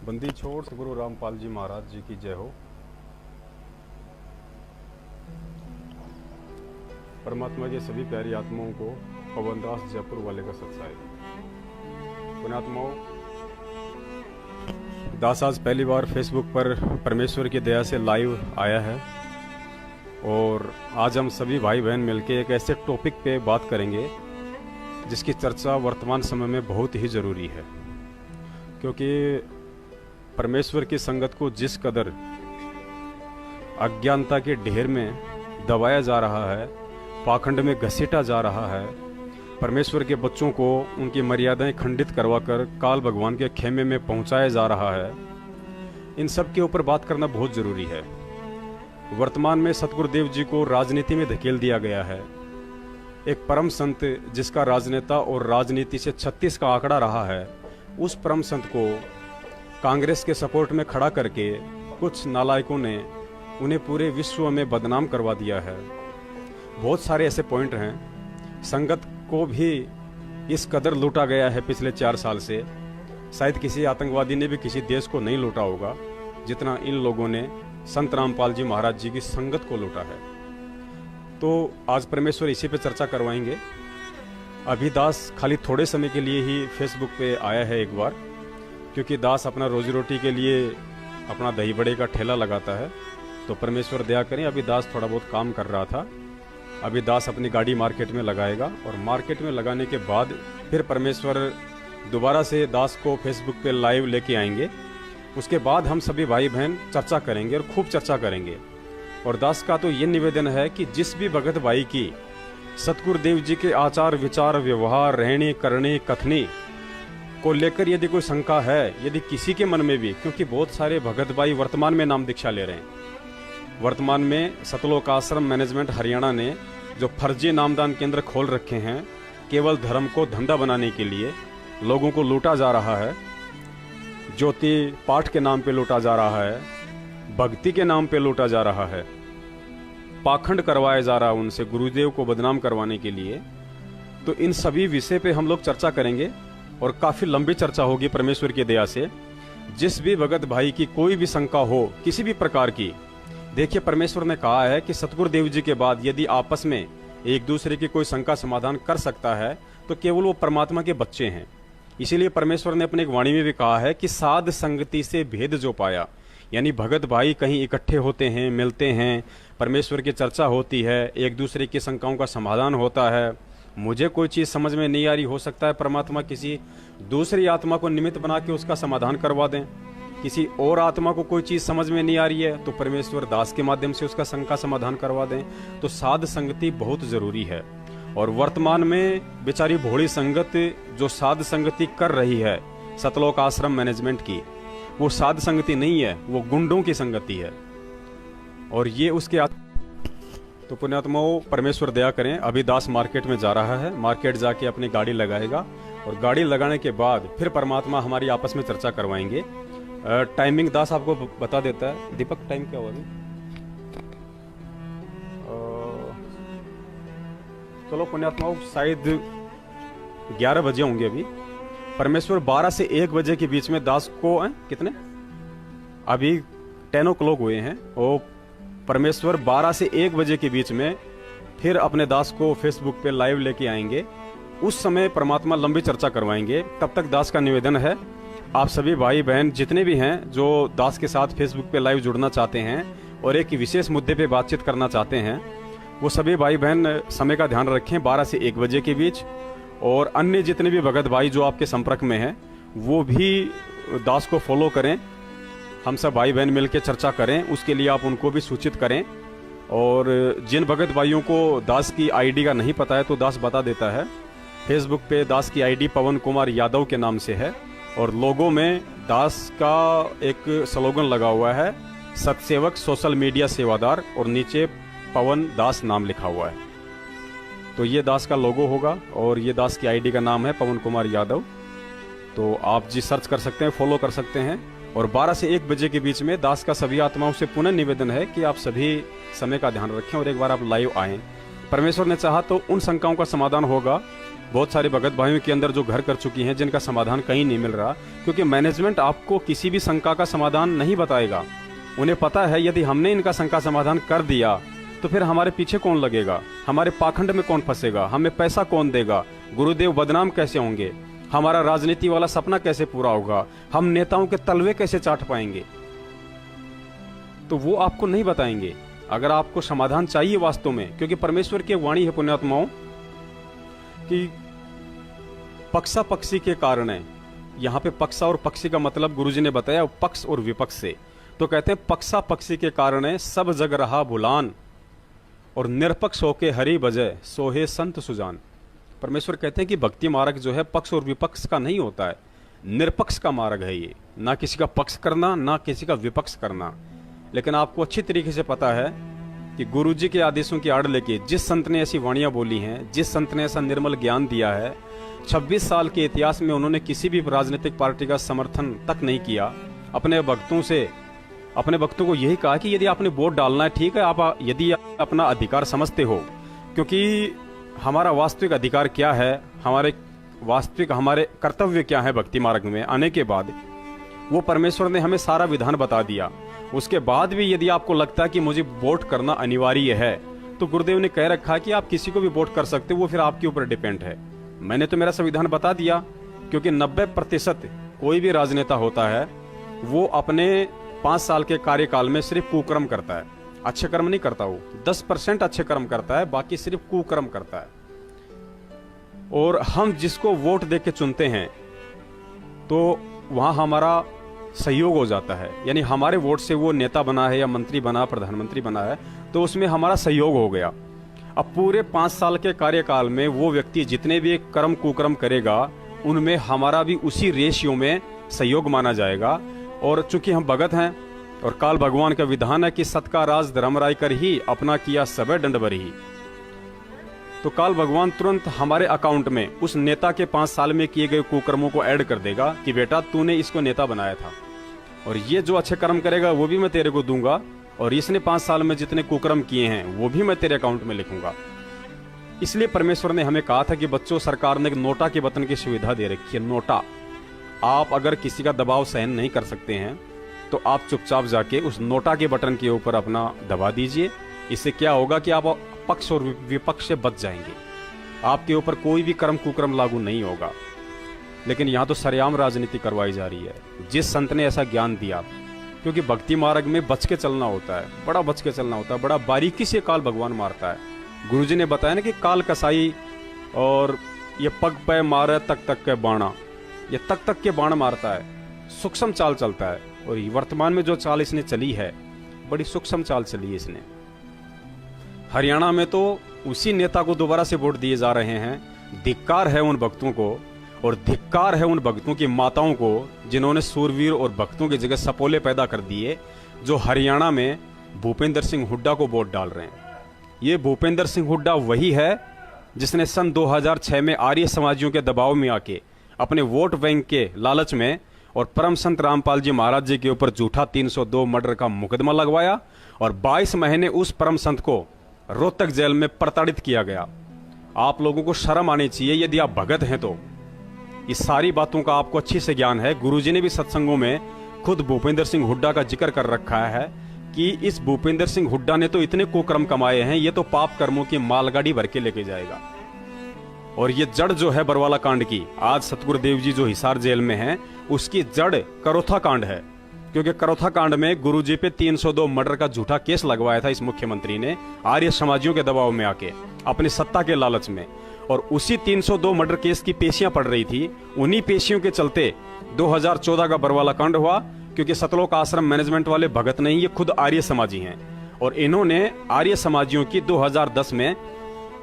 बंदी छोड़ सतगुरु रामपाल जी महाराज जी की जय हो। परमात्मा के सभी प्यारी आत्माओं को पवन दास जयपुर वाले का सत्साई। पुण्यात्माओं, दास आज पहली बार फेसबुक पर परमेश्वर की दया से लाइव आया है और आज हम सभी भाई बहन मिलकर एक ऐसे टॉपिक पे बात करेंगे जिसकी चर्चा वर्तमान समय में बहुत ही ज़रूरी है, क्योंकि परमेश्वर की संगत को जिस कदर अज्ञानता के ढेर में दबाया जा रहा है, पाखंड में घसीटा जा रहा है, परमेश्वर के बच्चों को उनकी मर्यादाएं खंडित करवाकर काल भगवान के खेमे में पहुंचाया जा रहा है, इन सब के ऊपर बात करना बहुत ज़रूरी है। वर्तमान में सतगुरुदेव जी को राजनीति में धकेल दिया गया है। एक परम संत जिसका राजनेता और राजनीति से 36 का आंकड़ा रहा है, उस परम संत को कांग्रेस के सपोर्ट में खड़ा करके कुछ नालायकों ने उन्हें पूरे विश्व में बदनाम करवा दिया है। बहुत सारे ऐसे पॉइंट हैं। संगत को भी इस कदर लूटा गया है पिछले 4 साल से, शायद किसी आतंकवादी ने भी किसी देश को नहीं लूटा होगा जितना इन लोगों ने संत रामपाल जी महाराज जी की संगत को लूटा है। तो आज परमेश्वर इसी पे चर्चा करवाएंगे। अभी दास खाली थोड़े समय के लिए ही फेसबुक पे आया है एक बार, क्योंकि दास अपना रोजी रोटी के लिए अपना दही बड़े का ठेला लगाता है। तो परमेश्वर दया करें, अभी दास थोड़ा बहुत काम कर रहा था। अभी दास अपनी गाड़ी मार्केट में लगाएगा और मार्केट में लगाने के बाद फिर परमेश्वर दोबारा से दास को फेसबुक पे लाइव लेके आएंगे। उसके बाद हम सभी भाई बहन चर्चा करेंगे और खूब चर्चा करेंगे। और दास का तो ये निवेदन है कि जिस भी भगत भाई की सतगुरुदेव जी के आचार विचार व्यवहार रहने करने कथनी को लेकर यदि कोई शंका है, यदि किसी के मन में भी, क्योंकि बहुत सारे भगत भाई वर्तमान में नाम दीक्षा ले रहे हैं। वर्तमान में सतलोक आश्रम मैनेजमेंट हरियाणा ने जो फर्जी नामदान केंद्र खोल रखे हैं, केवल धर्म को धंधा बनाने के लिए लोगों को लूटा जा रहा है। ज्योति पाठ के नाम पे लूटा जा रहा है, भक्ति के नाम पे लूटा जा रहा है, पाखंड करवाया जा रहा है उनसे गुरुदेव को बदनाम करवाने के लिए। तो इन सभी विषय पे हम लोग चर्चा करेंगे और काफी लंबी चर्चा होगी परमेश्वर की दया से। जिस भी भगत भाई की कोई भी शंका हो किसी भी प्रकार की, देखिए परमेश्वर ने कहा है कि सतगुरुदेव जी के बाद यदि आपस में एक दूसरे की कोई शंका समाधान कर सकता है तो केवल वो परमात्मा के बच्चे हैं। इसीलिए परमेश्वर ने अपनी एक वाणी में भी कहा है कि साध संगति से भेद जो पाया, यानी भगत भाई कहीं इकट्ठे होते हैं, मिलते हैं, परमेश्वर की चर्चा होती है, एक दूसरे की शंकाओं का समाधान होता है। मुझे कोई चीज़ समझ में नहीं आ रही, हो सकता है परमात्मा किसी दूसरी आत्मा को निमित्त बना के उसका समाधान करवा दें। किसी और आत्मा को कोई चीज़ समझ में नहीं आ रही है तो परमेश्वर दास के माध्यम से उसका शंका समाधान करवा दें। तो साध संगति बहुत ज़रूरी है। और वर्तमान में बेचारी भोली संगत जो साध संगति कर रही है सतलोक आश्रम मैनेजमेंट की, वो साध संगति नहीं है, वो गुंडों की संगति है। और ये उसके तो पुण्यात्माओं, परमेश्वर दया करें। अभी दास मार्केट में जा रहा है, मार्केट जाके अपनी गाड़ी लगाएगा और गाड़ी लगाने के बाद फिर परमात्मा हमारी आपस में चर्चा करवाएंगे। टाइमिंग दास आपको बता देता है। दीपक, टाइम क्या हुआ अभी? चलो पुण्यात्माओं, शायद 11 बजे होंगे अभी। परमेश्वर 12 से 1 बजे के बीच में दास को कितने अभी 10 o'clock हुए हैं, और परमेश्वर 12 से 1 बजे के बीच में फिर अपने दास को फेसबुक पे लाइव लेके आएंगे। उस समय परमात्मा लंबी चर्चा करवाएंगे। तब तक दास का निवेदन है, आप सभी भाई बहन जितने भी हैं जो दास के साथ फेसबुक पे लाइव जुड़ना चाहते हैं और एक विशेष मुद्दे पे बातचीत करना चाहते हैं, वो सभी भाई बहन समय का ध्यान रखें 12 से 1 बजे के बीच। और अन्य जितने भी भगत भाई जो आपके संपर्क में हैं वो भी दास को फॉलो करें। हम सब भाई बहन मिलकर चर्चा करें, उसके लिए आप उनको भी सूचित करें। और जिन भगत भाइयों को दास की आईडी का नहीं पता है तो दास बता देता है। फेसबुक पे दास की आईडी पवन कुमार यादव के नाम से है और लोगों में दास का एक स्लोगन लगा हुआ है, सतसेवक सोशल मीडिया सेवादार, और नीचे पवन दास नाम लिखा हुआ है। तो ये दास का लोगो होगा और ये दास की आईडी का नाम है पवन कुमार यादव। तो आप जी सर्च कर सकते हैं, फॉलो कर सकते हैं। और 12 से 1 बजे के बीच में दास का सभी आत्माओं से पुनः निवेदन है कि आप सभी समय का ध्यान रखें और एक बार आप लाइव आएँ। परमेश्वर ने चाहा तो उन शंकाओं का समाधान होगा। बहुत सारे भगत भाइयों के अंदर जो घर कर चुकी हैं, जिनका समाधान कहीं नहीं मिल रहा, क्योंकि मैनेजमेंट आपको किसी भी शंका का समाधान नहीं बताएगा। उन्हें पता है यदि हमने इनका शंका समाधान कर दिया तो फिर हमारे पीछे कौन लगेगा, हमारे पाखंड में कौन फंसेगा, हमें पैसा कौन देगा, गुरुदेव बदनाम कैसे होंगे, हमारा राजनीति वाला सपना कैसे पूरा होगा, हम नेताओं के तलवे कैसे चाट पाएंगे। तो वो आपको नहीं बताएंगे। अगर आपको समाधान चाहिए वास्तव में, क्योंकि परमेश्वर की वाणी है पुण्यात्माओं कि पक्षा पक्षी के कारण है। यहां पे पक्षा और पक्षी का मतलब गुरुजी ने बताया पक्ष और विपक्ष से। तो कहते हैं पक्षा पक्षी के कारण है सब जग रहा भुलान, और निरपक्ष होके हरि बजय सोहे संत सुजान। परमेश्वर कहते हैं कि भक्ति मार्ग जो है पक्ष और विपक्ष का नहीं होता है, निरपक्ष का मार्ग है ये। ना किसी का पक्ष करना, ना किसी का विपक्ष करना। लेकिन आपको अच्छी तरीके से पता है कि गुरुजी के आदेशों की आड़ लेके जिस संत ने ऐसी वाणियां बोली हैं, जिस संत ने ऐसा निर्मल ज्ञान दिया है, 26 साल के इतिहास में उन्होंने किसी भी राजनीतिक पार्टी का समर्थन तक नहीं किया। अपने भक्तों को यही कहा कि यदि आपने वोट डालना है ठीक है, आप यदि अपना अधिकार समझते हो, क्योंकि हमारा वास्तविक अधिकार क्या है, हमारे कर्तव्य क्या है भक्ति मार्ग में आने के बाद, वो परमेश्वर ने हमें सारा विधान बता दिया। उसके बाद भी यदि आपको लगता है कि मुझे वोट करना अनिवार्य है, तो गुरुदेव ने कह रखा है कि आप किसी को भी वोट कर सकते हो, वो फिर आपके ऊपर डिपेंड है। मैंने तो मेरा संविधान बता दिया, क्योंकि 90% कोई भी राजनेता होता है वो अपने 5 साल के कार्यकाल में सिर्फ कुकर्म करता है, अच्छे कर्म नहीं करता। वो 10% अच्छे कर्म करता है, बाकी सिर्फ कुकर्म करता है। और हम जिसको वोट दे के चुनते हैं तो वहां हमारा सहयोग हो जाता है, यानी हमारे वोट से वो नेता बना है या मंत्री बना, प्रधानमंत्री बना है, तो उसमें हमारा सहयोग हो गया। अब पूरे 5 साल के कार्यकाल में वो व्यक्ति जितने भी कर्म कुकर्म करेगा, उनमें हमारा भी उसी रेशियो में सहयोग माना जाएगा। और चूंकि हम भगत हैं और काल भगवान का विधान है कि सत का राज धर्मराय कर ही अपना किया सबे दंड भरी, तो काल भगवान तुरंत हमारे अकाउंट में उस नेता के 5 साल में किए गए कुकर्मों को ऐड कर देगा कि बेटा तूने इसको नेता बनाया था, और ये जो अच्छे कर्म करेगा वो भी मैं तेरे को दूंगा, और इसने 5 साल में जितने कुकर्म किए हैं वो भी मैं तेरे अकाउंट में लिखूंगा। इसलिए परमेश्वर ने हमें कहा था कि बच्चों, सरकार ने एक नोटा के बटन की सुविधा दे रखी है। नोटा, आप अगर किसी का दबाव सहन नहीं कर सकते हैं तो आप चुपचाप जाके उस नोटा के बटन के ऊपर अपना दबा दीजिए। इससे क्या होगा कि आप पक्ष और विपक्ष से बच जाएंगे, आपके ऊपर कोई भी कर्म कुकर्म लागू नहीं होगा। लेकिन यहाँ तो सरेआम राजनीति करवाई जा रही है, जिस संत ने ऐसा ज्ञान दिया, क्योंकि भक्ति मार्ग में बच के चलना होता है, बड़ा बच के चलना होता है, बड़ा बारीकी से काल भगवान मारता है। गुरुजी ने बताया ना कि काल कसाई और ये पग पे मारे तक तक के बाणा, ये तक के बाण मारता है, सूक्ष्म चाल चलता है। और वर्तमान में जो चाल इसने चली है, बड़ी सूक्ष्म चाल चली है इसने। हरियाणा में तो उसी नेता को दोबारा से वोट दिए जा रहे हैं। धिक्कार है उन भक्तों को, और धिक्कार है उन भक्तों की माताओं को जिन्होंने सूरवीर और भक्तों की जगह सपोले पैदा कर दिए, जो हरियाणा में भूपेंद्र सिंह हुड्डा को वोट डाल रहे हैं। ये भूपेंद्र सिंह हुड्डा वही है जिसने सन 2006 में आर्य समाजियों के दबाव में आके अपने वोट बैंक के लालच में और परम संत रामपाल जी महाराज जी के ऊपर झूठा 302 मर्डर का मुकदमा लगवाया, और 22 महीने उस परम संत को रोहतक जेल में प्रताड़ित किया गया। आप लोगों को शर्म आनी चाहिए यदि आप भगत हैं तो। इस सारी बातों का आपको अच्छे से ज्ञान है। गुरुजी ने भी सत्संगों में खुद भूपेंद्र सिंह हुड्डा का जिक्र कर रखा है कि इस भूपेंद्र सिंह हुड्डा ने तो इतने कुकर्म कमाए हैं, ये तो पाप कर्मों की मालगाड़ी भर के लेके जाएगा। और ये जड़ जो है बरवाला कांड की, आज सतगुरुदेव जी जो हिसार जेल में हैं, उसकी जड़ करोथा कांड है। क्योंकि करोथा कांड में गुरुजी पे 302 मर्डर का झूठा केस लगवाया था इस मुख्यमंत्री ने, आर्य समाजियों के दबाव में आके, अपनी सत्ता के लालच में। और उसी 302 मर्डर केस की पेशियां पड़ रही थी। उन्हीं पेशियों के चलते 2014 का बरवाला कांड हुआ, क्योंकि सतलोक आश्रम मैनेजमेंट वाले भगत नहीं, ये खुद आर्य समाजी हैं। और इन्होंने आर्य समाजियों की 2010 में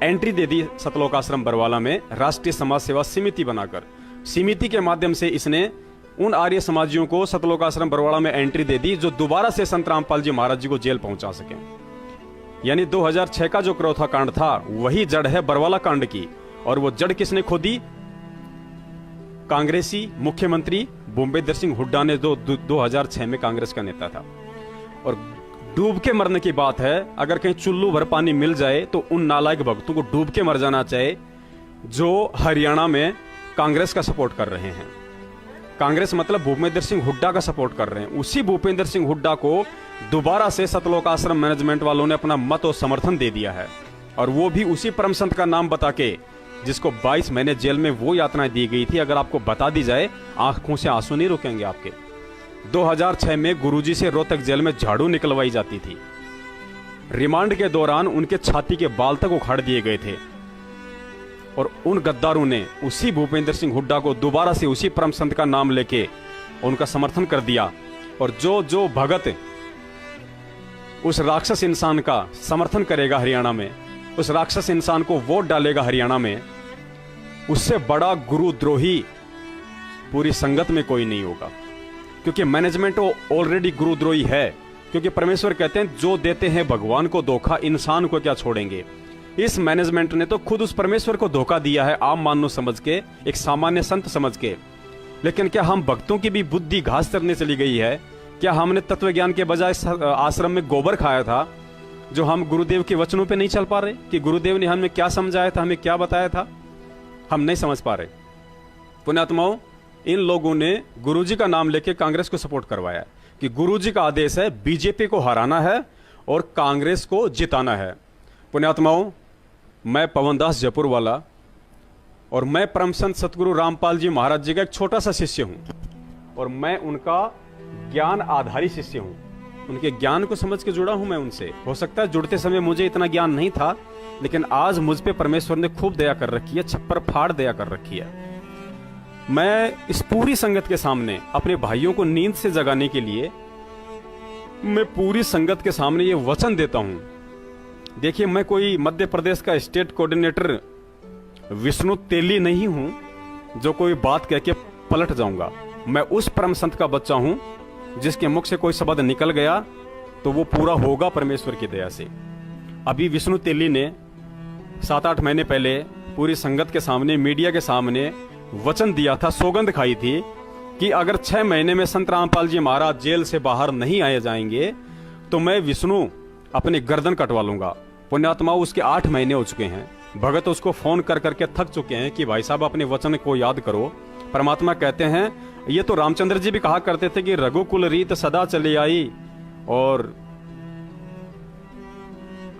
एंट्री दे दी सतलोक आश्रम बरवाला में, राष्ट्रीय समाज सेवा समिति बनाकर। समिति के माध्यम से इसने उन आर्य समाजियों को सतलोक आश्रम बरवाला में एंट्री दे दी जो दोबारा से संत रामपाल जी महाराज जी को जेल पहुंचा सके। यानी 2006 का जो करोथा कांड था वही जड़ है बरवाला कांड की। और वो जड़ किसने खोदी? कांग्रेसी मुख्यमंत्री भूपेंद्र सिंह हुड्डा ने, जो 2006 में कांग्रेस का नेता था। और डूब के मरने की बात है। अगर कहीं चुल्लू भर पानी मिल जाए तो उन नालायक भक्तों को डूब के मर जाना चाहिए जो हरियाणा में कांग्रेस का सपोर्ट कर रहे हैं। कांग्रेस मतलब भूपेंद्र सिंह हुड्डा का सपोर्ट कर रहे हैं। उसी भूपेंद्र सिंह हुड्डा को दोबारा से सतलोक आश्रम मैनेजमेंट वालों ने अपना मत और समर्थन दे दिया है, और वो भी उसी परम संत का नाम बता के जिसको 22 महीने जेल में वो यातनाएं दी गई थी। अगर आपको बता दी जाए, आंखों से आंसू नहीं रुकेंगे आपके। 2006 में गुरुजी से रोहतक जेल में झाड़ू निकलवाई जाती थी। रिमांड के दौरान उनके छाती के बाल तक उखाड़ दिए गए थे, और उन गद्दारों ने उसी भूपेंद्र सिंह हुड्डा को दोबारा से उसी परम संत का नाम लेके उनका समर्थन कर दिया। और जो जो भगत उस राक्षस इंसान का समर्थन करेगा हरियाणा में, उस राक्षस इंसान को वोट डालेगा हरियाणा में, उससे बड़ा गुरुद्रोही पूरी संगत में कोई नहीं होगा। क्योंकि मैनेजमेंट ऑलरेडी गुरुद्रोही है। क्योंकि परमेश्वर कहते हैं जो देते हैं भगवान को धोखा, इंसान को क्या छोड़ेंगे। इस मैनेजमेंट ने तो खुद उस परमेश्वर को धोखा दिया है, आम मानव समझ के, एक सामान्य संत समझ के। लेकिन क्या हम भक्तों की भी बुद्धि घास चरने चली गई है? क्या हमने तत्व ज्ञान के बजाय आश्रम में गोबर खाया था, जो हम गुरुदेव के वचनों पे नहीं चल पा रहे कि गुरुदेव ने हमें क्या समझाया था, हमें क्या बताया था, हम नहीं समझ पा रहे। पुण्यात्माओं, इन लोगों ने गुरुजी का नाम लेके कांग्रेस को सपोर्ट करवाया कि गुरुजी का आदेश है बीजेपी को हराना है और कांग्रेस को जिताना है। पुण्यात्माओं, मैं पवन दास जयपुर वाला और मैं परम संत सतगुरु रामपाल जी महाराज जी का एक छोटा सा शिष्य हूं, और मैं उनका ज्ञान आधारी शिष्य हूं। उनके ज्ञान को समझ के जुड़ा हूं मैं उनसे। हो सकता है जुड़ते समय मुझे इतना ज्ञान नहीं था, लेकिन आज मुझ पे परमेश्वर ने खूब दया कर रखी है, छप्पर फाड़ दया कर रखी है। मैं इस पूरी संगत के सामने अपने भाइयों को नींद से जगाने के लिए मैं पूरी संगत के सामने ये वचन देता हूं। देखिए, मैं कोई मध्य प्रदेश का स्टेट कोऑर्डिनेटर विष्णु तेली नहीं हूं जो कोई बात कह के पलट जाऊंगा। मैं उस परम संत का बच्चा हूं जिसके मुख से कोई शब्द निकल गया तो वो पूरा होगा परमेश्वर की दया से। अभी विष्णु तेली ने 7-8 महीने पहले पूरी संगत के सामने, मीडिया के सामने वचन दिया था, सौगंध खाई थी कि अगर 6 महीने में संत रामपाल जी महाराज जेल से बाहर नहीं आए जाएंगे तो मैं विष्णु अपनी गर्दन कटवा लूंगा। पुण्यात्मा, उसके 8 महीने हो चुके हैं। भगत उसको फोन कर करके थक चुके हैं कि भाई साहब अपने वचन को याद करो। परमात्मा कहते हैं, ये तो रामचंद्र जी भी कहा करते थे कि रघुकुल रीत सदा चली आई और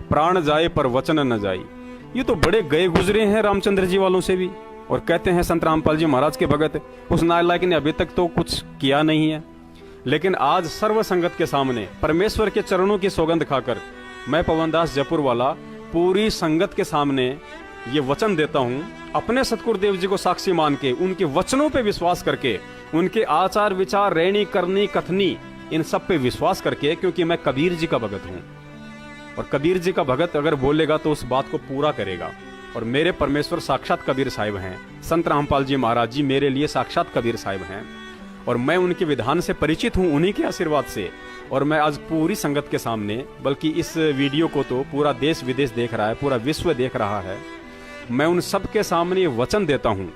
प्राण जाए पर वचन न जाई। ये तो बड़े गए गुजरे हैं रामचंद्र जी वालों से भी। और कहते हैं संत रामपाल जी महाराज के भगत, उस नालायक ने अभी तक तो कुछ किया नहीं है। लेकिन आज सर्व संगत के सामने परमेश्वर के चरणों की सौगंध खाकर मैं पवन दास जयपुर वाला पूरी संगत के सामने ये वचन देता हूं, अपने सतगुरुदेव जी को साक्षी मान के, उनके वचनों पे विश्वास करके, उनके आचार विचार, रहनी करनी कथनी, इन सब पे विश्वास करके, क्योंकि मैं कबीर जी का भगत हूं। और कबीर जी का भगत अगर बोलेगा तो उस बात को पूरा करेगा। और मेरे परमेश्वर साक्षात कबीर साहिब हैं। संत रामपाल जी महाराज जी मेरे लिए साक्षात कबीर साहिब हैं, और मैं उनके विधान से परिचित हूं, उन्हीं के आशीर्वाद से। और मैं आज पूरी संगत के सामने, बल्कि इस वीडियो को तो पूरा देश विदेश देख रहा है, पूरा विश्व देख रहा है, मैं उन सब के सामने ये वचन देता हूं,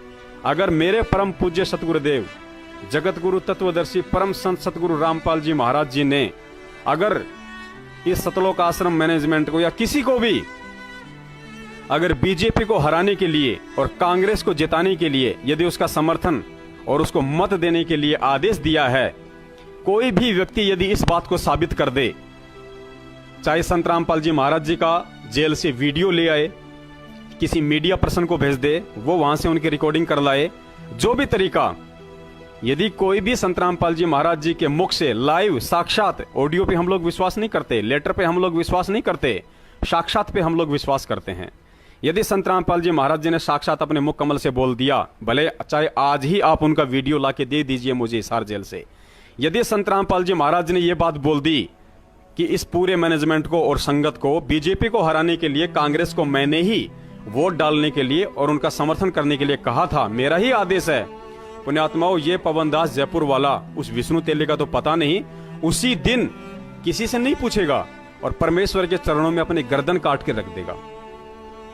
अगर मेरे परम पूज्य सतगुरुदेव जगत गुरु तत्वदर्शी परम संत सतगुरु रामपाल जी महाराज जी ने अगर इस सतलोक आश्रम मैनेजमेंट को या किसी को भी अगर बीजेपी को हराने के लिए और कांग्रेस को जिताने के लिए यदि उसका समर्थन और उसको मत देने के लिए आदेश दिया है, कोई भी व्यक्ति यदि इस बात को साबित कर दे, चाहे संत रामपाल जी महाराज जी का जेल से वीडियो ले आए, किसी मीडिया पर्सन को भेज दे, वो वहां से उनकी रिकॉर्डिंग कर लाए, जो भी तरीका, यदि कोई भी संत रामपाल जी महाराज जी के मुख से लाइव साक्षात, ऑडियो पे हम लोग विश्वास नहीं करते, लेटर पे हम लोग विश्वास नहीं करते, साक्षात पे हम लोग विश्वास करते हैं। यदि संत रामपाल जी महाराज जी ने साक्षात अपने मुख कमल से बोल दिया, भले चाहे आज ही आप उनका वीडियो लाके दे दीजिए मुझे हिसार जेल से, यदि संत रामपाल जी महाराज ने यह बात बोल दी कि इस पूरे मैनेजमेंट को और संगत को, बीजेपी को हराने के लिए कांग्रेस को मैंने ही वोट डालने के लिए और उनका समर्थन करने के लिए कहा था, मेरा ही आदेश है, पुण्यात्माओं, ये पवन दास जयपुर वाला उस विष्णु तेली का तो पता नहीं, उसी दिन किसी से नहीं पूछेगा और परमेश्वर के चरणों में अपनी गर्दन काट के रख देगा।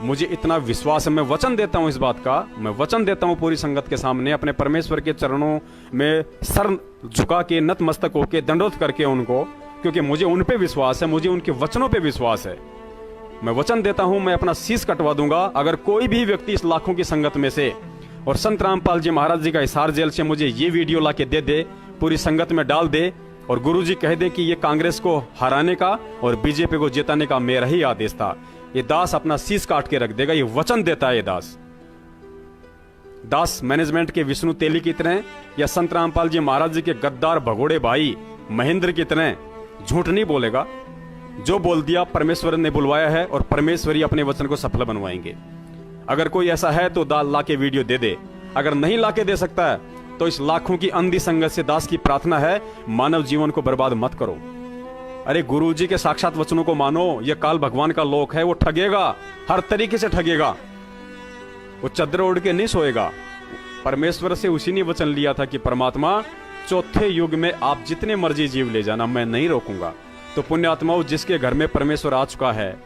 मुझे इतना विश्वास है, मैं वचन देता हूं इस बात का, मैं वचन देता हूं पूरी संगत के सामने, अपने परमेश्वर के चरणों में सर झुका के, नतमस्तक होके, दंडोत करके उनको, क्योंकि मुझे उन पे विश्वास है, मुझे उनके वचनों पे विश्वास है। मैं वचन देता हूं, मैं अपना शीश कटवा दूंगा अगर कोई भी व्यक्ति इस लाखों की संगत में से और संत रामपाल जी महाराज जी का हिसार जेल से मुझे ये वीडियो ला के दे दे, पूरी संगत में डाल दे और गुरु जी कह दे कि ये कांग्रेस को हराने का और बीजेपी को जिताने का मेरा ही आदेश था, ये दास अपना शीश काट के रख देगा। ये वचन देता है ये दास मैनेजमेंट के विष्णु तेली की तरह या संत रामपाल जी महाराज जी के गद्दार भगोड़े भाई महेंद्र की तरह झूठ नहीं बोलेगा। जो बोल दिया परमेश्वर ने बुलवाया है और परमेश्वर ही अपने वचन को सफल बनवाएंगे। अगर कोई ऐसा है तो ला के वीडियो दे दे, अगर नहीं ला के दे सकता है तो इस लाखों की अंधी संगत से दास की प्रार्थना है, मानव जीवन को बर्बाद मत करो। अरे गुरु जी के साक्षात वचनों को मानो। यह काल भगवान का लोक है, वो ठगेगा, हर तरीके से ठगेगा। वो चद्दर ओढ़ के नहीं सोएगा। परमेश्वर से उसी ने वचन लिया था कि परमात्मा चौथे युग में आप जितने मर्जी जीव ले जाना, मैं नहीं रोकूंगा। तो पुण्यात्माओं, जिसके घर में परमेश्वर आ चुका है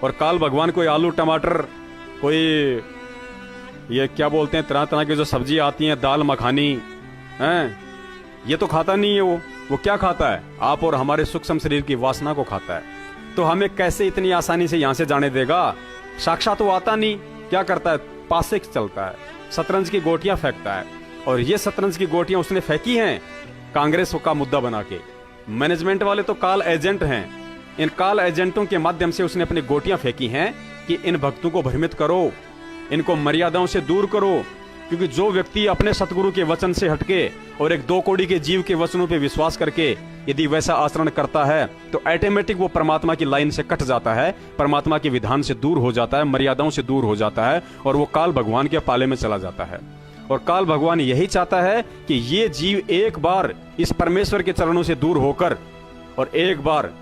और काल भगवान कोई आलू टमाटर, कोई ये क्या बोलते हैं तरह तरह की जो सब्जी आती हैं, दाल मखानी हैं, ये तो खाता नहीं है। वो क्या खाता है? आप और हमारे सूक्ष्म शरीर की वासना को खाता है। तो हमें कैसे इतनी आसानी से यहां से जाने देगा? साक्षात वो आता नहीं, क्या करता है? पासे चलता है, शतरंज की गोटियां फेंकता है। और ये शतरंज की गोटियां उसने फेंकी हैं कांग्रेस का मुद्दा बना के। मैनेजमेंट वाले तो काल एजेंट हैं। इन काल एजेंटों के माध्यम से उसने अपनी गोटियां फेंकी हैं कि इन भक्तों को भ्रमित करो, इनको मर्यादाओं से दूर करो। क्योंकि जो व्यक्ति अपने सतगुरु के वचन से हटके और एक 2 कौड़ी के जीव के वचनों पे विश्वास करके यदि वैसा आचरण करता है तो ऑटोमेटिक वो परमात्मा की लाइन से कट जाता है, परमात्मा के विधान से दूर हो जाता है, मर्यादाओं से दूर हो जाता है और वो काल भगवान के पाले में चला जाता है। और काल भगवान यही चाहता है कि ये जीव एक बार इस परमेश्वर के चरणों से दूर होकर और एक बार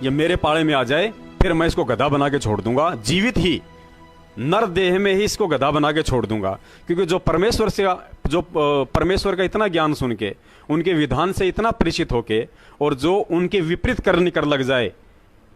ये मेरे पाले में आ जाए, फिर मैं इसको गधा बना के छोड़ दूंगा। जीवित ही नर देह में ही इसको गधा बना के छोड़ दूंगा। क्योंकि जो परमेश्वर का इतना ज्ञान सुन के, उनके विधान से इतना परिचित होके और जो उनके विपरीत करने कर लग जाए,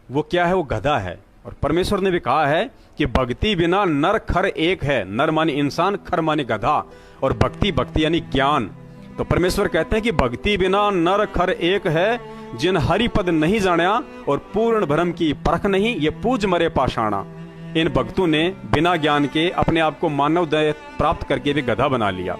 वो क्या है? वो गधा है। और परमेश्वर ने भी कहा है कि भक्ति बिना नर खर एक है। नर माने इंसान, खर माने गधा। और भक्ति यानी ज्ञान। तो परमेश्वर कहते हैं कि भक्ति बिना नर खर एक है, जिन हरि पद नहीं जाना और पूर्ण भ्रम की परख नहीं, ये पूज मरे पाषाणा। इन भक्तों ने बिना ज्ञान के अपने आप को मानव दया प्राप्त करके भी गधा बना लिया।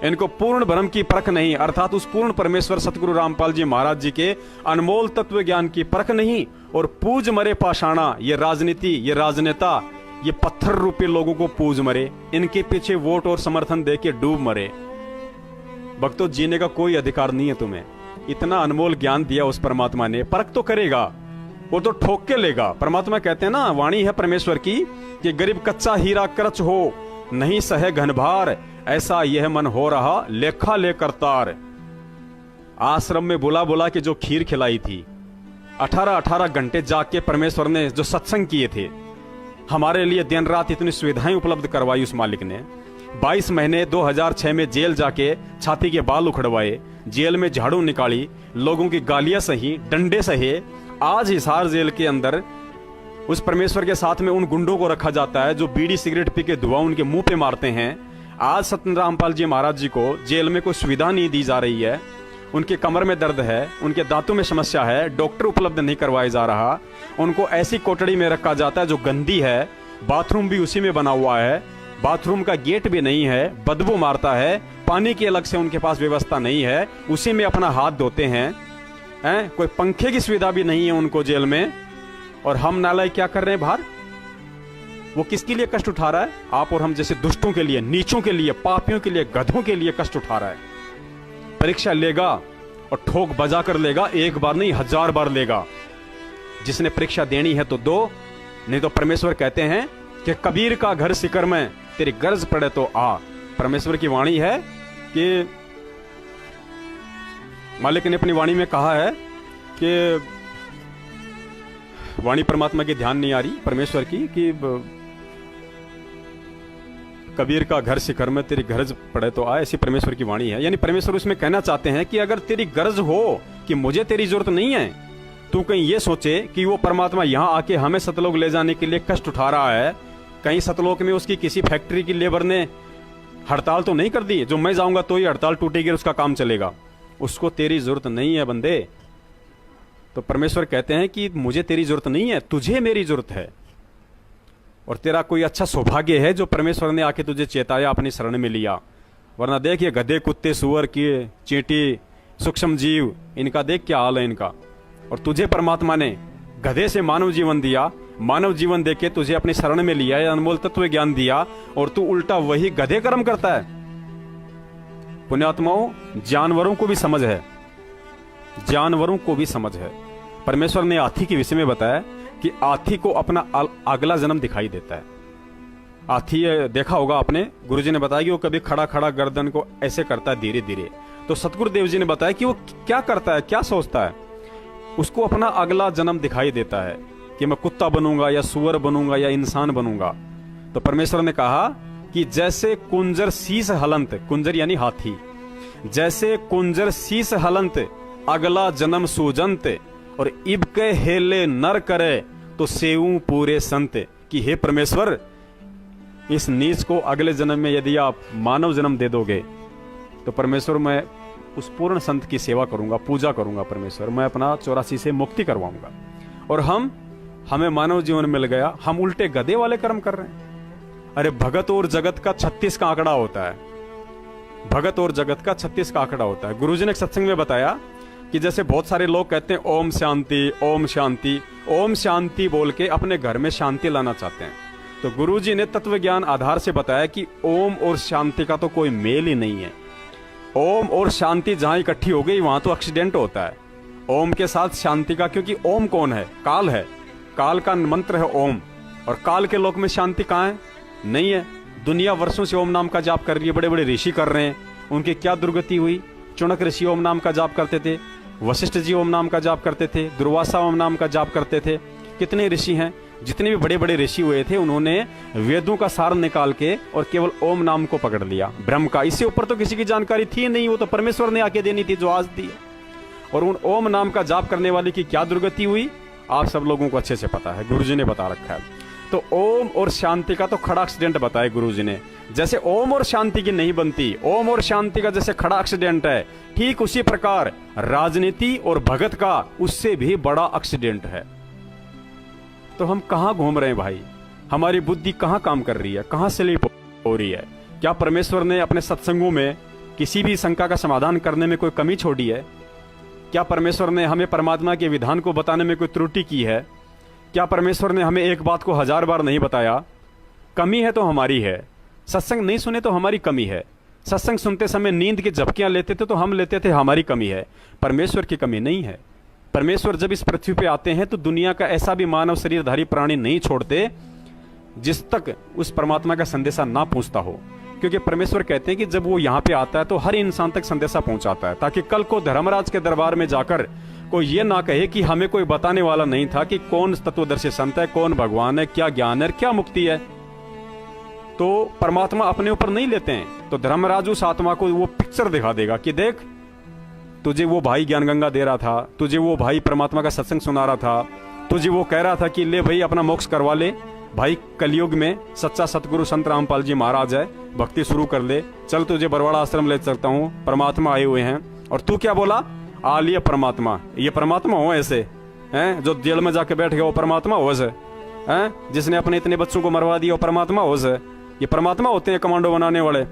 इनको पूर्ण भ्रम की परख नहीं, अर्थात उस पूर्ण परमेश्वर सतगुरु रामपाल जी महाराज जी के अनमोल तत्व ज्ञान की परख नहीं। और पूज मरे पाषाणा, ये राजनीति, ये राजनेता, ये पत्थर रूपी लोगों को पूज मरे, इनके पीछे वोट और समर्थन देके डूब मरे। भक्तों, जीने का कोई अधिकार नहीं है तुम्हें। इतना अनमोल ज्ञान दिया उस परमात्मा ने, परख तो करेगा, वो तो ठोक के लेगा। परमात्मा कहते हैं ना, वाणी है परमेश्वर की कि गरीब कच्चा हीरा करच हो, नहीं सहे घनभार, ऐसा यह मन हो रहा लेखा ले करतार। आश्रम में बुला बुला के जो खीर खिलाई थी, 18-18 घंटे जाग के परमेश्वर ने जो सत्संग किए थे, हमारे लिए दिन रात इतनी सुविधाएं उपलब्ध करवाई उस मालिक ने। 22 महीने 2006 में जेल जाके छाती के बाल उखड़वाए, जेल में झाड़ू निकाली, लोगों की गालियां सही, डंडे सहे। आज हिसार जेल के अंदर उस परमेश्वर के साथ में उन गुंडों को रखा जाता है जो बीड़ी सिगरेट पी के धुआं उनके मुंह पे मारते हैं। आज सत्यनारायण रामपाल जी महाराज जी को जेल में कोई सुविधा नहीं दी जा रही है। उनके कमर में दर्द है, उनके दांतों में समस्या है, डॉक्टर उपलब्ध नहीं करवाया जा रहा। उनको ऐसी कोठड़ी में रखा जाता है जो गंदी है, बाथरूम भी उसी में बना हुआ है, बाथरूम का गेट भी नहीं है, बदबू मारता है, पानी की अलग से उनके पास व्यवस्था नहीं है, उसी में अपना हाथ धोते हैं। कोई पंखे की सुविधा भी नहीं है उनको जेल में। और हम नालायक क्या कर रहे हैं बाहर? वो किसके लिए कष्ट उठा रहा है? आप और हम जैसे दुष्टों के लिए, नीचों के लिए, पापियों के लिए, गधों के लिए कष्ट उठा रहा है। परीक्षा लेगा और ठोक बजा कर लेगा, एक बार नहीं 1000 बार लेगा। जिसने परीक्षा देनी है तो दो, नहीं तो परमेश्वर कहते हैं कि कबीर का घर सिकर में, तेरी गर्ज पड़े तो आ। परमेश्वर की वाणी है कि मालिक ने अपनी वाणी में कहा है कि वाणी परमात्मा की ध्यान नहीं आ रही परमेश्वर की, कि कबीर का घर शिखर में तेरी गरज पड़े तो आए, ऐसी परमेश्वर की वाणी है। यानी परमेश्वर उसमें कहना चाहते हैं कि अगर तेरी गरज हो कि मुझे तेरी जरूरत नहीं है, तू कहीं ये सोचे कि वो परमात्मा यहां आके हमें सतलोक ले जाने के लिए कष्ट उठा रहा है, कहीं सतलोक में उसकी किसी फैक्ट्री की लेबर ने हड़ताल तो नहीं कर दी, जो मैं जाऊंगा तो ही हड़ताल टूटेगी और उसका काम चलेगा। उसको तेरी जरूरत नहीं है बंदे। तो परमेश्वर कहते हैं कि मुझे तेरी जरूरत नहीं है, तुझे मेरी जरूरत है। और तेरा कोई अच्छा सौभाग्य है जो परमेश्वर ने आके तुझे चेताया, अपनी शरण में लिया। वरना देख ये गधे, कुत्ते, सुअर, की चींटी, सूक्ष्म जीव, इनका देख क्या हाल है इनका। और तुझे परमात्मा ने गधे से मानव जीवन दिया, मानव जीवन देके तुझे अपनी शरण में लिया, अनमोल तत्व ज्ञान दिया, और तू उल्टा वही गधे कर्म करता है। पुण्यात्माओं, जानवरों को भी समझ है, जानवरों को भी समझ है। परमेश्वर ने हाथी के विषय में बताया कि हाथी को अपना अगला जन्म दिखाई देता है। हाथी देखा होगा आपने, गुरुजी ने बताया कि वो कभी खड़ा खड़ा गर्दन को ऐसे करता है धीरे धीरे। तो सतगुरुदेव जी ने बताया कि वो क्या करता है, क्या सोचता है, उसको अपना अगला जन्म दिखाई देता है कि मैं कुत्ता बनूंगा या सुअर बनूंगा या इंसान बनूंगा। तो परमेश्वर ने कहा कि जैसे कुंजर शीस हलंत, कुंजर यानी हाथी, जैसे कुंजर शीस हलंत अगला जन्म सूजंत, और इब के हेले नर करे तो सेऊ पूरे संत। कि हे परमेश्वर, इस नीच को अगले जन्म में यदि आप मानव जन्म दे दोगे तो परमेश्वर मैं उस पूर्ण संत की सेवा करूंगा, पूजा करूंगा। परमेश्वर मैं अपना 84 से मुक्ति करवाऊंगा। और हमें मानव जीवन मिल गया, हम उल्टे गधे वाले कर्म कर रहे हैं। अरे भगत और जगत का 36 का आंकड़ा होता है, भगत और जगत का 36 का आंकड़ा होता है। गुरुजी ने सत्संग में बताया कि जैसे बहुत सारे लोग कहते हैं ओम शांति, ओम शांति, ओम शांति बोल के अपने घर में शांति लाना चाहते हैं। तो गुरुजी ने तत्व ज्ञान आधार से बताया कि ओम और शांति का तो कोई मेल ही नहीं है। ओम और शांति जहां इकट्ठी हो गई वहां तो एक्सीडेंट होता है, ओम के साथ शांति का। क्योंकि ओम कौन है? काल है, काल का मंत्र है ओम। और काल के लोक में शांति कहाँ है? नहीं है। दुनिया वर्षों से ओम नाम का जाप कर रही है, बड़े बड़े ऋषि कर रहे हैं, उनकी क्या दुर्गति हुई? चुनक ऋषि ओम नाम का जाप करते थे, वशिष्ठ जी ओम नाम का जाप करते थे, दुर्वासा ओम नाम का जाप करते थे। कितने ऋषि हैं, जितने भी बड़े बड़े ऋषि हुए थे उन्होंने वेदों का सार निकाल के और केवल ओम नाम को पकड़ लिया, ब्रह्म का। इससे ऊपर तो किसी की जानकारी थी नहीं, वो तो परमेश्वर ने आके देनी थी जो आज दी है। और उन ओम नाम का जाप करने वाले की क्या दुर्गति हुई आप सब लोगों को अच्छे से पता है, गुरुजी ने बता रखा है। तो ओम और शांति का तो खड़ा एक्सीडेंट बताया गुरुजी ने। जैसे ओम और शांति की नहीं बनती, ओम और शांति का जैसे खड़ा एक्सीडेंट है, ठीक उसी प्रकार राजनीति और भगत का उससे भी बड़ा एक्सीडेंट है। तो हम कहां घूम रहे हैं भाई? हमारी बुद्धि कहां काम कर रही है, कहां स्लिप हो रही है? क्या परमेश्वर ने अपने सत्संगों में किसी भी शंका का समाधान करने में कोई कमी छोड़ी है? क्या परमेश्वर ने हमें परमात्मा के विधान को बताने में कोई त्रुटि की है? क्या परमेश्वर ने हमें एक बात को 1000 बार नहीं बताया? कमी है तो हमारी है। सत्संग नहीं सुने तो हमारी कमी है। सत्संग सुनते समय नींद की झपकियां लेते थे तो हम लेते थे, हमारी कमी है। परमेश्वर की कमी नहीं है। परमेश्वर जब इस पृथ्वी पे आते हैं तो दुनिया का ऐसा भी मानव शरीरधारी प्राणी नहीं छोड़ते जिस तक उस परमात्मा का संदेशा ना पहुंचता हो। क्योंकि परमेश्वर कहते हैं कि जब वो यहाँ पे आता है तो हर इंसान तक संदेशा पहुंचाता है, ताकि कल को धर्मराज के दरबार में जाकर कोई ये ना कहे कि हमें कोई बताने वाला नहीं था कि कौन तत्वदर्शी संत है, कौन भगवान है, क्या ज्ञान है, क्या मुक्ति है। तो परमात्मा अपने ऊपर नहीं लेते हैं, तो धर्मराज उस आत्मा को वो पिक्चर दिखा देगा कि देख, तुझे वो भाई ज्ञान गंगा दे रहा था, तुझे वो भाई परमात्मा का सत्संग सुना रहा था, तुझे वो कह रहा था कि ले भाई अपना मोक्ष करवा ले, भाई कलयुग में सच्चा सतगुरु संत रामपाल जी महाराज है, भक्ति शुरू कर ले, चल तुझे बरवाड़ा आश्रम ले चलता हूँ, परमात्मा आए हुए हैं। और तू क्या बोला? आ लिया परमात्मा। ये परमात्मा हो ऐसे हैं? जो जेल में जाके बैठ गया वो परमात्मा हो ऐसे हैं? जिसने अपने इतने बच्चों को मरवा दिया वो परमात्मा हो ऐसे? ये परमात्मा होते हैं कमांडो बनाने वाले?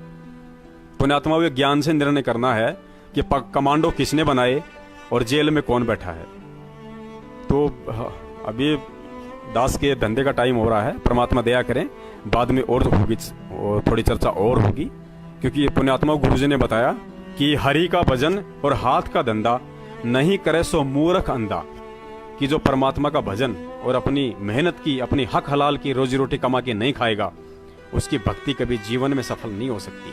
पुण्यात्मा को ज्ञान से निर्णय करना है कि कमांडो किसने बनाए और जेल में कौन बैठा है। तो अभी दास के धंधे का टाइम हो रहा है, परमात्मा दया करें, बाद में और होगी, थोड़ी चर्चा और होगी। क्योंकि पुण्यात्मा गुरुजी ने बताया कि हरि का भजन और हाथ का धंधा नहीं करे सो मूर्ख अंधा। कि जो परमात्मा का भजन और अपनी मेहनत की, अपनी हक हलाल की रोजी रोटी कमा के नहीं खाएगा, उसकी भक्ति कभी जीवन में सफल नहीं हो सकती।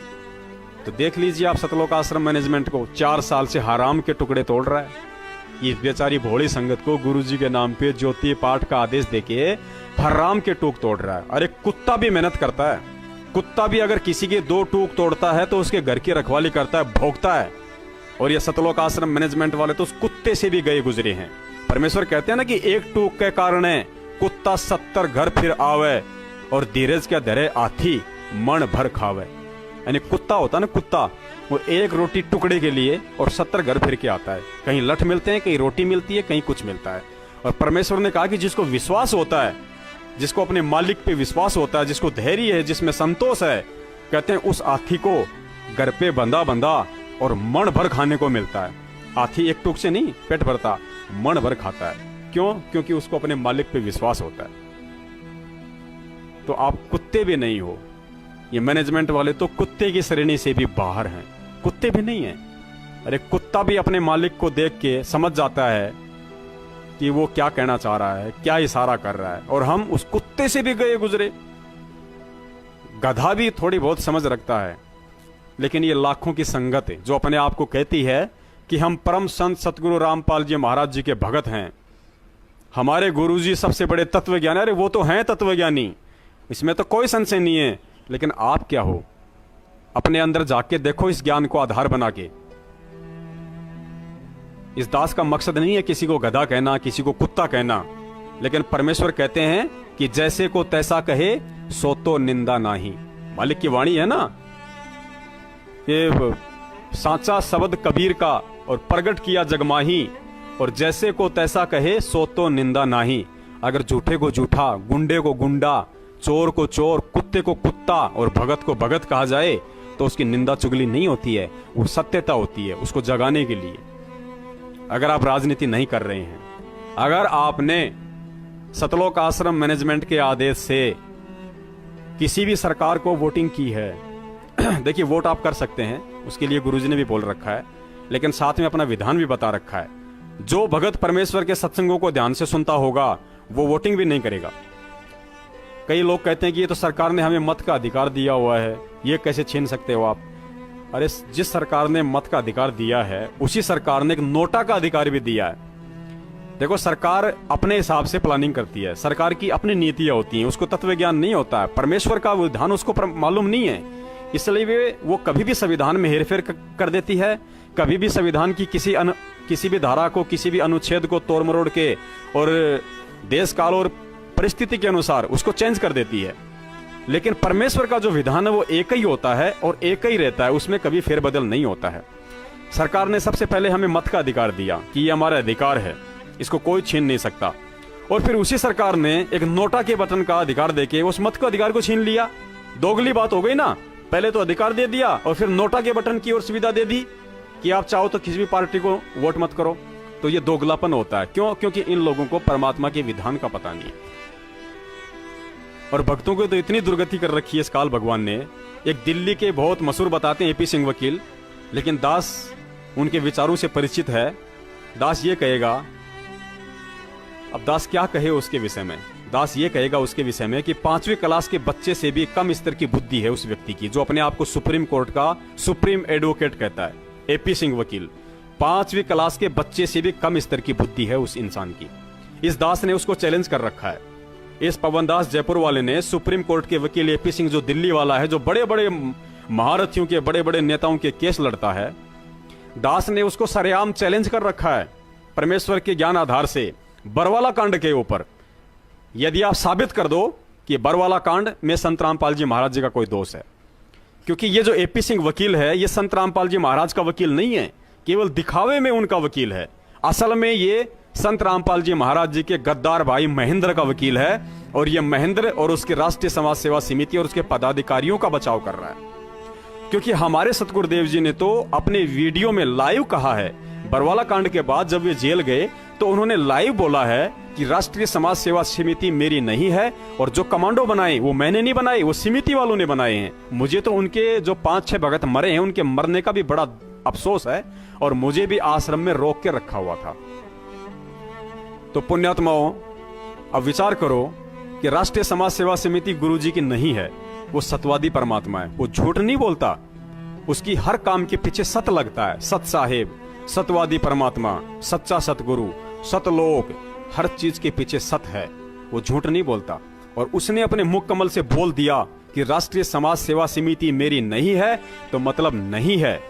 तो देख लीजिए आप सतलोक आश्रम मैनेजमेंट को 4 साल से हराम के टुकड़े तोड़ रहा है। ये बेचारी भोली संगत को गुरुजी के नाम पे ज्योति पाठ का आदेश देके हराम के टूक तोड़ रहा है। अरे कुत्ता भी मेहनत करता है, कुत्ता भी अगर किसी के 2 टूक तोड़ता है तो उसके घर की रखवाली करता है, भोगता है। और ये सतलोक आश्रम मैनेजमेंट वाले तो उस कुत्ते से भी गए गुजरे हैं। परमेश्वर कहते हैं ना कि एक टूक के कारण कुत्ता 70 घर फिर आवे और धीरज के धरे आथी मन भर खावे। यानी कुत्ता होता है ना, कुत्ता, वो एक रोटी टुकड़े के लिए और 70 घर फिर के आता है। कहीं लठ मिलते हैं, कहीं रोटी मिलती है, कहीं कुछ मिलता है। और परमेश्वर ने कहा कि जिसको विश्वास होता है, जिसको अपने मालिक पे विश्वास होता है, जिसको धैर्य है, जिसमें संतोष है, कहते हैं उस हाथी को घर पे बंधा बंधा और मन भर खाने को मिलता है। हाथी एक टूक से नहीं पेट भरता, मन भर खाता है। क्यों? क्योंकि उसको अपने मालिक पे विश्वास होता है। तो आप कुत्ते भी नहीं हो, ये मैनेजमेंट वाले तो कुत्ते की श्रेणी से भी बाहर हैं, कुत्ते भी नहीं हैं। अरे कुत्ता भी अपने मालिक को देख के समझ जाता है कि वो क्या कहना चाह रहा है, क्या इशारा कर रहा है, और हम उस कुत्ते से भी गए गुजरे। गधा भी थोड़ी बहुत समझ रखता है, लेकिन ये लाखों की संगत है जो अपने आप को कहती है कि हम परम संत सतगुरु रामपाल जी महाराज जी के भगत हैं, हमारे गुरुजी सबसे बड़े तत्वज्ञानी। अरे वो तो हैं तत्वज्ञानी, इसमें तो कोई संशय नहीं है, लेकिन आप क्या हो? अपने अंदर जाके देखो इस ज्ञान को आधार बना के। इस दास का मकसद नहीं है किसी को गधा कहना, किसी को कुत्ता कहना, लेकिन परमेश्वर कहते हैं कि जैसे को तैसा कहे सो तो निंदा नाही। मालिक की वाणी है ना, ये सांचा शब्द कबीर का और प्रगट किया जगमाही, और जैसे को तैसा कहे सो तो निंदा नाही। अगर झूठे को झूठा, गुंडे को गुंडा, चोर को चोर, कुत्ते को कुत्ता और भगत को भगत कहा जाए तो उसकी निंदा चुगली नहीं होती है, वो सत्यता होती है उसको जगाने के लिए। अगर आप राजनीति नहीं कर रहे हैं, अगर आपने सतलोक आश्रम मैनेजमेंट के आदेश से किसी भी सरकार को वोटिंग की है देखिए वोट आप कर सकते हैं, उसके लिए गुरुजी ने भी बोल रखा है, लेकिन साथ में अपना विधान भी बता रखा है। जो भगत परमेश्वर के सत्संगों को ध्यान से सुनता होगा वो वोटिंग भी नहीं करेगा। कई लोग कहते हैं कि ये तो सरकार ने हमें मत का अधिकार दिया हुआ है, ये कैसे छीन सकते हो आप? अरे जिस सरकार ने मत का अधिकार दिया है, उसी सरकार ने एक नोटा का अधिकार भी दिया है। देखो वो अपने हिसाब से प्लानिंग करती है, सरकार की अपनी नीतियां होती हैं, उसको तत्व ज्ञान नहीं होता है, परमेश्वर का विधान उसको मालूम नहीं है, इसलिए वो कभी भी संविधान में हेरफेर कर देती है, कभी भी संविधान की किसी भी धारा को, किसी भी अनुच्छेद को तोड़ मरोड़ के और देश काल और परिस्थिति के अनुसार उसको चेंज कर देती है। लेकिन परमेश्वर का जो विधान है वो एक ही होता है और एक ही रहता है, उसमें कभी फेरबदल नहीं होता है। सरकार ने सबसे पहले हमें मत का अधिकार दिया कि ये हमारा अधिकार है, इसको कोई छीन नहीं सकता, और फिर उसी सरकार ने एक नोटा के बटन का अधिकार देके उस मत के अधिकार को छीन लिया। दोगली बात हो गई ना, पहले तो अधिकार दे दिया और फिर नोटा के बटन की ओर सुविधा दे दी कि आप चाहो तो किसी भी पार्टी को वोट मत करो। तो ये दोगलापन होता है। क्यों? क्योंकि इन लोगों को परमात्मा के विधान का पता नहीं है, और भक्तों को तो इतनी दुर्गति कर रखी है इस काल भगवान ने। एक दिल्ली के बहुत मशहूर बताते हैं एपी सिंह वकील, लेकिन दास उनके विचारों से परिचित है। दास ये कहेगा, अब दास क्या कहे उसके विषय में, दास ये कहेगा उसके विषय में कि 5वीं क्लास के बच्चे से भी कम स्तर की बुद्धि है उस व्यक्ति की जो अपने आप को सुप्रीम कोर्ट का सुप्रीम एडवोकेट कहता है। एपी सिंह वकील, 5वीं क्लास के बच्चे से भी कम स्तर की बुद्धि है उस इंसान की। इस दास ने उसको चैलेंज कर रखा है। इस पवन दास जयपुर वाले ने सुप्रीम कोर्ट के वकील एपी सिंह जो दिल्ली वाला है, जो बड़े बड़े महारथियों के, बड़े बड़े नेताओं के केस लड़ता है, दास ने उसको सरेआम चैलेंज कर रखा है परमेश्वर के ज्ञान आधार से बरवाला कांड के ऊपर। यदि आप साबित कर दो कि बरवाला कांड में संत रामपाल जी महाराज जी का कोई दोष है, क्योंकि ये जो एपी सिंह वकील है ये संत रामपाल जी महाराज का वकील नहीं है, केवल दिखावे में उनका वकील है। असल में ये संत रामपाल जी महाराज जी के गद्दार भाई महेंद्र का वकील है, और ये महेंद्र और उसके राष्ट्रीय समाज सेवा समिति और उसके पदाधिकारियों का बचाव कर रहा है। क्योंकि हमारे सतगुरुदेव जी ने तो अपने वीडियो में लाइव कहा है, बरवाला कांड के बाद जब वे जेल गए तो उन्होंने लाइव बोला है कि राष्ट्रीय समाज सेवा समिति मेरी नहीं है, और जो कमांडो बनाए वो मैंने नहीं बनाए, वो समिति वालों ने बनाए हैं। मुझे तो उनके जो 5-6 भगत मरे हैं उनके मरने का भी बड़ा अफसोस है, और मुझे भी आश्रम में रोक के रखा हुआ था। तो पुण्यात्माओं, अब विचार करो कि राष्ट्रीय समाज सेवा समिति गुरुजी की नहीं है, वो सतवादी परमात्मा है, वो झूठ नहीं बोलता, उसकी हर काम के पीछे सत लगता है। सत साहेब, सतवादी परमात्मा, सच्चा सतगुरु, सतलोक, हर चीज के पीछे सत है, वो झूठ नहीं बोलता। और उसने अपने मुख कमल से बोल दिया कि राष्ट्रीय समाज सेवा समिति मेरी नहीं है, तो मतलब नहीं है।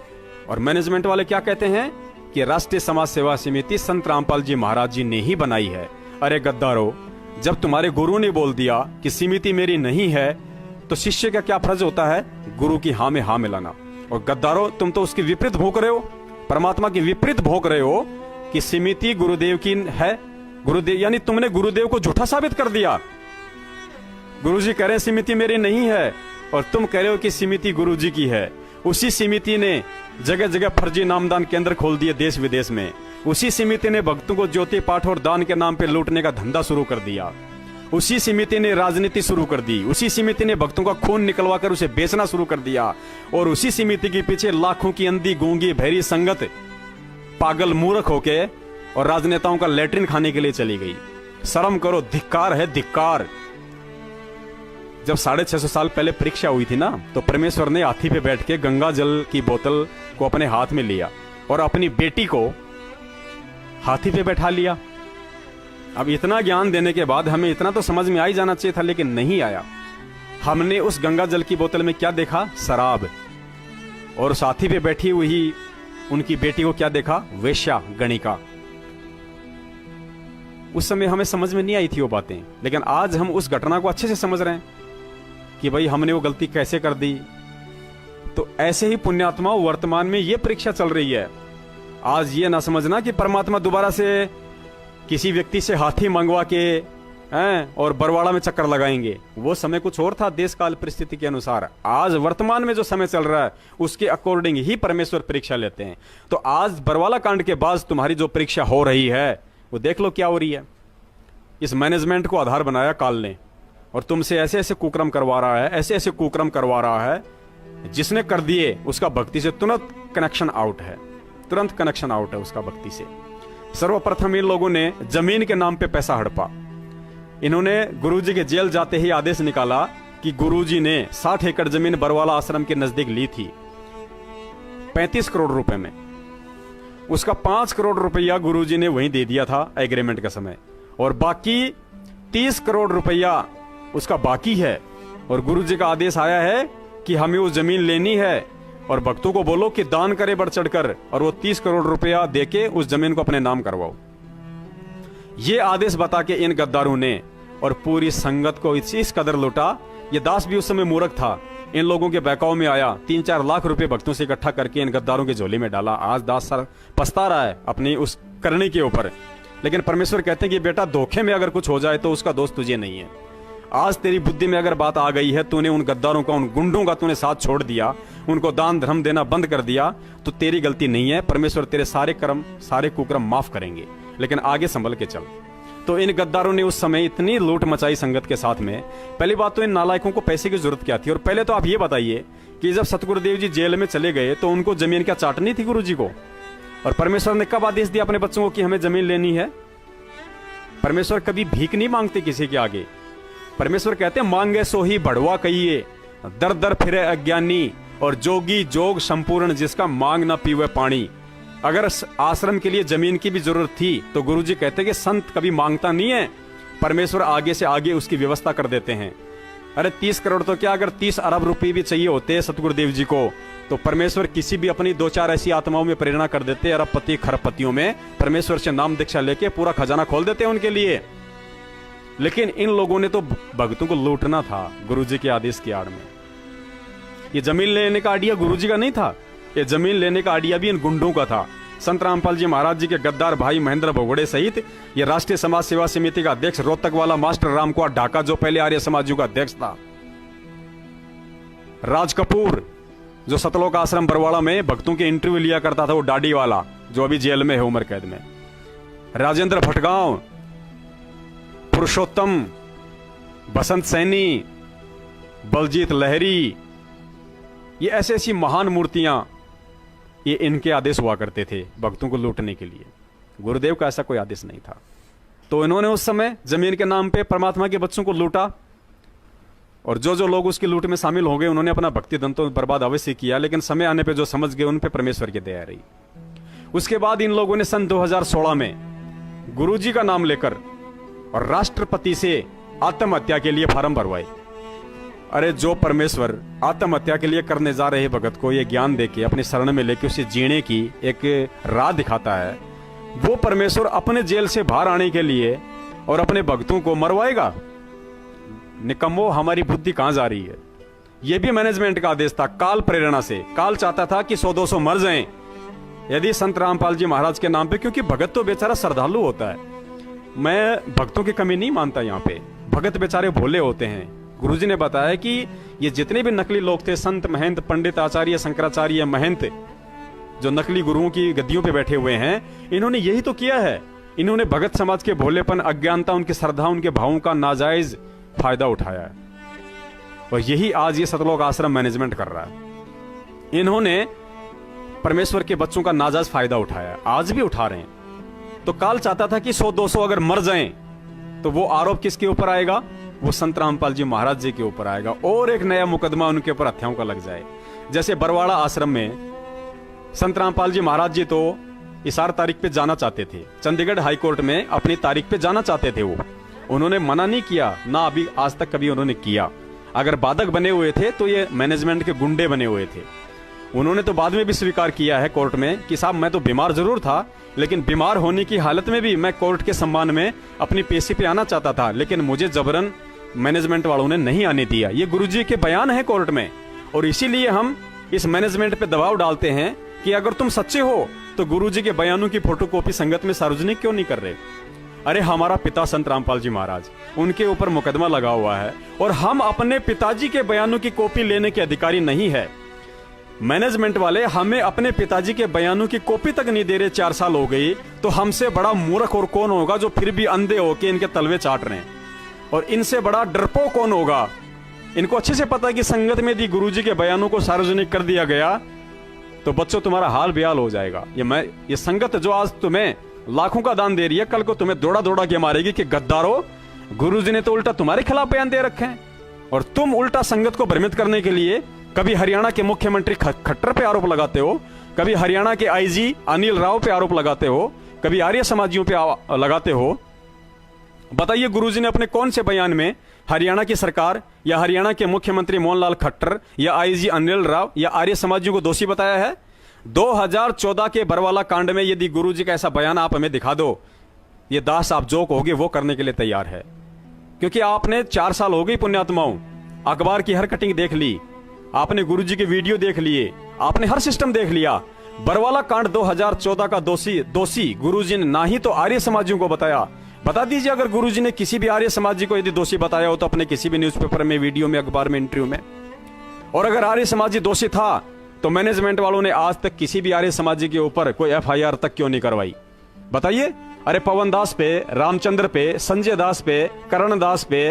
और मैनेजमेंट वाले क्या कहते हैं कि राष्ट्रीय समाज सेवा समिति संत रामपाल जी महाराज जी ने ही बनाई है। अरे गद्दारो, जब तुम्हारे गुरु ने बोल दिया कि समिति मेरी नहीं है, तो शिष्य का क्या फर्ज होता है? गुरु की हाँ में हाँ मिलाना। और गद्दारों, तुम तो उसकी विपरीत भोंक रहे हो, परमात्मा की विपरीत भोंक रहे हो कि समिति गुरुदेव की है। गुरुदेव यानी तुमने गुरुदेव को झूठा साबित कर दिया। गुरुजी कह रहे हैं समिति मेरी नहीं है, और तुम कह रहे हो कि समिति गुरुजी की है। उसी समिति ने जगह जगह फर्जी नामदान केंद्र खोल दिए देश विदेश में। उसी समिति ने भक्तों को ज्योति पाठ और दान के नाम पे लूटने का धंधा शुरू कर दिया। उसी समिति ने राजनीति शुरू कर दी। उसी समिति ने भक्तों का खून निकलवा कर उसे बेचना शुरू कर दिया। और उसी समिति के पीछे लाखों की अंधी गूंगी बहरी संगत पागल मूर्ख होके और राजनेताओं का लेटरिन खाने के लिए चली गई। शर्म करो, धिक्कार है, धिक्कार। जब 650 साल पहले परीक्षा हुई थी ना, तो परमेश्वर ने हाथी पे बैठ के गंगा जल की बोतल को अपने हाथ में लिया और अपनी बेटी को हाथी पे बैठा लिया। अब इतना ज्ञान देने के बाद हमें इतना तो समझ में आ ही जाना चाहिए था, लेकिन नहीं आया। हमने उस गंगा जल की बोतल में क्या देखा? शराब। और उस हाथी पे बैठी हुई उनकी बेटी को क्या देखा? वेश्या, गणिका। उस समय हमें समझ में नहीं आई थी वो बातें, लेकिन आज हम उस घटना को अच्छे से समझ रहे हैं कि भाई हमने वो गलती कैसे कर दी। तो ऐसे ही पुण्यात्मा वर्तमान में ये परीक्षा चल रही है। आज ये ना समझना कि परमात्मा दोबारा से किसी व्यक्ति से हाथी मंगवा के हैं और बरवाड़ा में चक्कर लगाएंगे। वो समय कुछ और था देश काल परिस्थिति के अनुसार। आज वर्तमान में जो समय चल रहा है उसके अकॉर्डिंग ही परमेश्वर परीक्षा लेते हैं। तो आज बरवाला कांड के बाद तुम्हारी जो परीक्षा हो रही है वो देख लो क्या हो रही है। इस मैनेजमेंट को आधार बनाया काल ने, और तुमसे ऐसे ऐसे कुकर्म करवा रहा है, ऐसे ऐसे कुकर्म करवा रहा है। जिसने कर दिए उसका भक्ति से तुरंत कनेक्शन आउट है, तुरंत कनेक्शन आउट है उसका भक्ति से। सर्वप्रथम इन लोगों ने जमीन के नाम पे पैसा हड़पा। इन्होंने गुरुजी के जेल जाते ही आदेश निकाला कि गुरुजी ने 60 एकड़ जमीन बरवाला आश्रम के नजदीक ली थी 35 करोड़ रुपए में। उसका 5 करोड़ रुपया गुरुजी ने वहीं दे दिया था एग्रीमेंट का समय, और बाकी 30 करोड़ रुपया उसका बाकी है। और गुरुजी का आदेश आया है कि हमें वो जमीन लेनी है, और भक्तों को बोलो कि दान करे बढ़ चढ़कर, और वो 30 करोड़ रुपया देके उस जमीन को अपने नाम करवाओ। ये आदेश बता के इन गद्दारों ने और पूरी संगत को इस कदर लूटा। ये दास भी उस समय मूर्ख था, इन लोगों के बहकाव में आया, 3-4 लाख रुपए भक्तों से इकट्ठा करके इन गद्दारों के झोले में डाला। आज दास सर पछता रहा है अपनी उस करने के ऊपर। लेकिन परमेश्वर कहते हैं कि बेटा धोखे में अगर कुछ हो जाए तो उसका दोष तुझे नहीं है। आज तेरी बुद्धि में अगर बात आ गई है, तूने उन गद्दारों का, उन गुंडों का तूने साथ छोड़ दिया, उनको दान धर्म देना बंद कर दिया, तो तेरी गलती नहीं है। परमेश्वर तेरे सारे कर्म, सारे कुकर्म माफ करेंगे, लेकिन आगे संभल के चल। तो इन गद्दारों ने उस समय इतनी लूट मचाई संगत के साथ में। पहली बात तो इन नालायकों को पैसे की जरूरत क्या थी? और पहले तो आप ये बताइए कि जब सतगुरुदेव जी जेल में चले गए तो उनको जमीन क्या चाटनी थी गुरुजी को? और परमेश्वर ने कब आदेश दिया अपने बच्चों को कि हमें जमीन लेनी है? परमेश्वर कभी भीख नहीं मांगते किसी के आगे। परमेश्वर कहते हैं मांगे सो ही बढ़वा कहिए, दर दर फिरे अज्ञानी, और जोगी जोग संपूर्ण जिसका मांग ना पीवे पानी। अगर आश्रम के लिए जमीन की भी जरूरत थी तो गुरुजी कहते हैं कि संत कभी मांगता नहीं है, परमेश्वर आगे से आगे उसकी व्यवस्था कर देते हैं। अरे 30 करोड़ तो क्या, अगर 30 अरब रुपए भी चाहिए होते सतगुरुदेव जी को, तो परमेश्वर किसी भी अपनी 2-4 ऐसी आत्माओं में प्रेरणा कर देते, अरबपति खरबपतियों में परमेश्वर से नाम दीक्षा लेके पूरा खजाना खोल देते हैं उनके लिए। लेकिन इन लोगों ने तो भक्तों को लूटना था गुरुजी के आदेश की आड़ में। ये जमीन लेने का आइडिया गुरुजी का नहीं था, ये जमीन लेने का आइडिया भी इन गुंडों का था। संत रामपाल जी महाराज जी के गद्दार भाई महेंद्र भगोड़े सहित ये राष्ट्रीय समाज सेवा समिति का अध्यक्ष रोहतक वाला मास्टर रामकुमार ढाका, जो पहले आर्य समाजियों का अध्यक्ष था। राज कपूर जो सतलोक आश्रम बरवाड़ा में भक्तों के इंटरव्यू लिया करता था, वो डाडी वाला जो अभी जेल में है उम्र कैद में। राजेंद्र भटगांव, पुरुषोत्तम, बसंत सैनी, बलजीत लहरी, ये ऐसी ऐसी महान मूर्तियां, ये इनके आदेश हुआ करते थे भक्तों को लूटने के लिए। गुरुदेव का ऐसा कोई आदेश नहीं था। तो इन्होंने उस समय जमीन के नाम पे परमात्मा के बच्चों को लूटा, और जो जो लोग उसकी लूट में शामिल हो गए उन्होंने अपना भक्ति धन तो बर्बाद अवश्य किया, लेकिन समय आने पे जो समझ गए उन पे परमेश्वर की दया रही। उसके बाद इन लोगों ने सन 2016 में गुरुजी का नाम लेकर और राष्ट्रपति से आत्महत्या के लिए फार्म भरवाए। अरे जो परमेश्वर आत्महत्या के लिए करने जा रहे भगत को ये ज्ञान देके अपने शरण में लेके उसे जीने की एक राह दिखाता है, वो परमेश्वर अपने जेल से बाहर आने के लिए और अपने भक्तों को मरवाएगा? निकम्मो, हमारी बुद्धि कहां जा रही है? यह भी मैनेजमेंट का आदेश था, काल प्रेरणा से। काल चाहता था कि 100-200 मर जाएं यदि संत रामपाल जी महाराज के नाम पे, क्योंकि भगत तो बेचारा श्रद्धालु होता है। मैं भक्तों की कमी नहीं मानता, यहाँ पे भगत बेचारे भोले होते हैं। गुरुजी ने बताया कि ये जितने भी नकली लोग थे, संत महंत पंडित आचार्य शंकराचार्य महंत, जो नकली गुरुओं की गद्दियों पे बैठे हुए हैं, इन्होंने यही तो किया है। इन्होंने भगत समाज के भोलेपन, अज्ञानता, उनकी श्रद्धा, उनके भावों का नाजायज फायदा उठाया है, और यही आज ये सतलोक आश्रम मैनेजमेंट कर रहा है। इन्होंने परमेश्वर के बच्चों का नाजायज फायदा उठाया, आज भी उठा रहे हैं। तो काल चाहता था कि 100-200 अगर मर जाएं तो वो आरोप किसके ऊपर आएगा? वो संत रामपाल जी महाराज जी के ऊपर आएगा, और एक नया मुकदमा उनके ऊपर हत्याओं का लग जाए। जैसे बरवाड़ा आश्रम में संत रामपाल जी महाराज जी तो इसार तारीख पे जाना चाहते थे, चंडीगढ़ हाई कोर्ट में अपनी तारीख पे जाना चाहते थे। वो उन्होंने मना नहीं किया, ना अभी आज तक कभी उन्होंने किया। अगर बाधक बने हुए थे तो ये मैनेजमेंट के गुंडे बने हुए थे। उन्होंने तो बाद में भी स्वीकार किया है कोर्ट में कि साहब मैं तो बीमार जरूर था, लेकिन बीमार होने की हालत में भी मैं कोर्ट के सम्मान में अपनी पेशी पे आना चाहता था, लेकिन मुझे जबरन मैनेजमेंट वालों ने नहीं आने दिया। ये गुरुजी के बयान है कोर्ट में, और इसीलिए हम इस मैनेजमेंट पे दबाव डालते हैं कि अगर तुम सच्चे हो तो गुरुजी के बयानों की फोटोकॉपी संगत में सार्वजनिक क्यों नहीं कर रहे? अरे हमारा पिता संत रामपाल जी महाराज, उनके ऊपर मुकदमा लगा हुआ है, और हम अपने पिताजी के बयानों की कॉपी लेने के अधिकारी नहीं है। मैनेजमेंट वाले हमें अपने पिताजी के बयानों की कॉपी तक नहीं दे रहे। 4 साल हो गई, तो हमसे बड़ा मूर्ख और कौन होगा जो फिर भी अंधे होके इनके तलवे चाट रहे हैं? और इनसे बड़ा डरपोक कौन होगा? इनको अच्छे से पता है कि संगत में दी गुरुजी के बयानों को सार्वजनिक कर दिया गया तो बच्चों तुम्हारा हाल बेहाल हो जाएगा। ये संगत जो आज तुम्हें लाखों का दान दे रही है, कल को तुम्हें दौड़ा दौड़ा के मारेगी कि गद्दारो, गुरुजी ने तो उल्टा तुम्हारे खिलाफ बयान दे रखे हैं, और तुम उल्टा संगत को भ्रमित करने के लिए कभी हरियाणा के मुख्यमंत्री खट्टर पे आरोप लगाते हो, कभी हरियाणा के आईजी अनिल राव पे आरोप लगाते हो, कभी आर्य समाजियों पे लगाते हो। बताइए गुरुजी ने अपने कौन से बयान में हरियाणा की सरकार या हरियाणा के मुख्यमंत्री मोहनलाल खट्टर या आईजी अनिल राव या आर्य समाजियों को दोषी बताया है? 2014 के बरवाला कांड में यदि गुरुजी का ऐसा बयान आप हमें दिखा दो, ये दास आप जो कहोगे वो करने के लिए तैयार है। क्योंकि आपने 4 साल हो गई पुण्यात्माओं, अखबार की हर कटिंग देख ली, आपने गुरुजी के वीडियो देख लिए, आपने हर सिस्टम देख लिया। बरवाला कांड 2014 का दोषी गुरुजी ने ना ही तो आर्य समाजियों को बताया। बता दीजिए अगर गुरुजी ने किसी भी आर्य समाजी को यदि दोषी बताया हो तो अपने किसी भी न्यूज़पेपर में, वीडियो में, अखबार में, इंटरव्यू में। और अगर आर्य समाजी दोषी था तो मैनेजमेंट वालों ने आज तक किसी भी आर्य समाजी के ऊपर कोई FIR तक क्यों नहीं करवाई? बताइए। अरे पवन दास पे, रामचंद्र पे, संजय दास पे, करण दास पे,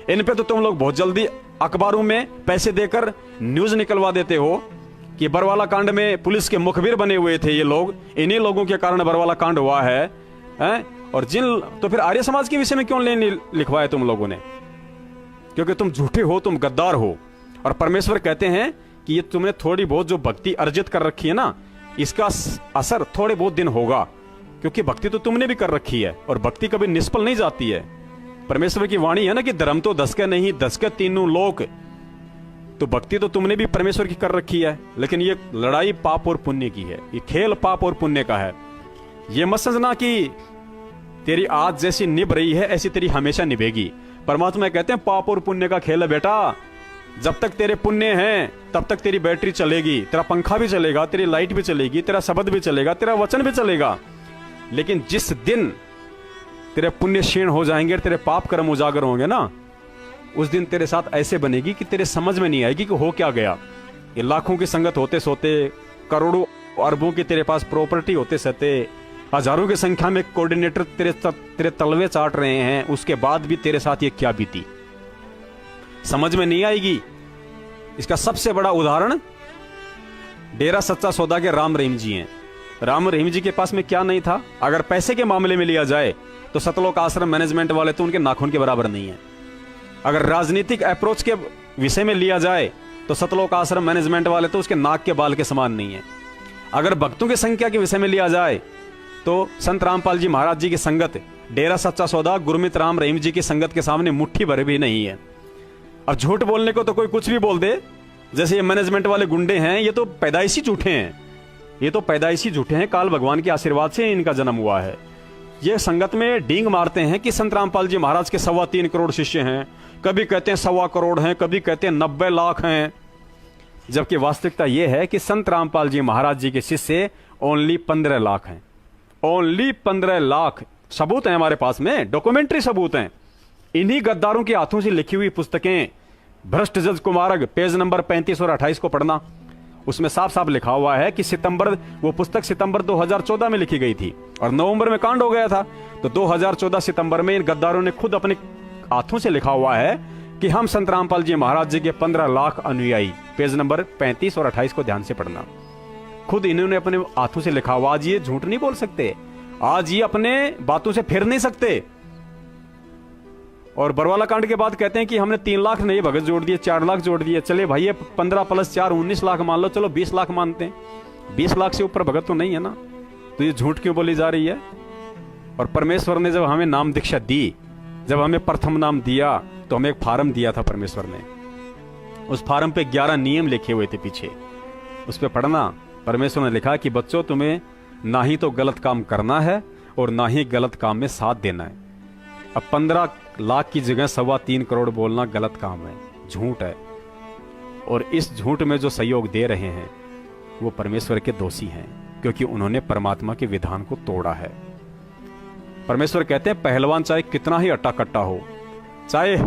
इन पे तो तुम लोग बहुत जल्दी अखबारों में पैसे देकर न्यूज निकलवा देते हो कि बरवाला कांड में पुलिस के मुखबिर बने हुए थे ये लोग, इन्हीं लोगों के कारण बरवाला कांड हुआ है, और तो फिर आर्य समाज के विषय में क्यों नहीं लिखवाया तुम लोगों ने? क्योंकि तुम झूठे हो, तुम गद्दार हो। और परमेश्वर कहते हैं कि ये तुमने थोड़ी बहुत जो भक्ति अर्जित कर रखी है ना, इसका असर थोड़े बहुत दिन होगा, क्योंकि भक्ति तो तुमने भी कर रखी है, और भक्ति कभी निष्फल नहीं जाती है। परमेश्वर की वाणी है ना कि धर्म तो 10 के नहीं 10 के तीनों लोक। तो भक्ति तो तुमने भी परमेश्वर की कर रखी है, लेकिन ये लड़ाई पाप और पुण्य की है, ये खेल पाप और पुण्य का है। ये मत समझना कि तेरी आज जैसी निभ रही है ऐसी तेरी हमेशा निभेगी। परमात्मा कहते हैं पाप और पुण्य का खेल है बेटा। जब तक तेरे पुण्य हैं तब तक तेरी बैटरी चलेगी, तेरा पंखा भी चलेगा, तेरी लाइट भी चलेगी, तेरा शब्द भी चलेगा, तेरा वचन भी चलेगा। लेकिन जिस दिन तेरे पुण्य क्षीण हो जाएंगे, तेरे पाप कर्म उजागर होंगे ना, उस दिन तेरे साथ ऐसे बनेगी कि तेरे समझ में नहीं आएगी कि हो क्या गया। ये लाखों की संगत होते सोते, करोड़ों अरबों की तेरे पास प्रॉपर्टी होते सहते, हजारों की संख्या में कोऑर्डिनेटर तेरे तलवे चाट रहे हैं, उसके बाद भी तेरे साथ ये क्या बीती समझ में नहीं आएगी। इसका सबसे बड़ा उदाहरण डेरा सच्चा सौदा के राम रहीम जी हैं। राम रहीम जी के पास में क्या नहीं था? अगर पैसे के मामले में लिया जाए तो सतलोक आश्रम मैनेजमेंट वाले तो उनके नाखून के बराबर नहीं है। अगर राजनीतिक अप्रोच के विषय में लिया जाए तो सतलोक आश्रम मैनेजमेंट वाले तो उसके नाक के बाल के समान नहीं है। अगर भक्तों की संख्या के विषय में लिया जाए तो संत रामपाल जी महाराज जी की संगत, डेरा सच्चा सौदा गुरमीत राम रहीम जी की संगत के सामने मुट्ठी भर भी नहीं है। अब झूठ बोलने को तो कोई कुछ भी बोल दे, जैसे ये मैनेजमेंट वाले गुंडे हैं, ये तो पैदाइशी झूठे हैं, ये तो पैदाइशी झूठे हैं। काल भगवान के आशीर्वाद से इनका जन्म हुआ है। ये संगत में डींग मारते हैं कि संत रामपाल जी महाराज के 3.25 करोड़ शिष्य हैं, कभी कहते हैं 1.25 करोड़ हैं, कभी कहते हैं 90 लाख हैं। जबकि वास्तविकता यह है कि संत रामपाल जी महाराज जी के शिष्य ओनली 15 लाख हैं। ओनली 15 लाख सबूत हैं हमारे पास में, डॉक्यूमेंट्री सबूत हैं। इन्हीं गद्दारों के हाथों से लिखी हुई पुस्तकें, भ्रष्ट जज कुमारक, पेज नंबर 35 और 28 को पढ़ना, उसमें साफ साफ लिखा हुआ है कि वो पुस्तक सितंबर 2014 में लिखी गई थी और नवंबर में कांड हो गया था। तो 2014 सितंबर में इन गद्दारों ने खुद अपने हाथों से लिखा हुआ है कि हम संत रामपाल जी महाराज जी के 15 लाख अनुयायी, पेज नंबर 35 और 28 को ध्यान से पढ़ना। खुद इन्होंने अपने हाथों से लिखा हुआ। आज ये झूठ नहीं बोल सकते, आज ये अपने बातों से फिर नहीं सकते। और बरवाला कांड के बाद कहते हैं कि हमने 3 लाख नहीं भगत जोड़ दिए, 4 लाख जोड़ दिए। चले भाई, ये 15 + 4 19 लाख मान लो, चलो 20 लाख मानते हैं। 20 लाख से ऊपर भगत तो नहीं है ना, तो ये झूठ क्यों बोली जा रही है? और परमेश्वर ने जब हमें नाम दीक्षा दी, जब हमें प्रथम नाम दिया, तो हमें एक फार्म दिया था परमेश्वर ने। उस फार्म पे 11 नियम लिखे हुए थे पीछे, उस पे पढ़ना। परमेश्वर ने लिखा कि बच्चों, तुम्हें ना ही तो गलत काम करना है और ना ही गलत काम में साथ देना है। अब 15 लाख की जगह 3.25 करोड़ बोलना गलत काम है, झूठ है। और इस झूठ में जो सहयोग दे रहे हैं वो परमेश्वर के दोषी हैं, क्योंकि उन्होंने परमात्मा के विधान को तोड़ा है। परमेश्वर कहते हैं पहलवान चाहे कितना ही अट्टा कट्टा हो, चाहे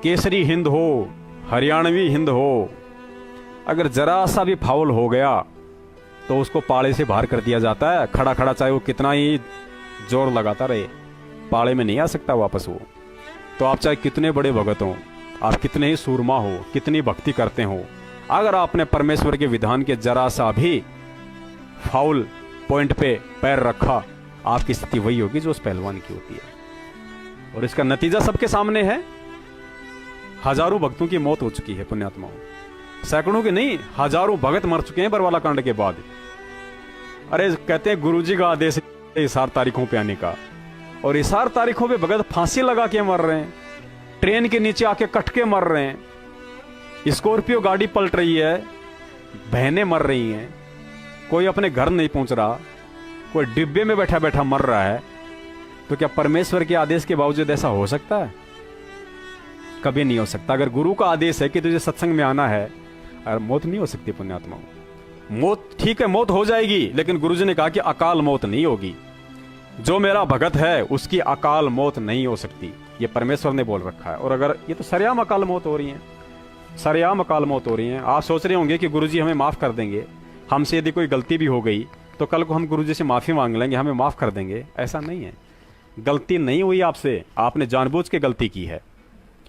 केसरी हिंद हो, हरियाणवी हिंद हो, अगर जरा सा भी फाउल हो गया तो उसको पाले से बाहर कर दिया जाता है। खड़ा खड़ा चाहे वो कितना ही जोर लगाता रहे, पाले में नहीं आ सकता वापस वो। तो आप चाहे कितने बड़े भगत हो, आप कितने ही सूरमा हो, कितनी भक्ति करते हो, अगर आपने परमेश्वर के विधान के जरा सा भी फाउल पॉइंट पे पैर रखा, आपकी स्थिति वही होगी जो उस पहलवान की होती है। और इसका नतीजा सबके सामने है। हजारों भक्तों की मौत हो चुकी है पुण्यात्माओं, सैकड़ों के नहीं, हजारों भगत मर चुके हैं बरवाला कांड के बाद। अरे कहते हैं गुरुजी का आदेश है इशार तारीखों पे आने का, और इशार तारीखों पे भगत फांसी लगा के मर रहे हैं, ट्रेन के नीचे आके कट के मर रहे हैं, स्कॉर्पियो गाड़ी पलट रही है, बहनें मर रही हैं, कोई अपने घर नहीं पहुंच रहा, कोई डिब्बे में बैठा बैठा मर रहा है। तो क्या परमेश्वर के आदेश के बावजूद ऐसा हो सकता है? कभी नहीं हो सकता। अगर गुरु का आदेश है कि तुझे सत्संग में आना है, और मौत नहीं हो सकती पुण्यात्माओं। मौत ठीक है, मौत हो जाएगी, लेकिन गुरुजी ने कहा कि अकाल मौत नहीं होगी। जो मेरा भगत है उसकी अकाल मौत नहीं हो सकती, ये परमेश्वर ने बोल रखा है। और अगर ये तो सरेआम अकाल मौत हो रही है, सरेआम अकाल मौत हो रही है। आप सोच रहे होंगे कि गुरुजी हमें माफ कर देंगे, हमसे यदि कोई गलती भी हो गई तो कल को हम गुरुजी से माफी मांग लेंगे, हमें माफ कर देंगे। ऐसा नहीं है, गलती नहीं हुई आपसे, आपने जानबूझ के गलती की है।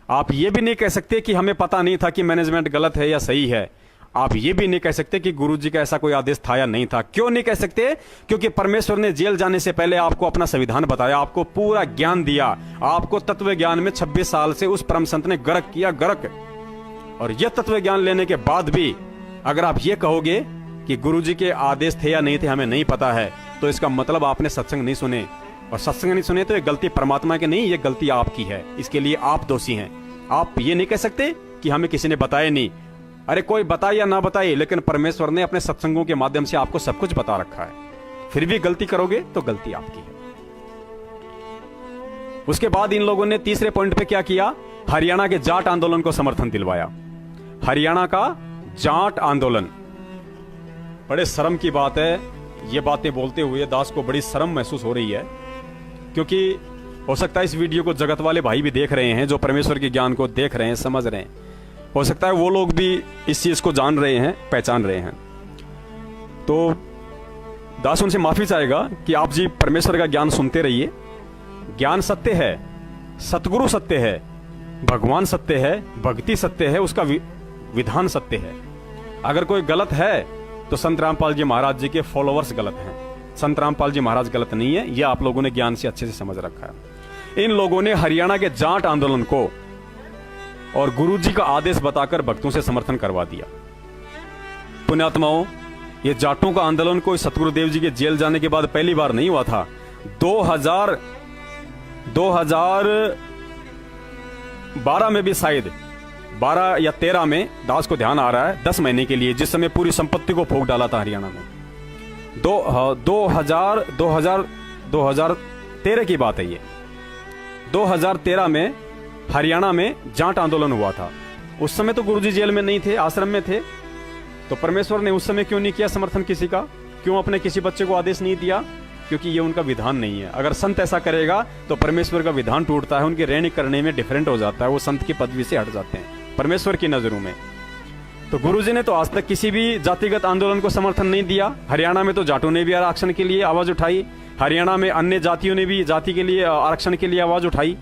आप ये भी नहीं कह सकते कि हमें पता नहीं था कि मैनेजमेंट गलत है या सही है। आप ये भी नहीं कह सकते कि गुरुजी का ऐसा कोई आदेश था या नहीं था। क्यों नहीं कह सकते? क्योंकि परमेश्वर ने जेल जाने से पहले आपको अपना संविधान बताया, आपको पूरा ज्ञान दिया, आपको तत्व ज्ञान में 26 साल से उस परम संत ने गर्क किया, गर्क। और यह तत्व ज्ञान लेने के बाद भी अगर आप ये कहोगे कि गुरुजी के आदेश थे या नहीं थे हमें नहीं पता है, तो इसका मतलब आपने सत्संग नहीं सुने, और सत्संग नहीं सुने तो ये गलती परमात्मा की नहीं, ये गलती आपकी है। इसके लिए आप दोषी हैं। आप ये नहीं कह सकते कि हमें किसी ने बताया नहीं। अरे कोई बताए या ना बताए, लेकिन परमेश्वर ने अपने सत्संगों के माध्यम से आपको सब कुछ बता रखा है। फिर भी गलती करोगे तो गलती आपकी है। उसके बाद इन लोगों ने तीसरे पॉइंट पे क्या किया? हरियाणा के जाट आंदोलन को समर्थन दिलवाया। हरियाणा का जाट आंदोलन, बड़े शर्म की बात है, ये बातें बोलते हुए दास को बड़ी शर्म महसूस हो रही है, क्योंकि हो सकता है इस वीडियो को जगत वाले भाई भी देख रहे हैं, जो परमेश्वर के ज्ञान को देख रहे हैं, समझ रहे हैं। हो सकता है वो लोग भी इस चीज को जान रहे हैं, पहचान रहे हैं। तो दास उनसे माफी चाहेगा कि आप जी परमेश्वर का ज्ञान सुनते रहिए। ज्ञान सत्य है, सतगुरु सत्य है, भगवान सत्य है, भक्ति सत्य है, उसका विधान सत्य है। अगर कोई गलत है तो संत रामपाल जी महाराज जी के फॉलोअर्स गलत हैं, संत रामपाल जी महाराज गलत नहीं है। यह आप लोगों ने ज्ञान से अच्छे से समझ रखा है। इन लोगों ने हरियाणा के जाट आंदोलन को और गुरुजी का आदेश बताकर भक्तों से समर्थन करवा दिया। पुण्यात्माओं, ये जाटों का आंदोलन कोई सतगुरुदेव जी के जेल जाने के बाद पहली बार नहीं हुआ था। 2012 में भी, शायद 12 या 13 में, दास को ध्यान आ रहा है, 10 महीने के लिए, जिस समय पूरी संपत्ति को फूंक डाला था हरियाणा में। 2013 की बात है ये। 2013 में हरियाणा में जाट आंदोलन हुआ था। उस समय तो गुरुजी जेल में नहीं थे, आश्रम में थे, तो परमेश्वर ने उस समय क्यों नहीं किया समर्थन किसी का? क्यों अपने किसी बच्चे को आदेश नहीं दिया? क्योंकि ये उनका विधान नहीं है। अगर संत ऐसा करेगा तो परमेश्वर का विधान टूटता है, उनके रहने करने में डिफरेंट हो जाता है, वो संत की पदवी से हट जाते हैं परमेश्वर की नजरों में। तो गुरुजी ने तो आज तक किसी भी जातिगत आंदोलन को समर्थन नहीं दिया। हरियाणा में तो जाटों ने भी आरक्षण के लिए आवाज उठाई, हरियाणा में अन्य जातियों ने भी जाति के लिए आरक्षण के लिए आवाज उठाई।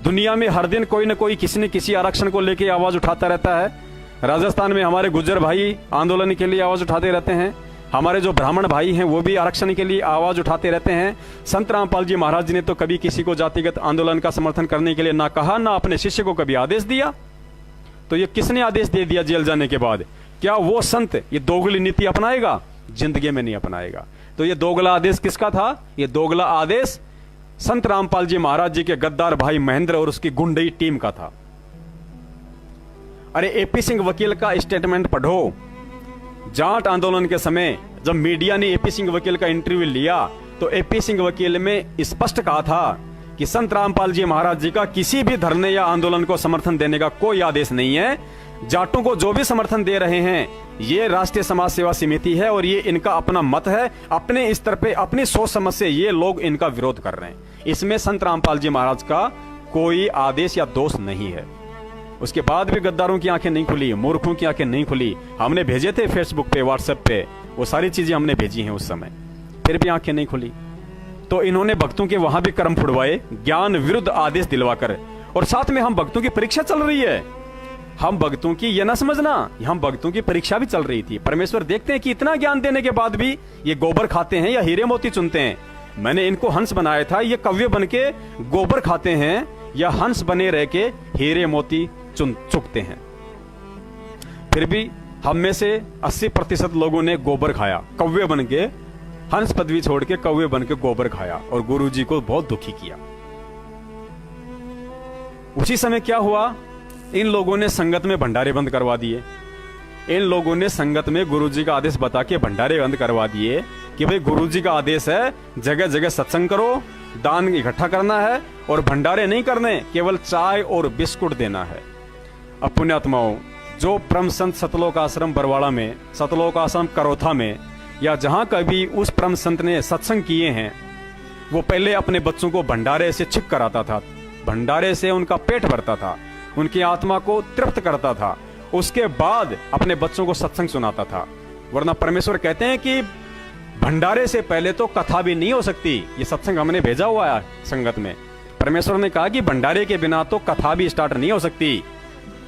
दुनिया में हर दिन कोई न कोई किसी न किसी आरक्षण को लेकर आवाज उठाता रहता है। राजस्थान में हमारे गुज्जर भाई आंदोलन के लिए आवाज उठाते रहते हैं, हमारे जो ब्राह्मण भाई हैं वो भी आरक्षण के लिए आवाज उठाते रहते हैं। संत रामपाल जी महाराज जी ने तो कभी किसी को जातिगत आंदोलन का समर्थन करने के लिए ना कहा, ना अपने शिष्य को कभी आदेश दिया। तो ये किसने आदेश दे दिया जेल जाने के बाद? क्या वो संत ये दोगली नीति अपनाएगा? जिंदगी में नहीं अपनाएगा। तो ये दोगला आदेश किसका था? ये दोगला आदेश संत रामपाल जी महाराज जी के गद्दार भाई महेंद्र और उसकी गुंडई टीम का था। अरे एपी सिंह वकील का स्टेटमेंट पढ़ो। जाट आंदोलन के समय जब मीडिया ने एपी सिंह वकील का इंटरव्यू लिया तो एपी सिंह वकील में स्पष्ट कहा था कि संत रामपाल जी महाराज जी का किसी भी धरने या आंदोलन को समर्थन देने का कोई आदेश नहीं है। जाटों को जो भी समर्थन दे रहे हैं ये राष्ट्रीय समाज सेवा समिति है और ये इनका अपना मत है, अपने स्तर पे अपनी सोच समझ से ये लोग इनका विरोध कर रहे हैं। इसमें संत रामपाल जी महाराज का कोई आदेश या दोष नहीं है। उसके बाद भी गद्दारों की आंखें नहीं खुली, मूर्खों की आंखें नहीं खुली। हमने भेजे थे फेसबुक पे, व्हाट्सएप पे, वो सारी चीजें हमने भेजी हैं उस समय, फिर भी आंखें नहीं खुली। तो इन्होंने भक्तों के वहां भी कर्म फुड़वाए ज्ञान विरुद्ध आदेश दिलवाकर, और साथ में हम भक्तों की परीक्षा चल रही है। हम भक्तों की ये ना समझना, हम भक्तों की परीक्षा भी चल रही थी। परमेश्वर देखते हैं कि इतना ज्ञान देने के बाद भी ये गोबर खाते हैं या हीरे मोती चुनते हैं। मैंने इनको हंस बनाया था, ये कव्य बन के गोबर खाते हैं या हंस बने रह के हीरे मोती चुकते हैं। फिर भी हम में से 80% लोगों ने गोबर खाया, कौवे बन के, हंस पदवी छोड़ के कौवे बन के गोबर खाया और गुरुजी को बहुत दुखी किया। उसी समय क्या हुआ? इन लोगों ने संगत में भंडारे बंद करवा दिए। इन लोगों ने संगत में गुरुजी का आदेश बता के भंडारे बंद करवा दिए कि भाई गुरुजी का आदेश है जगह जगह सत्संग करो, दान इकट्ठा करना है और भंडारे नहीं करने, केवल चाय और बिस्कुट देना है। अब पुण्यात्माओं, जो परम संत सतलोक आश्रम बरवाड़ा में, सतलोक आश्रम करोथा में या जहां कभी उस परम संत ने सत्संग किए हैं, वो पहले अपने बच्चों को भंडारे से छिप कराता था। भंडारे से उनका पेट भरता था, उनकी आत्मा को तृप्त करता था, उसके बाद अपने बच्चों को सत्संग सुनाता था। वरना परमेश्वर कहते हैं कि भंडारे से पहले तो कथा भी नहीं हो सकती। ये सत्संग हमने भेजा हुआ है संगत में। परमेश्वर ने कहा कि भंडारे के बिना तो कथा भी स्टार्ट नहीं हो सकती।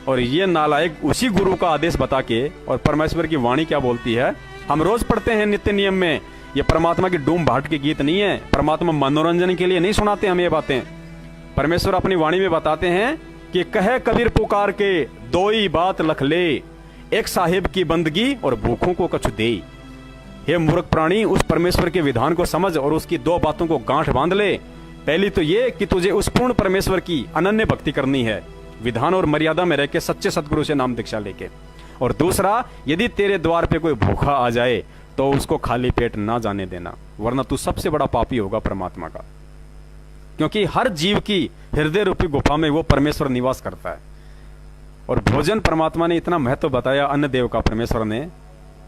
और ये नालायक उसी गुरु का आदेश बता के, और परमेश्वर की वाणी क्या बोलती है, हम रोज पढ़ते हैं नित्य नियम में। ये परमात्मा की डूम भाट के गीत नहीं है, परमात्मा मनोरंजन के लिए नहीं सुनाते हमें ये बातें। परमेश्वर अपनी वाणी में बताते हैं कि कहे कबीर पुकार के दो ही बात लख ले, एक साहिब की बंदगी और भूखों को कछु दे। हे मूर्ख प्राणी, उस परमेश्वर के विधान को समझ और उसकी दो बातों को गांठ बांध ले। पहली तो ये कि तुझे उस पूर्ण परमेश्वर की अनन्य भक्ति करनी है, विधान और मर्यादा में रह के सच्चे सदगुरु से नाम दीक्षा लेके। और दूसरा, यदि तेरे द्वार पे कोई भूखा आ जाए तो उसको खाली पेट ना जाने देना, वरना तू सबसे बड़ा पापी होगा परमात्मा का। क्योंकि हर जीव की हृदय रूपी गुफा में वो परमेश्वर निवास करता है। और भोजन परमात्मा ने इतना महत्व बताया अन्न देव का, परमेश्वर ने,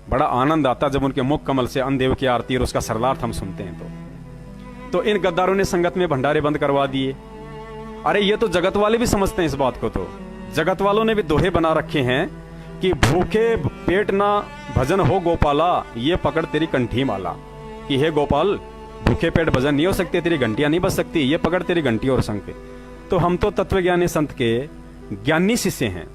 बड़ा आनंद आता जब उनके मुख कमल से अन्न देव की आरती और उसका सरलार्थ हम सुनते हैं। तो इन गद्दारों ने संगत में भंडारे बंद करवा दिए। अरे ये तो जगत वाले भी समझते हैं इस बात को। तो जगत वालों ने भी दोहे बना रखे हैं कि भूखे पेट ना भजन हो गोपाला, ये पकड़ तेरी कंठी माला। कि हे गोपाल, भूखे पेट भजन नहीं हो सकते, तेरी घंटियां नहीं बज सकती, ये पकड़ तेरी घंटी और शंख। तो हम तो तत्वज्ञानी संत के ज्ञानी शिष्य हैं।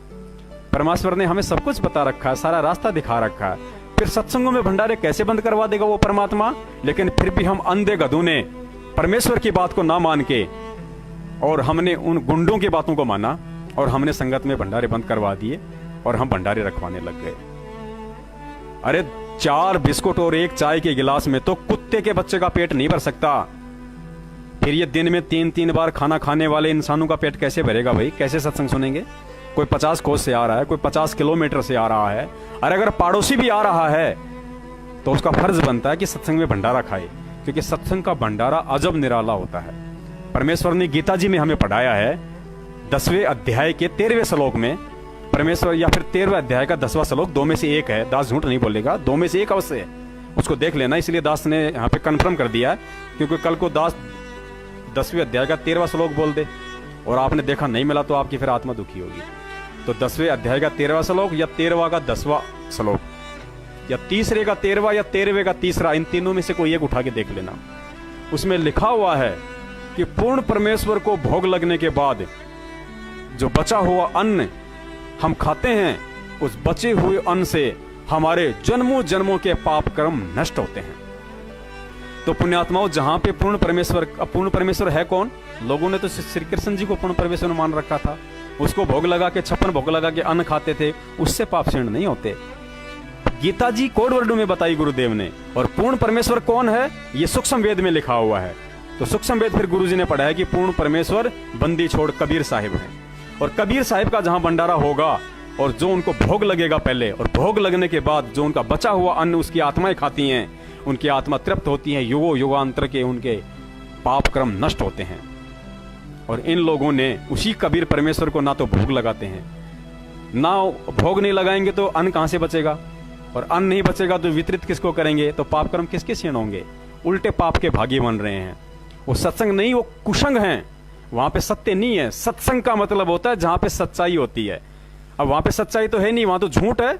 परमेश्वर ने हमें सब कुछ बता रखा है, सारा रास्ता दिखा रखा है। फिर सत्संगों में भंडारे कैसे बंद करवा देगा वो परमात्मा? लेकिन फिर भी हम अंधे गधों ने परमेश्वर की बात को ना मान के, और हमने उन गुंडों की बातों को माना और हमने संगत में भंडारे बंद करवा दिए और हम भंडारे रखवाने लग गए। अरे 4 बिस्कुट और 1 चाय के गिलास में तो कुत्ते के बच्चे का पेट नहीं भर सकता। फिर ये दिन में 3-3 बार खाना खाने वाले इंसानों का पेट कैसे भरेगा भाई? कैसे सत्संग सुनेंगे? कोई 50 कोस से आ रहा है, कोई 50 किलोमीटर से आ रहा है। और अगर पड़ोसी भी आ रहा है तो उसका फर्ज बनता है कि सत्संग में भंडारा खाए, क्योंकि सत्संग का भंडारा अजब निराला होता है। परमेश्वर ने गीता जी में हमें पढ़ाया है 10वें अध्याय के 13वें श्लोक में परमेश्वर, या फिर 13वें अध्याय का 10वां श्लोक, दो में से एक है, दास झूठ नहीं बोलेगा, दो में से एक अवश्य है, उसको देख लेना। इसलिए दास ने यहाँ पे कन्फर्म कर दिया है, क्योंकि कल को दास 10वें अध्याय का 13वां श्लोक बोल दे और आपने देखा नहीं मिला तो आपकी फिर आत्मा दुखी होगी। तो 10वें अध्याय का 13वां श्लोक या 13वां का 10वां श्लोक या तीसरे का 13वां या 13वें का तीसरा, इन तीनों में से कोई एक उठा के देख लेना। उसमें लिखा हुआ है कि पूर्ण परमेश्वर को भोग लगने के बाद जो बचा हुआ अन्न हम खाते हैं, उस बचे हुए अन्न से हमारे जन्मों जन्मों के पाप कर्म नष्ट होते हैं। तो पुण्यात्माओं, जहां पे पूर्ण परमेश्वर है कौन? लोगों ने तो श्री कृष्ण जी को पूर्ण परमेश्वर मान रखा था, उसको भोग लगा के 56 भोग लगा के अन्न खाते थे, उससे पाप क्षीण नहीं होते। गीता जी कोड वर्ड में बताई गुरुदेव ने। और पूर्ण परमेश्वर कौन है, ये सूक्ष्म वेद में लिखा हुआ है। तो सूक्ष्म वेद फिर गुरु जी ने पढ़ाया कि पूर्ण परमेश्वर बंदी छोड़ कबीर साहिब है। और कबीर साहिब का जहां भंडारा होगा और जो उनको भोग लगेगा पहले, और भोग लगने के बाद जो उनका बचा हुआ अन्न उसकी आत्माएं खाती हैं, उनकी आत्मा तृप्त होती है, युगो युगांतर के उनके पाप कर्म नष्ट होते हैं। और इन लोगों ने उसी कबीर परमेश्वर को ना तो भोग लगाते हैं, ना भोग नहीं लगाएंगे तो अन्न कहां से बचेगा, और अन्न नहीं बचेगा तो वितरित किसको करेंगे, तो पाप कर्म किसके क्षीण होंगे, उल्टे पाप के भागी बन रहे हैं। वो सत्संग नहीं, वो कुसंग हैं। वहां पे सत्य नहीं है। सत्संग का मतलब होता है जहां पे सच्चाई होती है। अब वहां पे सच्चाई तो है नहीं, वहां तो झूठ है।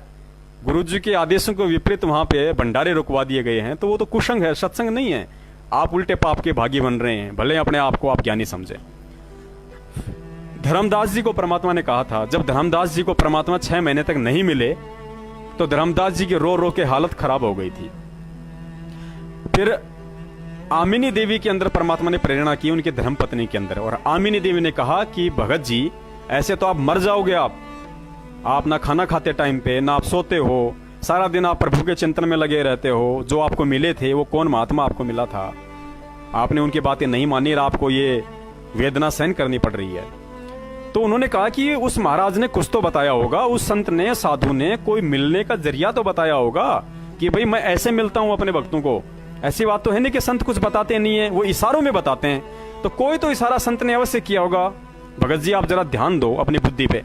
गुरु जी के आदेशों को विपरीत वहां पे भंडारे रुकवा दिए गए हैं, तो वो तो कुसंग है, सत्संग नहीं है। आप उल्टे पाप के भागी बन रहे हैं, भले अपने आप को आप ज्ञानी समझे। धर्मदास जी को परमात्मा ने कहा था, जब धर्मदास जी को परमात्मा 6 महीने तक नहीं मिले तो धर्मदास जी की रो रो के हालत खराब हो गई थी। फिर आमिनी देवी के अंदर परमात्मा ने प्रेरणा की, उनकी धर्मपत्नी के अंदर। और आमिनी देवी ने कहा कि भगत जी, ऐसे तो आप मर जाओगे। आप ना खाना खाते टाइम पे, ना आप सोते हो, सारा दिन आप प्रभु के चिंतन में लगे रहते हो। जो आपको मिले थे वो कौन महात्मा आपको मिला था, आपने उनकी बातें नहीं मानी और आपको ये वेदना सहन करनी पड़ रही है। तो उन्होंने कहा कि उस महाराज ने कुछ तो बताया होगा, उस संत ने, साधु ने कोई मिलने का जरिया तो बताया होगा कि भाई मैं ऐसे मिलता हूं अपने भक्तों को। ऐसी बात तो है नहीं कि संत कुछ बताते नहीं है, वो इशारों में बताते हैं। तो कोई तो इशारा संत ने अवश्य किया होगा। भगत जी आप जरा ध्यान दो अपनी बुद्धि पे।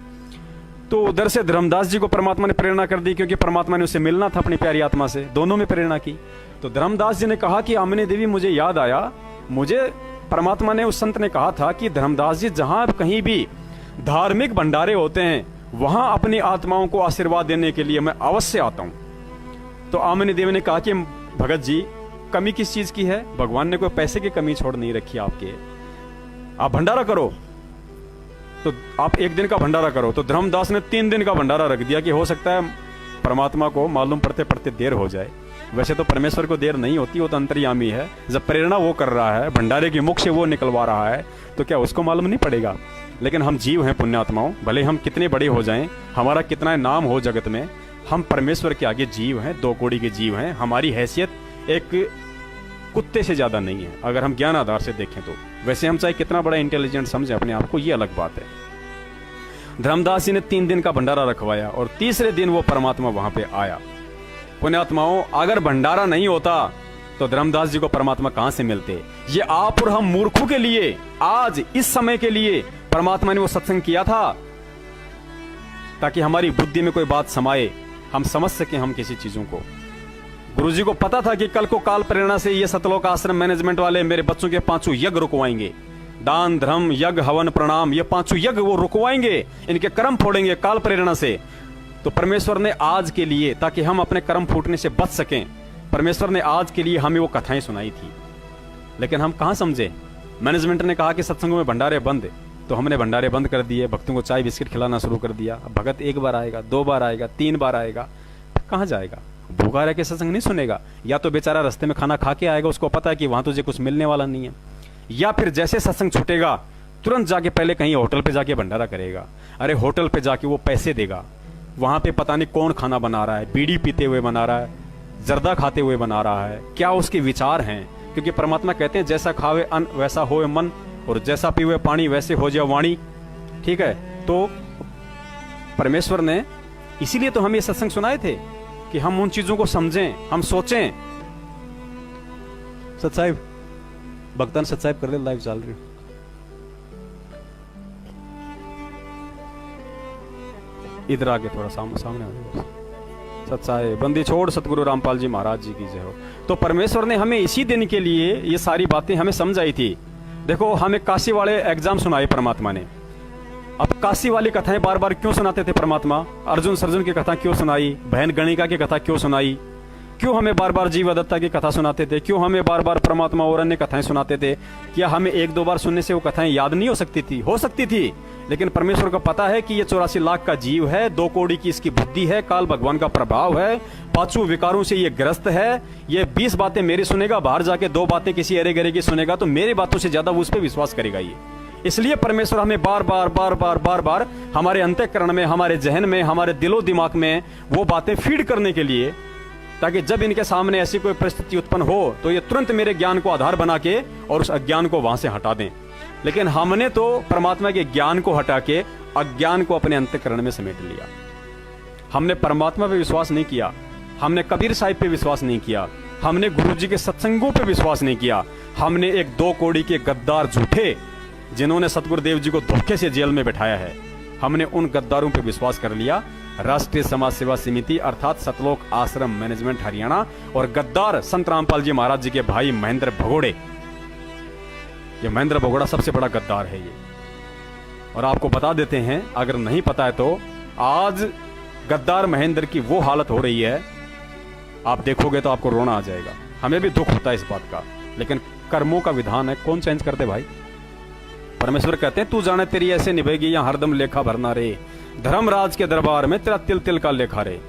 तो उधर से धर्मदास जी को परमात्मा ने प्रेरणा कर दी, क्योंकि परमात्मा ने उससे मिलना था अपनी प्यारी आत्मा से। दोनों में प्रेरणा की। तो धर्मदास जी ने कहा कि आमिनी देवी, मुझे याद आया, मुझे परमात्मा ने, उस संत ने कहा था कि धर्मदास जी, जहां कहीं भी धार्मिक भंडारे होते हैं वहां अपनी आत्माओं को आशीर्वाद देने के लिए मैं अवश्य आता हूं। तो आमिनी देवी ने कहा कि भगत जी, कमी किस चीज की है? भगवान ने कोई पैसे की कमी छोड़ नहीं रखी आपके, आप भंडारा करो। तो आप 1 दिन का भंडारा करो। तो धर्मदास ने 3 दिन का भंडारा रख दिया कि हो सकता है परमात्मा को मालूम पड़ते पड़ते देर हो जाए। वैसे तो परमेश्वर को देर नहीं होती, वो तो अंतर्यामी है। जब प्रेरणा वो कर रहा है, भंडारे की मुख से वो निकलवा रहा है, तो क्या उसको मालूम नहीं पड़ेगा? लेकिन हम जीव हैं पुण्यात्माओं, भले हम कितने बड़े हो जाएं, हमारा कितना नाम हो जगत में, हम परमेश्वर के आगे जीव हैं, 2 कौड़ी के जीव हैं। हमारी हैसियत एक कुत्ते से ज्यादा नहीं है अगर हम ज्ञान आधार से देखें तो। वैसे हम चाहे कितना बड़ा इंटेलिजेंट समझे अपने आप को, ये अलग बात है। धर्मदास जी ने 3 दिन का भंडारा रखवाया और तीसरे दिन वो परमात्मा वहां पे आया। पुण्यात्माओं, अगर भंडारा नहीं होता तो धर्मदास जी को परमात्मा कहां से मिलते? ये आप और हम मूर्खों के लिए, आज इस समय के लिए परमात्मा ने वो सत्संग किया था ताकि हमारी बुद्धि में कोई बात समाये, हम समझ सके हम किसी चीजों को। गुरुजी को पता था कि कल को काल प्रेरणा से ये सतलोक आश्रम मैनेजमेंट वाले मेरे बच्चों के 5 यज्ञ रुकवाएंगे। दान, धर्म, यज्ञ, हवन, प्रणाम, ये 5 यज्ञ वो रुकवाएंगे, इनके कर्म फोड़ेंगे काल प्रेरणा से। तो परमेश्वर ने आज के लिए, ताकि हम अपने कर्म फूटने से बच सकें, परमेश्वर ने आज के लिए हमें वो कथाएं सुनाई थी। लेकिन हम कहां समझे? मैनेजमेंट ने कहा कि सत्संगों में भंडारे बंद, तो हमने भंडारे बंद कर दिए, भक्तों को चाय बिस्किट खिलाना शुरू कर दिया। अब भगत 1 बार आएगा, 2 बार आएगा, 3 बार आएगा, कहां जाएगा? भूखा रह के सत्संग नहीं सुनेगा। या तो बेचारा रास्ते में खाना खा के आएगा, उसको पता है कि वहां तुझे कुछ मिलने वाला नहीं है, या फिर जैसे सत्संग छूटेगा तुरंत जाके पहले कहीं होटल पे जाके भंडारा करेगा। अरे होटल पे जाके वो पैसे देगा, वहां पे पता नहीं कौन खाना बना रहा है, बीड़ी पीते हुए बना रहा है, जर्दा खाते हुए बना रहा है, क्या उसके विचार हैं। क्योंकि परमात्मा कहते हैं जैसा खावे अन्न वैसा होए मन, और जैसा पीवे पानी वैसे हो जाए वाणी। ठीक है, तो परमेश्वर ने इसीलिए तो हम ये सत्संग सुनाए थे कि हम उन चीजों को समझें, हम सोचें। सत्साहिब भक्तान सत्साहिब कर ले, लाइव चल रही इधर आके थोड़ा सामने आ जाओ। सच्चाई बंदी छोड़ सतगुरु रामपाल जी महाराज जी की जय हो। तो परमेश्वर ने हमें इसी दिन के लिए ये सारी बातें हमें समझाई थी। देखो, हमें काशी वाले एग्जाम सुनाए परमात्मा ने। अब काशी वाली कथाएं बार बार क्यों सुनाते थे परमात्मा? अर्जुन सर्जुन की कथा क्यों सुनाई? बहन गणिका की कथा क्यों सुनाई? क्यों हमें बार बार जीवदत्ता की कथा सुनाते थे? क्यों हमें बार बार परमात्मा और अन्य कथाएं सुनाते थे? क्या हमें एक दो बार सुनने से वो कथाएं याद नहीं हो सकती थी? हो सकती थी, लेकिन परमेश्वर को पता है कि ये 84 लाख का जीव है, 2 कौड़ी की इसकी बुद्धि है, काल भगवान का प्रभाव है, 5 विकारों से ये ग्रस्त है। ये 20 बातें मेरी सुनेगा, बाहर जाके 2 बातें किसी अरे गरे की सुनेगा, तो मेरी बातों से ज्यादा वो उस पर विश्वास करेगा। ये इसलिए परमेश्वर हमें बार बार हमारे अंतःकरण में, हमारे जहन में, हमारे दिलो दिमाग में वो बातें फीड करने के लिए, ताकि जब इनके सामने ऐसी कोई परिस्थिति उत्पन्न हो तो ये तुरंत मेरे ज्ञान को आधार बना के और उस अज्ञान को वहां से हटा दें। लेकिन हमने तो परमात्मा के ज्ञान को हटा के अज्ञान को अपने अंतःकरण में समेट लिया। हमने परमात्मा पे विश्वास नहीं किया, हमने कबीर साहिब पे विश्वास नहीं किया, हमने गुरु जी के सत्संगों पे विश्वास नहीं किया। हमने एक 2 कौड़ी के गद्दार झूठे, जिन्होंने सतगुरुदेव जी को धोखे से जेल में बैठाया है, हमने उन गद्दारों पे विश्वास कर लिया। राष्ट्रीय समाज सेवा समिति अर्थात सतलोक आश्रम मैनेजमेंट हरियाणा और गद्दार संत रामपाल जी महाराज जी के भाई महेंद्र भगोड़े। ये महेंद्र भगोड़ा सबसे बड़ा गद्दार है ये। और आपको बता देते हैं, अगर नहीं पता है तो, आज गद्दार महेंद्र की वो हालत हो रही है, आप देखोगे तो आपको रोना आ जाएगा। हमें भी दुख होता है इस बात का, लेकिन कर्मों का विधान है, कौन चेंज करते भाई? परमेश्वर कहते हैं, तू जाने तेरी ऐसे निभेगी यहाँ हरदम लेखा भरना रे, धर्मराज के दरबार में तेरा तिल तिल का लेखा रे।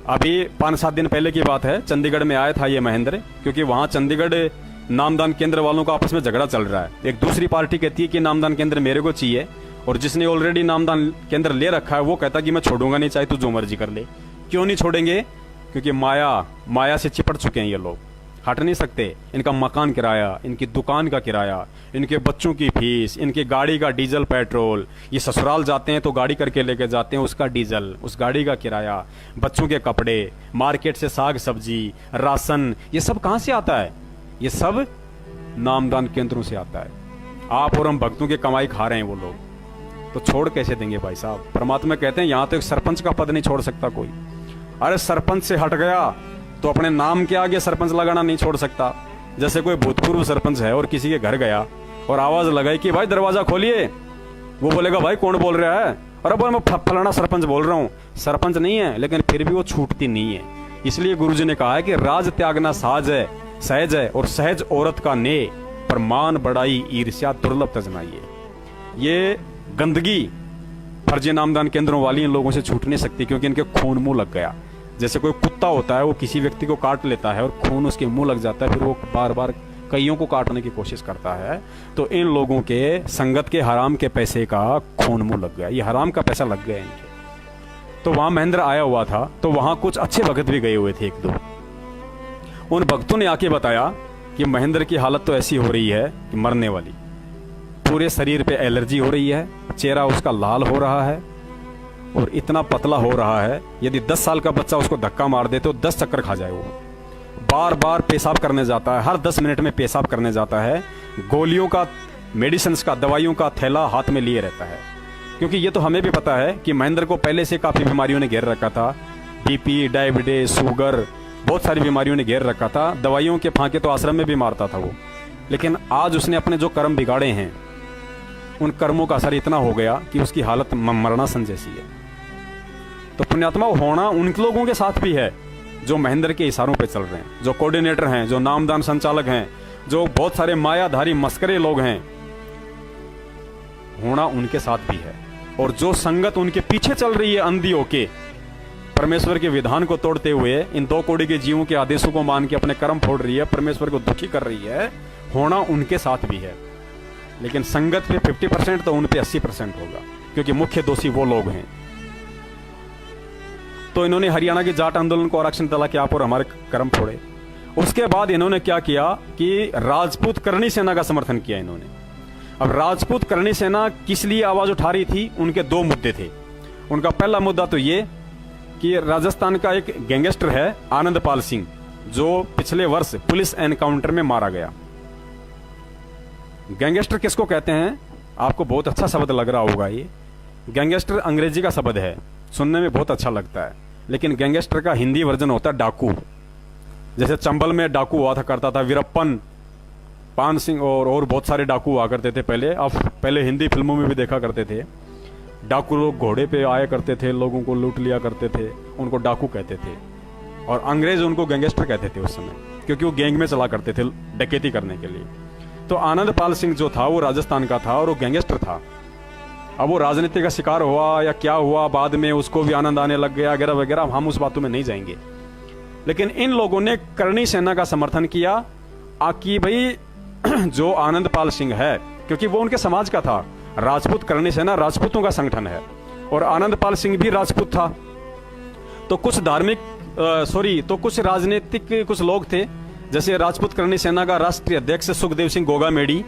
अभी 5-7 दिन पहले की बात है, चंडीगढ़ में आया था ये महेंद्र, क्योंकि वहां चंडीगढ़ नामदान केंद्र वालों का आपस में झगड़ा चल रहा है। एक दूसरी पार्टी कहती है कि नामदान केंद्र मेरे को चाहिए, और जिसने ऑलरेडी नामदान केंद्र ले रखा है वो कहता कि मैं छोड़ूंगा नहीं, चाहे तू जो मर्जी कर ले। क्यों नहीं छोड़ेंगे? क्योंकि माया से चिपट चुके हैं ये लोग, हट नहीं सकते। इनका मकान किराया, इनकी दुकान का किराया, इनके बच्चों की फीस, इनकी गाड़ी का डीजल पेट्रोल, ये ससुराल जाते हैं तो गाड़ी करके लेके जाते हैं, उसका डीजल, उस गाड़ी का किराया, बच्चों के कपड़े, मार्केट से साग सब्जी, राशन, ये सब कहां से आता है? ये सब नामदान केंद्रों से आता है। आप और हम भक्तों की कमाई खा रहे हैं वो लोग, तो छोड़ कैसे देंगे भाई साहब? परमात्मा कहते हैं यहां तो एक सरपंच का पद नहीं छोड़ सकता कोई। अरे सरपंच से हट गया तो अपने नाम के आगे सरपंच लगाना नहीं छोड़ सकता। जैसे कोई भूतपूर्व सरपंच है और किसी के घर गया और आवाज लगाई कि भाई दरवाजा खोलिए, वो बोलेगा भाई कौन बोल रहा है? अरे बोल मैं फलाना सरपंच बोल रहा हूँ। सरपंच नहीं है, लेकिन फिर भी वो छूटती नहीं है। इसलिए गुरुजी ने कहा है कि राज त्यागना साज है, सहज है, और सहज औरत का ने, पर मान बड़ाई ईर्ष्या दुर्लभ तजनाइए। ये गंदगी फर्जी नामदान केंद्रों वाली इन लोगों से छूट नहीं सकती, क्योंकि इनके खून मुंह लग गया। जैसे कोई कुत्ता होता है, वो किसी व्यक्ति को काट लेता है और खून उसके मुंह लग जाता है, फिर वो बार बार कईयों को काटने की कोशिश करता है। तो इन लोगों के संगत के हराम के पैसे का खून मुंह लग गया, ये हराम का पैसा लग गया इनके। तो वहां महेंद्र आया हुआ था, तो वहां कुछ अच्छे भक्त भी गए हुए थे 1-2। उन भक्तों ने आके बताया कि महेंद्र की हालत तो ऐसी हो रही है कि मरने वाली, पूरे शरीर पे एलर्जी हो रही है, चेहरा उसका लाल हो रहा है और इतना पतला हो रहा है, यदि 10 साल का बच्चा उसको धक्का मार दे तो 10 चक्कर खा जाए। वो बार बार पेशाब करने जाता है, हर 10 मिनट में पेशाब करने जाता है, गोलियों का, मेडिसिन का, दवाइयों का थैला हाथ में लिए रहता है। क्योंकि ये तो हमें भी पता है कि महेंद्र को पहले से काफी बीमारियों ने घेर रखा था, बीपी, डायबिटीज, शुगर, बहुत सारी बीमारियों ने घेर रखा था। दवाइयों के फांके तो आश्रम में भी मारता था वो। लेकिन आज उसने अपने जो कर्म बिगाड़े हैं, उन कर्मों का असर इतना हो गया कि उसकी हालत मरणासन जैसी है। तो पुण्यात्मा होना उन लोगों के साथ भी है जो महेंद्र के इशारों पे चल रहे हैं, जो कोऑर्डिनेटर हैं, जो नामदान संचालक हैं, जो बहुत सारे मायाधारी मस्करे लोग हैं, होना उनके साथ भी है। और जो संगत उनके पीछे चल रही है अंधी होके, परमेश्वर के विधान को तोड़ते हुए, इन 2 कौड़ी के जीवों के आदेशों को मान के अपने कर्म फोड़ रही है, परमेश्वर को दुखी कर रही है, होना उनके साथ भी है। लेकिन संगत पे 50% तो उन पे 80% होगा, क्योंकि मुख्य दोषी वो लोग हैं। तो इन्होंने हरियाणा के जाट आंदोलन को आरक्षण तला के आप और हमारे कर्म फोड़े। उसके बाद इन्होंने क्या किया कि राजपूत करणी सेना का समर्थन किया इन्होंने। अब राजपूत करणी सेना किस लिए आवाज उठा रही थी? उनके 2 मुद्दे थे। उनका पहला मुद्दा तो ये कि राजस्थान का एक गैंगस्टर है आनंदपाल सिंह, जो पिछले वर्ष पुलिस एनकाउंटर में मारा गया। गैंगस्टर किसको कहते हैं? आपको बहुत अच्छा शब्द लग रहा होगा ये। गैंगस्टर अंग्रेजी का शब्द है, सुनने में बहुत अच्छा लगता है, लेकिन गैंगस्टर का हिंदी वर्जन होता है डाकू। जैसे चंबल में डाकू हुआ था करता था, वीरप्पन, पान सिंह और बहुत सारे डाकू हुआ करते थे पहले। अब पहले हिंदी फिल्मों में भी देखा करते थे, डाकू लोग घोड़े पे आया करते थे, लोगों को लूट लिया करते थे, उनको डाकू कहते थे। और अंग्रेज उनको गैंगस्टर कहते थे उस समय, क्योंकि वो गैंग में चला करते थे डकैती करने के लिए। तो आनंद पाल सिंह जो था वो राजस्थान का था और वो गैंगस्टर था। अब वो राजनीति का शिकार हुआ या क्या हुआ, बाद में उसको भी आनंद आने लग गया वगैरह वगैरह, हम उस बातों में नहीं जाएंगे। लेकिन इन लोगों ने करणी सेना का समर्थन किया कि भाई जो आनंद पाल सिंह है, क्योंकि वो उनके समाज का था, राजपूत करणी सेना राजपूतों का संगठन है और आनंद पाल सिंह भी राजपूत था। तो कुछ तो कुछ राजनीतिक कुछ लोग थे, जैसे राजपूत करणी सेना का राष्ट्रीय अध्यक्ष सुखदेव सिंह गोगामेडी,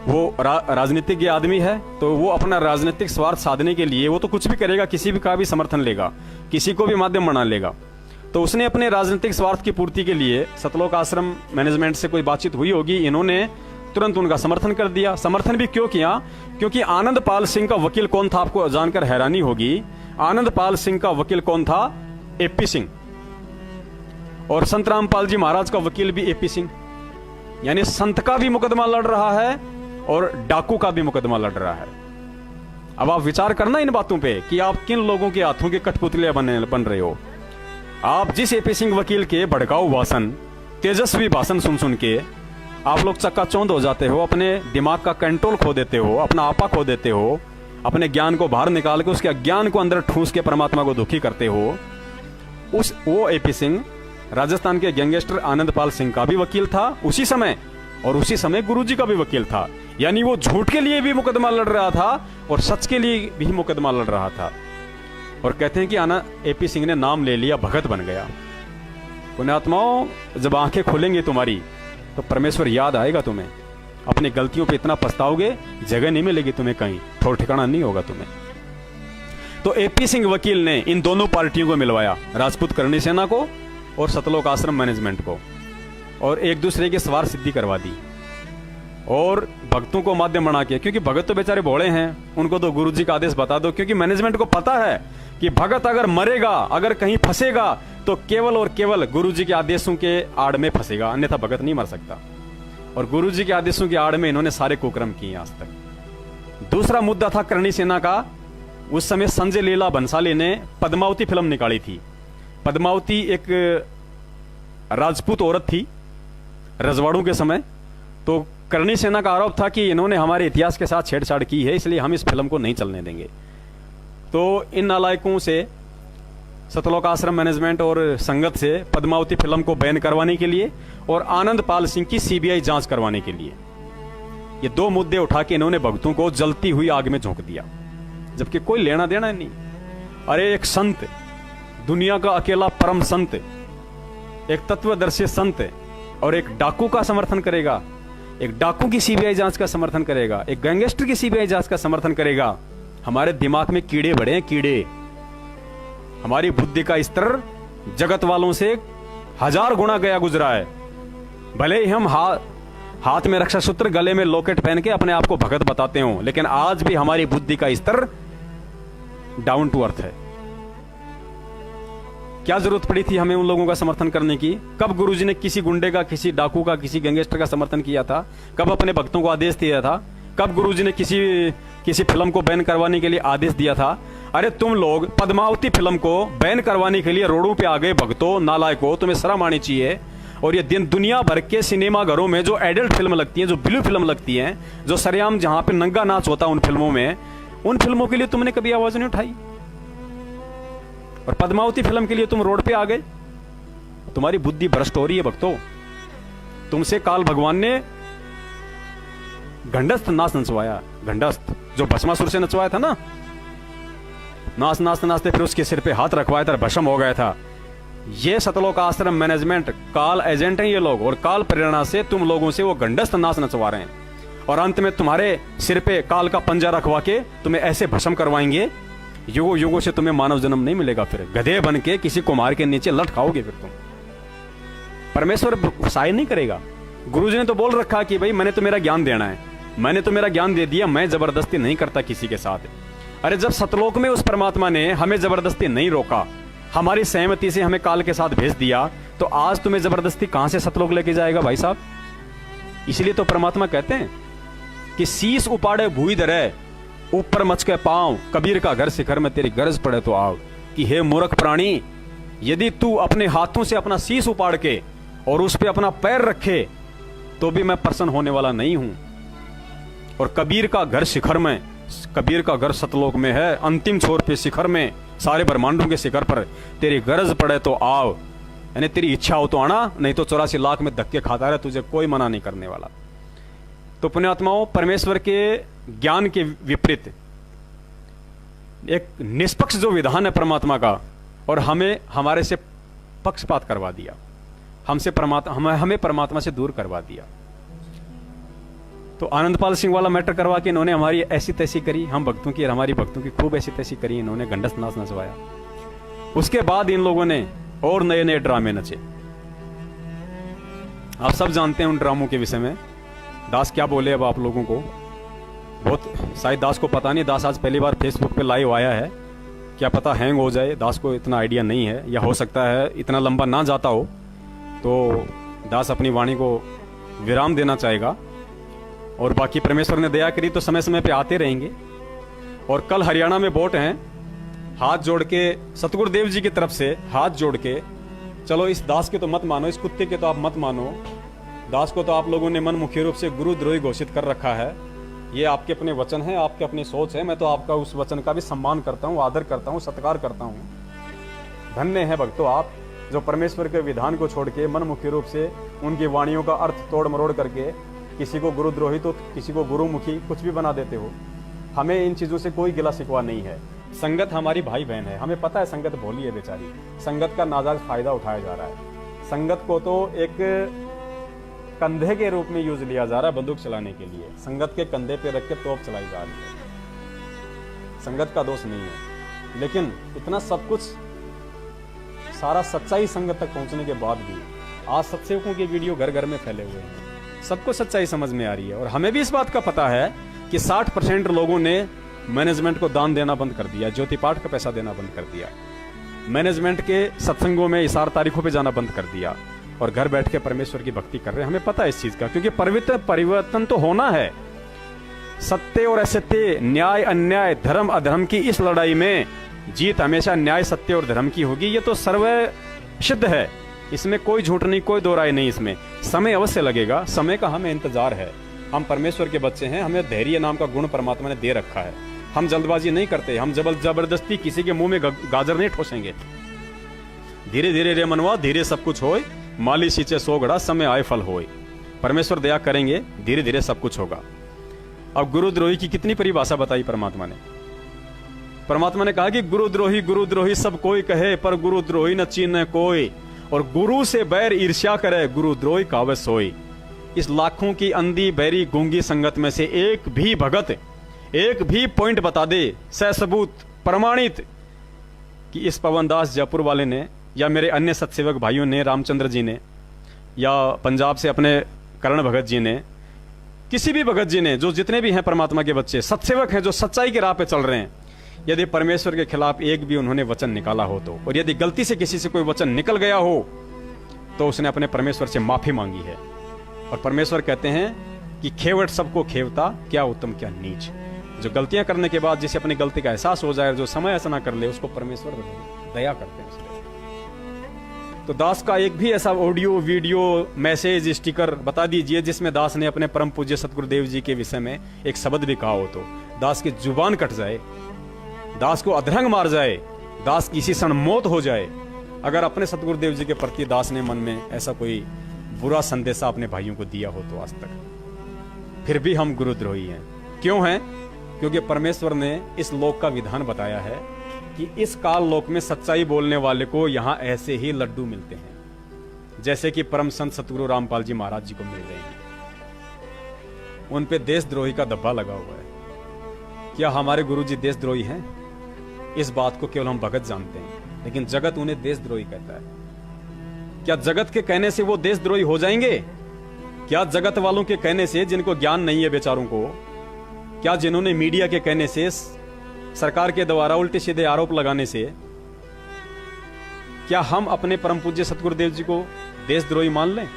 वो राजनीतिक आदमी है, तो वो अपना राजनीतिक स्वार्थ साधने के लिए वो तो कुछ भी करेगा, किसी भी का भी समर्थन लेगा, किसी को भी माध्यम बना लेगा। तो उसने अपने राजनीतिक स्वार्थ की पूर्ति के लिए सतलोक आश्रम मैनेजमेंट से कोई बातचीत हुई होगी, इन्होंने तुरंत उनका समर्थन कर दिया। समर्थन भी क्यों किया? क्योंकि आनंद पाल सिंह का वकील कौन था, आपको जानकर हैरानी होगी। आनंद पाल सिंह का वकील कौन था? एपी सिंह। और संत रामपाल जी महाराज का वकील भी एपी सिंह। यानी संत का भी मुकदमा लड़ रहा है और डाकू का भी मुकदमा लड़ रहा है। अब आप विचार करना इन बातों पे कि आप किन लोगों के हाथों के कठपुतलियां बन रहे हो। आप जिस एपी सिंह वकील के भड़काऊ भाषण, तेजस्वी भाषण सुन के आप लोग चक्काचौंध हो जाते हो, अपने दिमाग का कंट्रोल खो देते हो, अपना आपा खो देते हो, अपने ज्ञान को बाहर निकाल के उसके अज्ञान को अंदर ठूस के परमात्मा को दुखी करते हो। वो एपी सिंह राजस्थान के गैंगस्टर आनंद पाल सिंह का भी वकील था उसी समय, और उसी समय गुरुजी का भी वकील था। यानी वो झूठ के लिए भी मुकदमा लड़ रहा था और सच के लिए भी मुकदमा लड़ रहा था। और कहते हैं कि एपी सिंह ने नाम ले लिया, भगत बन गया। पुण्यात्माओं, जब आंखें खुलेंगी तुम्हारी तो परमेश्वर याद आएगा तुम्हें। अपनी गलतियों पे इतना पछताओगे, जगह नहीं मिलेगी तुम्हें, कहीं ठौर ठिकाना नहीं होगा तुम्हें। तो एपी सिंह वकील ने इन दोनों पार्टियों को मिलवाया, राजपूत करणी सेना को और सतलोक आश्रम मैनेजमेंट को, और एक दूसरे की स्वार्थ सिद्धि करवा दी। और भक्तों को माध्यम बना के, क्योंकि भगत तो बेचारे भोले हैं, उनको तो गुरुजी का आदेश बता दो, क्योंकि मैनेजमेंट को पता है कि भगत अगर मरेगा, अगर कहीं फंसेगा तो केवल और केवल गुरुजी के आदेशों के आड़ में फंसेगा, अन्यथा भगत नहीं मर सकता। और गुरुजी के आदेशों की आड़ में इन्होंने सारे कुकर्म किए आज तक। दूसरा मुद्दा था करणी सेना का। उस समय संजय लीला भंसाली ने पद्मावती फिल्म निकाली थी। पद्मावती एक राजपूत औरत थी रजवाड़ों के समय। तो करणी सेना का आरोप था कि इन्होंने हमारे इतिहास के साथ छेड़छाड़ की है, इसलिए हम इस फिल्म को नहीं चलने देंगे। तो इन नालायकों से सतलोक आश्रम मैनेजमेंट और संगत से पद्मावती फिल्म को बैन करवाने के लिए और आनंद पाल सिंह की सीबीआई जांच करवाने के लिए, ये दो मुद्दे उठा के इन्होंने भक्तों को जलती हुई आग में झोंक दिया, जबकि कोई लेना देना नहीं। अरे एक संत, दुनिया का अकेला परम संत, एक तत्वदर्शी संत, और एक डाकू का समर्थन करेगा, एक डाकू की सीबीआई जांच का समर्थन करेगा, एक गैंगस्टर की सीबीआई जांच का समर्थन करेगा। हमारे दिमाग में कीड़े बढ़े हैं, कीड़े। हमारी बुद्धि का स्तर जगत वालों से 1000 गुना गया गुजरा है। भले ही हम हाथ में रक्षा सूत्र, गले में लॉकेट पहन के अपने आप को भगत बताते हो, लेकिन आज भी हमारी बुद्धि का स्तर डाउन टू अर्थ है। क्या जरूरत पड़ी थी हमें उन लोगों का समर्थन करने की? कब गुरुजी ने किसी गुंडे का, किसी डाकू का, किसी गैंगस्टर का समर्थन किया था? कब अपने भक्तों को आदेश दिया था? कब गुरुजी ने किसी फिल्म को बैन करवाने के लिए आदेश दिया था? अरे तुम लोग पद्मावती फिल्म को बैन करवाने के लिए रोडों पे आ गए भक्तों, नालायकों, तुम्हें शर्म आनी चाहिए। और ये दुनिया भर के सिनेमा घरों में जो एडल्ट फिल्म लगती है, जो ब्लू फिल्म लगती है, जो सरेआम जहां पे नंगा नाच होता है उन फिल्मों में, उन फिल्मों के लिए तुमने कभी आवाज नहीं उठाई। और पद्मावती फिल्म के लिए तुम रोड पे आ गए। तुम्हारी बुद्धि भ्रष्ट हो रही है भक्तों। तुमसे काल भगवान ने घंडस्थ नाच नचवाया, घंडस्थ जो भस्मासुर से नचवाया था ना, नाच नाचते नाचते फिर उसके सिर पे हाथ रखवाया था, भस्म हो गया था। ये सतलोक आश्रम मैनेजमेंट काल एजेंट हैं ये लोग, और काल प्रेरणा से तुम लोगों से वो घंडस्थ नाच नचवा रहे हैं, और अंत में तुम्हारे सिर पे काल का पंजा रखवा के तुम्हें ऐसे भस्म करवाएंगे, युगों युगों से तुम्हें मानव जन्म नहीं मिलेगा। फिर गधे बन के किसी कुमार के नीचे लट खाओगे फिर तुम। परमेश्वर सहाय नहीं करेगा। गुरुजी ने तो बोल रखा कि भाई मैंने तो मेरा ज्ञान देना है, मैंने तो मेरा ज्ञान दे दिया, मैं जबरदस्ती नहीं करता किसी के साथ। अरे जब सतलोक में उस परमात्मा ने हमें जबरदस्ती नहीं रोका, हमारी सहमति से हमें काल के साथ भेज दिया, तो आज तुम्हें जबरदस्ती कहां से सतलोक लेके जाएगा भाई साहब। इसलिए तो परमात्मा कहते हैं कि शीश उपाड़े भूई धरे, ऊपर मचके पांव, कबीर का घर शिखर में तेरी गरज पड़े तो आओ। कि हे मूर्ख प्राणी, यदि तू अपने हाथों से अपना शीश उपाड़ के और उस पे अपना पैर रखे तो भी मैं प्रसन्न होने वाला नहीं हूं। और कबीर का घर शिखर में, कबीर का घर सतलोक में है, अंतिम छोर पे शिखर में, सारे ब्रह्मांडों के शिखर पर तेरी गरज पड़े तो आओ, यानी तेरी इच्छा हो तो आना, नहीं तो 84 लाख में धक्के खाता रहे, तुझे कोई मना नहीं करने वाला। तो पुण्यात्माओं, परमेश्वर के ज्ञान के विपरीत एक निष्पक्ष जो विधान है परमात्मा का, और हमें हमारे से पक्षपात करवा दिया, हमें परमात्मा से दूर करवा दिया। तो आनंदपाल सिंह वाला मैटर करवा के इन्होंने हमारी ऐसी तैसी करी, हम भक्तों की, हमारी भक्तों की खूब ऐसी तैसी करी, इन्होंने गंडस नाच नचवाया। उसके बाद इन लोगों ने और नए नए ड्रामे नचे। आप सब जानते हैं उन ड्रामों के विषय में। दास क्या बोले अब आप लोगों को, बहुत शायद दास को पता नहीं, दास आज पहली बार फेसबुक पे लाइव आया है, क्या पता हैंग हो जाए, दास को इतना आइडिया नहीं है, या हो सकता है इतना लंबा ना जाता हो, तो दास अपनी वाणी को विराम देना चाहेगा। और बाकी परमेश्वर ने दया करी तो समय समय पे आते रहेंगे। और कल हरियाणा में वोट हैं, हाथ जोड़ के सतगुरुदेव जी की तरफ से हाथ जोड़ के, चलो इस दास के तो मत मानो, इस कुत्ते के तो आप मत मानो, दास को तो आप लोगों ने मन मुख्य रूप से गुरुद्रोही घोषित कर रखा है, ये आपके अपने वचन है, आपके अपनी सोच है, मैं तो आपका उस वचन का भी सम्मान करता हूँ, आदर करता हूँ, सत्कार करता हूँ। धन्य है भक्तों आप, जो परमेश्वर के विधान को छोड़ के मन मुख्य रूप से उनकी वाणियों का अर्थ तोड़ मरोड़ करके किसी को गुरुद्रोही तो किसी को गुरुमुखी कुछ भी बना देते हो। हमें इन चीजों से कोई गिला शिकवा नहीं है। संगत हमारी भाई बहन है, हमें पता है संगत भोली है बेचारी, संगत का नाजायज फायदा उठाया जा रहा है। संगत को तो एक कंधे के रूप में यूज लिया जा रहा है बंदूक चलाने के लिए, संगत के कंधे पे रख के तोप चलाई जा रही है। संगत का दोष नहीं है, लेकिन इतना सब कुछ सारा सच्चाई संगत तक पहुंचने के बाद भी आज सत्सेवकों के वीडियो घर घर में फैले हुए हैं, सबको सच्चाई समझ में आ रही है। और हमें भी इस बात का पता है कि 60% लोगों ने मैनेजमेंट को दान देना बंद कर दिया, ज्योति पाठ का पैसा देना बंद कर दिया, मैनेजमेंट के सत्संगों में इशार तारीखों पे जाना बंद कर दिया, और घर बैठ के परमेश्वर की भक्ति कर रहे हैं। हमें पता है इस चीज का, क्योंकि परिवर्तन तो होना है। सत्य और असत्य, न्याय अन्याय, धर्म अधर्म की इस लड़ाई में जीत हमेशा न्याय सत्य और धर्म की होगी, ये तो सर्व सिद्ध है, इसमें कोई झूठ नहीं, कोई दो राय नहीं। इसमें समय अवश्य लगेगा, समय का हमें इंतजार है। हम परमेश्वर के बच्चे हैं, हमें धैर्य नाम का गुण परमात्मा ने दे रखा है। हम जल्दबाजी नहीं करते, हम जबरदस्ती किसी के मुंह में गाजर नहीं ठोसेंगे। धीरे धीरे रे मनवा, धीरे सब कुछ होए, माली सींचे सो घड़ा, समय आए फल होए। परमेश्वर दया करेंगे, धीरे धीरे सब कुछ होगा। अब गुरुद्रोही की कितनी परिभाषा बताई परमात्मा ने। परमात्मा ने कहा कि गुरुद्रोही गुरुद्रोही सब कोई कहे, पर गुरुद्रोही न चीन कोई, और गुरु से बैर ईर्ष्या करे, गुरुद्रोही कावे सोई। इस लाखों की अंधी बैरी गूंगी संगत में से एक भी भगत एक भी पॉइंट बता दे, ससबूत प्रमाणित, कि इस पवनदास जयपुर वाले ने, या मेरे अन्य सत्सेवक भाइयों ने, रामचंद्र जी ने, या पंजाब से अपने करण भगत जी ने, किसी भी भगत जी ने, जो जितने भी हैं परमात्मा के बच्चे सत्सेवक हैं, जो सच्चाई के राह पे चल रहे हैं, यदि परमेश्वर के खिलाफ एक भी उन्होंने वचन निकाला हो तो, और यदि गलती से किसी से कोई वचन निकल गया हो तो उसने अपने परमेश्वर से माफी मांगी है। और परमेश्वर कहते हैं कि खेवट सबको खेवता, क्या उत्तम क्या नीच। जो गलतियां करने के बाद जिसे अपनी गलती का एहसास हो जाए, जो समय ऐसा ना कर ले, उसको परमेश्वर दया करते हैं। तो दास का एक भी ऐसा ऑडियो वीडियो मैसेज स्टिकर बता दीजिए जिसमें दास ने अपने परम पूज्य सतगुरुदेव जी के विषय में एक शब्द भी कहा हो, तो दास की जुबान कट जाए, दास को अधरंग मार जाए, दास की इसी क्षण मौत हो जाए, अगर अपने सतगुरुदेव जी के प्रति दास ने मन में ऐसा कोई बुरा संदेशा अपने भाइयों को दिया हो तो आज तक, फिर भी हम गुरुद्रोही हैं। क्यों हैं? क्योंकि परमेश्वर ने इस लोक का विधान बताया है कि इस काल लोक में सच्चाई बोलने वाले को यहां ऐसे ही लड्डू मिलते हैं, जैसे कि परम संत सतगुरु रामपाल जी महाराज जी को मिल रहे हैं। उन पे देशद्रोही का धब्बा लगा हुआ है। क्या हमारे गुरु जी देशद्रोही हैं? इस बात को केवल हम भगत जानते हैं, लेकिन जगत उन्हें देशद्रोही कहता है। क्या जगत के कहने से वो देशद्रोही हो जाएंगे? क्या जगत वालों के कहने से, जिनको ज्ञान नहीं है बेचारों को, क्या जिन्होंने मीडिया के कहने से सरकार के द्वारा उल्टे सीधे आरोप लगाने से क्या हम अपने परम पूज्य सतगुरुदेव जी को देशद्रोही मान लें?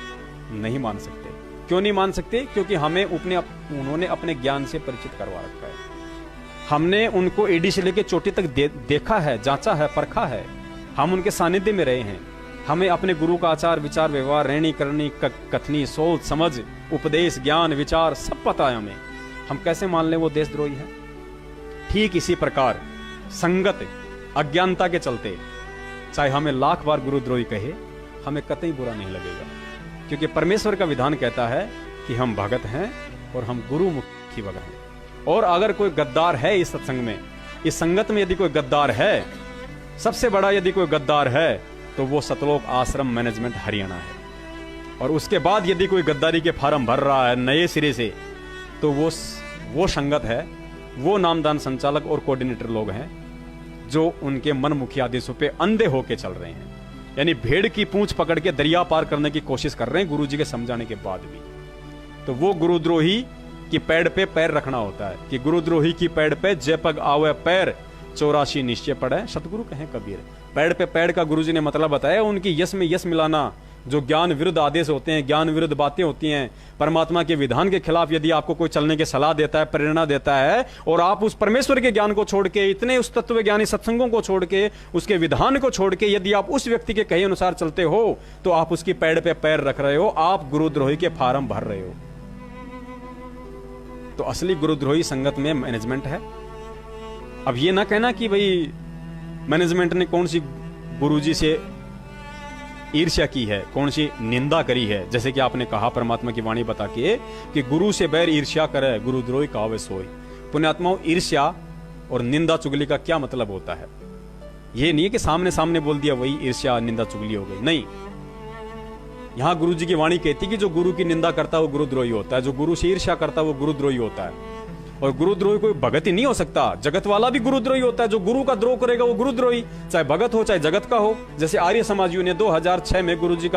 नहीं मान सकते। क्यों नहीं मान सकते? क्योंकि हमें उन्होंने अपने ज्ञान से परिचित करवा रखा है। हमने उनको एडी से लेकर चोटी तक देखा है, जांचा है, परखा है। हम उनके सानिध्य में रहे हैं। हमें अपने गुरु का आचार विचार व्यवहार रहनी करनी कथनी सोच समझ उपदेश ज्ञान विचार सब पता है हमें। हम कैसे मान लें वो देशद्रोही है? ठीक इसी प्रकार संगत अज्ञानता के चलते चाहे हमें लाख बार गुरुद्रोही कहे, हमें कतई बुरा नहीं लगेगा, क्योंकि परमेश्वर का विधान कहता है कि हम भगत हैं और हम गुरुमुखी भगत हैं। और अगर कोई गद्दार है इस सत्संग में, इस संगत में यदि कोई गद्दार है, सबसे बड़ा यदि कोई गद्दार है तो वो सतलोक आश्रम मैनेजमेंट हरियाणा है। और उसके बाद यदि कोई गद्दारी के फार्म भर रहा है नए सिरे से, तो वो संगत है, वो नामदान संचालक और कोऑर्डिनेटर लोग हैं जो उनके मनमुखी आदेशों पे अंधे होके चल रहे हैं। यानी भेड़ की पूंछ पकड़ के दरिया पार करने की कोशिश कर रहे हैं गुरुजी के समझाने के बाद भी। तो वो गुरुद्रोही की पैड़ पे पैर रखना होता है कि गुरुद्रोही की पैड़ पे जय पग आवे पैर 84 निश्चय पड़े, सतगुरु कहें कबीर। पैड़ पे पैड़ का गुरुजी ने मतलब बताया, उनकी यश में यश मिलाना। जो ज्ञान विरुद्ध आदेश होते हैं, ज्ञान विरुद्ध बातें होती हैं, परमात्मा के विधान के खिलाफ यदि आपको कोई चलने की सलाह देता है, प्रेरणा देता है, और आप उस परमेश्वर के ज्ञान को छोड़ के, इतने उस तत्व ज्ञानी सत्संगों को छोड़ के, उसके विधान को छोड़ के यदि आप उस व्यक्ति के कहे अनुसार चलते हो, तो आप उसकी पैड़ पे पैर रख रहे हो, आप गुरुद्रोही के फार्म भर रहे हो। तो असली गुरुद्रोही संगत में मैनेजमेंट है। अब ये ना कहना कि भाई मैनेजमेंट ने कौन सी गुरुजी से ईर्ष्या की है, कौन सी निंदा करी है। जैसे कि आपने कहा परमात्मा की वाणी बता के कि गुरु से बैर ईर्ष्या करे, गुरुद्रोही कहावे सोई। पुण्यात्माओं, ईर्ष्या और निंदा चुगली का क्या मतलब होता है? ये नहीं है कि सामने सामने बोल दिया वही ईर्ष्या निंदा चुगली हो गई, नहीं। यहां गुरु जी की वाणी कहती कि जो गुरु की निंदा करता है वो गुरुद्रोही होता है, जो गुरु से ईर्ष्या करता है वो गुरुद्रोही होता है। और गुरुद्रोही कोई भगत ही नहीं हो सकता, जगत वाला भी गुरुद्रोही होता है। जो गुरु का द्रोह करेगा वो गुरुद्रोही, चाहे भगत हो चाहे जगत का हो। जैसे आर्य समाजियों ने 2006 में गुरु जी